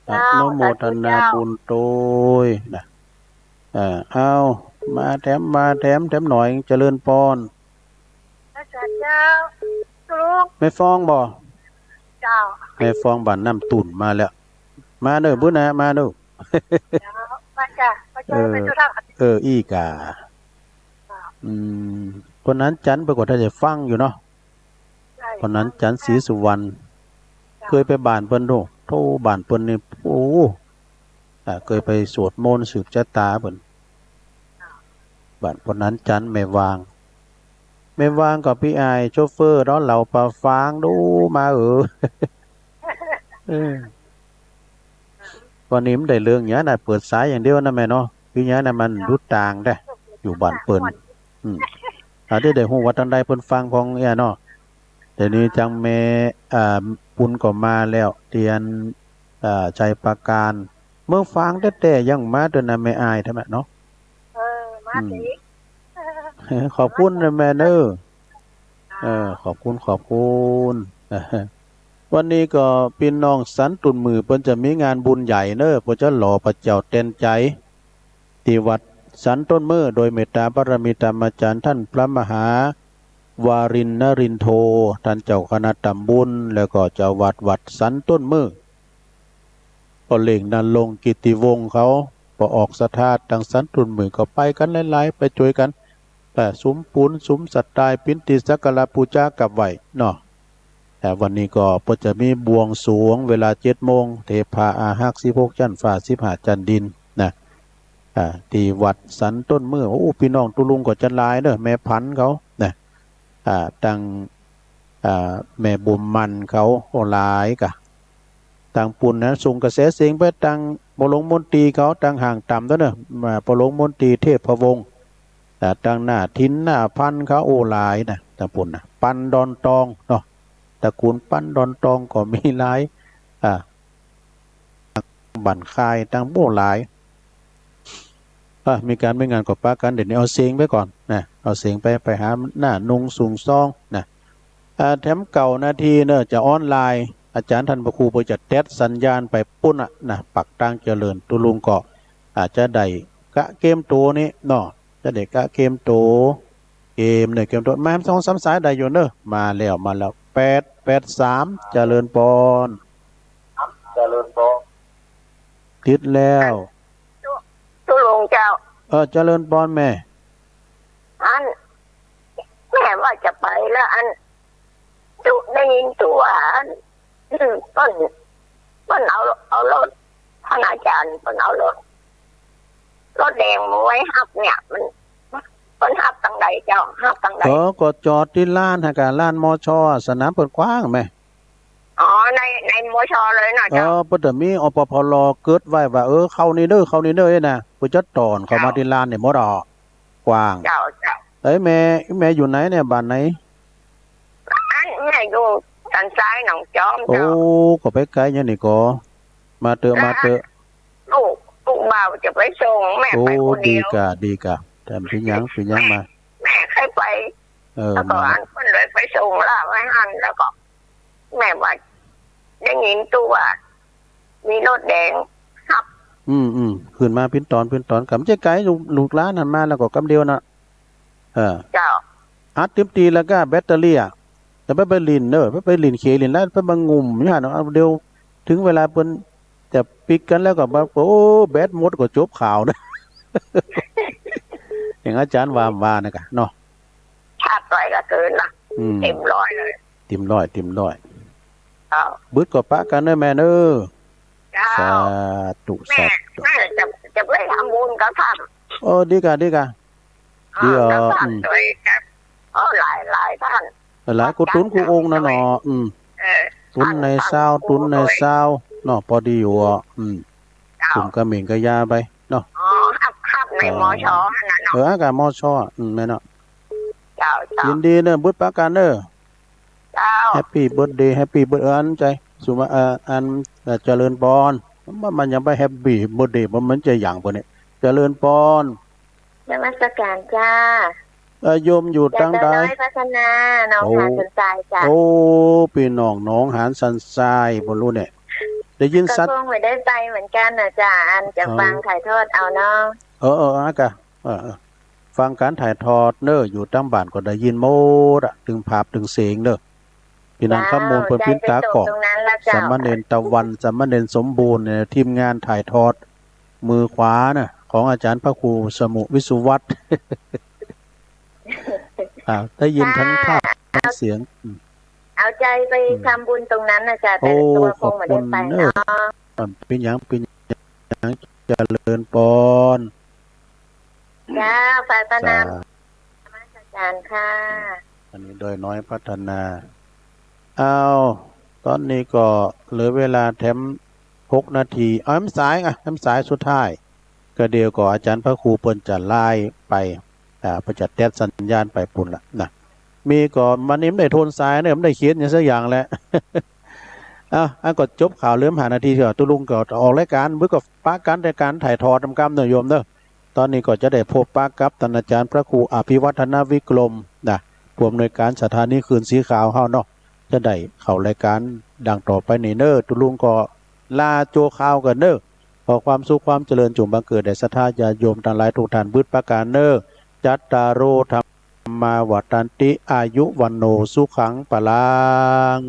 อนุโมทนาบุญโตยนะเอามาแถมหน่อยเจริญพรเจ้าลูกแม่ฟองบ่เจ้าแม่ฟองบ้านน้ำตุ่นมาแล้วมาเด้อบุญนะมาเด้อมาจ้ะไปจุฬาอีกาคนนั้นจันปรากฏถ้าจะฟังอยู่เนาะคนนั้นจันศรีสุวรรณเคยไปบ้านเพิ่นโตโทบ้านเพิ่นนี่โอ้เคยไปสวดมนต์สืบชะตาเพิ่นบ้านคนนั้นจันไม่วางกับพี่อายโชเฟอร์เนาะเราปะฟางดูมาวันนี้มันได้เรื่องเนี้ยน่ะเปิดสายอย่างเดียวนะแม่เนาะพี่เนี้ยน่ะมันรุดต่างได้อยู่บ้านเปิ้นได้ฮู้ว่าทางใดเพิ่นฟังของเนาะแต่นี้จังแม่ปุณก็มาแล้วเตียนใจประการเมื่อฟังแต่ยังมาตัวน่ะแม่อายท่าแม่เนาะมาสิขอบคุณนะแม่เนอขอบคุณวันนี้ก็พี่น้องสันตุนมือเพิ่นจะมีงานบุญใหญ่เนอเพิ่นจะหล่อพระเจ้าเต้นใจที่วัดสันต้นมือโดยเมตตาบารมีธรรมอาจารย์ท่านพระมหาวารินนรินโทท่านเจ้าคณะตำบลแล้วก็เจ้าวัดสันต้นมือก็เล่งนันลงกิติวงศ์เขาพอออกสถานทางสันตุนมือก็ไปกันหลายๆไปช่วยกันแต่สุมปุนสุมสัตตายปินติสักการะปูจากับไหวเนาะแต่วันนี้ก็เพิ่นจะมีบวงสรวงเวลา 7:00 นเทพาอาหัก16จันทร์ฟ้า15จันทร์ดินนะที่วัดสันต้นมือโอ้พี่น้องตุลุงก็จันหลายเด้อแม่พันเขานะตั้งแม่บุญมันเขาโอ้หลายกะต่างปุ่นนะส่งกระแสเสียงไปตั้งปลงมนตรีเขาตั้งห่างต่ำแล้วเนอะมาปลงมนตรีเทพพวงศ์ตั้งหน้าทินหน้าพันเขาโอ้หลายนะต่างปุ่นนะปันดอนตองเนาะตระกูลปันดอนตองก็มีหลาย บั่นคายตั้งโบ้หลายมีการไม่งานกับป้ากันเดี๋ยวนี้เอาเสียงไปก่อนนะเอาเสียงไปหาหน้านุงสูงซองนะแถมเก่านาทีเนอะจะออนไลน์อาจารย์ท่านพระครูไปจะแตดสัญญาณไปปุ้นนะปักตั้งเจริญตุลุงก็อาจจะได้กะเกมโตนี้เนาะจะได้กะเกมโตเกมเนี่ยเกมโตมา2-3 สายได้อยู่เนอะมาแล้ว883เจริญปอนเจริญปอติดแล้วตุลุงเจ้าเจริญปอนแม่อันแม่ว่าจะไปแล้วอันตุได้ยินตัวอันต้นเอารถท่านอาจารย์ต้นเอารถแดงมาไว้ฮับเนี่ยมันฮับตั้งใดเจ้าฮับตั้งใดก็จอดที่ล้านฮะการล้านมชสนามเปิดกว้างไหมในมชเลยนะเจ้าปตมีอปพลเกิดไว้ว่าเข้านี่เด้อนะผู้จัดตอนเข้ามาที่ล้านเนี่ยมดกว้างเจ้าแม่อยู่ไหนเนี่ยบ้านไหนอันแม่อยู่สันทรายหนองจอมเจ้าก็ไปไกลอย่างนี้ก็มาเตอะลูกบ่าวจะไปส่งแม่ไปคนเดียวดีกะแต่พี่ยังมาแม่เคยไปแล้วก็อันคนเลยไปส่งล่ะไว้หันแล้วก็แม่ว่าได้ยินตัวมีรถแดงครับขึ้นมาพิ้นตอนกำใจไกลลูกล้านหันมาแล้วก็กำเดียวนะเจ้าอัดเต็มตีแล้วก็แบตเตอรี่แต่ไปลินไปลินเคลินแล้วไปบางงุ่มนี่ฮะเนาะเดี๋ยวถึงเวลาเปิ้นจะปิกกันแล้วก็แบบแบตหมดก็จบข่าวนะอย่างอาจารย์ว่านะกะเนาะชาติไปก็เกินละเต็มร้อยเลยเต็มร้อยบึดก็ปะกันเด้อแม่เด้อสาธุแม่จะไปทำบุญกับท่านดีกะเดี๋ยวหลายท่านหลายกูตุนกูองค์นะเนาะตุนในเศร้าเนาะพอดีอยู่ตุ่มกระเหม่งกระยาไปเนาะครับในมชนั่นน่ะเนาะอากาศมชแม่เนาะเจ้ายินดีเด้อบึดปะกันเด้อแฮปปี้เบิร์ธเดย์แฮปปี้เบิร์ธอันใจสุมาอันเจริญปอนมันยังไปแฮปปี้เบิร์ธเดย์มันจะอย่างปะเนี่ยเจริญปอนนมัสการจ้าโยมอยู่ตั้งใดพัฒนาน้องหานสันทรายจ้าพี่น้องหานสันทรายบ่รู้เนี่ยได้ยินสัตว์ก็คงไม่ได้ไปเหมือนกันนะจ้าอันจะฟังถ่ายทอดเอาเนาะอากะฟังการถ่ายทอดเนอะอยู่ตั้งบ้านก็ได้ยินโมดถึงภาพถึงเสียงเนอะพี่น้องข้อมูลเพิ่นพิ้นตาเกาะสามเณรตะวันสามเณรสมบูรณ์เนี่ยทีมงานถ่ายทอดมือขวาน่ะของอาจารย์พระครูสมุวิสุวัฒน์ได้ยินทั้งภาพทั้งเสียงเอาใจไปทำบุญตรงนั้นนะจ๊ะแต่ตัวคงไม่ได้ไปเนาะเป็นยังเจริญปอนจ้าฝ่ายประนามอาจารย์ค่ะอันนี้โดยน้อยพัฒนาตอนนี้ก็เหลือเวลาแถม6 นาทีแถมสายสุดท้ายก็เดียวก็อาจารย์พระครูเปิ้นจะไล่ไปประจัดแตดสัญญาณไปปุ่นละนะมีก็มันนี้ไม่ได้โทนสายเนี่ยไม่ได้เขียนอย่างสักอย่างแหละก็จบข่าวเริ่ม5 นาทีเถอะตุลุงก็ออกรายการมื้อก็ปะกันในการถ่ายทอดทำกรรมเนอะโยมเนอะตอนนี้ก็จะได้พบปะกับท่านอาจารย์พระครูอภิวัฒนวิกรมนะผู้อำนวยการสถานีคืนสีขาวเฮาเนาะจะได้เข้ารายการดังต่อไปนี่เนอะตุลุงก็ลาโจข่าวกันเนอะขอความสุขความเจริญจงบังเกิดแด่ศรัทธาญาติโยมทั้งหลายทุกท่านบึดประการเนอะจัตตารโอธรรมาวัฏันติอายุวันโนสุขังปลัง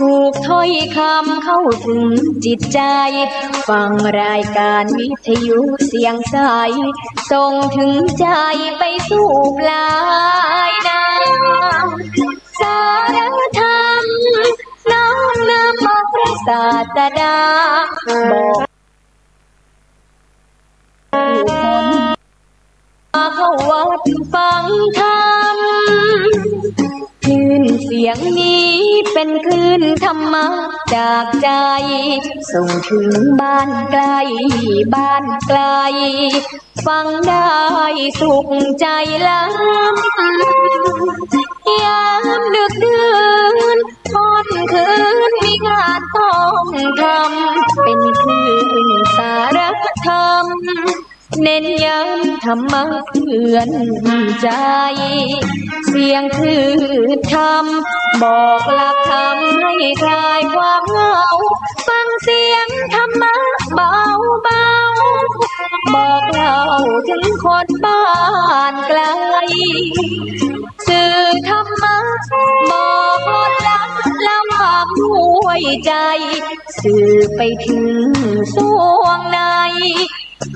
ถูกถ้อยคำเข้าถึงจิตใจฟังรายการวิทยุเสียงใสส่งถึงใจไปสู่ปลายนาสารธรรม ศาสดาบอกเข้าวัดฟังธรรมคลื่นเสียงนี้เป็นคลื่นธรรมะจากใจส่งถึงบ้านไกลบ้านไกลฟังได้สุขใจล้ำยามดึกดื่นตอนคืนมีงานต้องทำเป็นคลื่นสารธรรมเน้นย้ำธรรมะเตือนใจเสียงคือธรรมบอกหลักธรรมให้คลายความเหงาฟังเสียงธรรมะเบาเบาบอกเล่าถึงคนบ้านไกลสื่อธรรมะบอกลดละแล้วความด้วยใจสื่อไปถึงสวงใน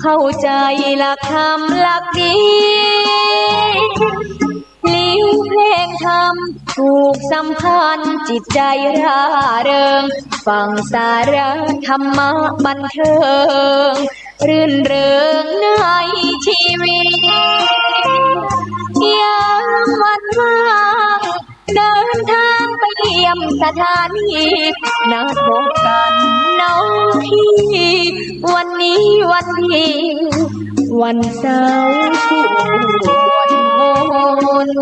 เข้าใจหลักธรรมหลักดีลิ้วเพลงธรรมถูกสัมพันธ์จิตใจร่าเริงฟังสาระธรรมะบันเทิงรื่นเริงในชีวิตยามวันว่างเดินทางไปเยี่ยมสถานีนัดพบกันน้องพี่วันนี้วันดีวันเสาร์สวดมนต์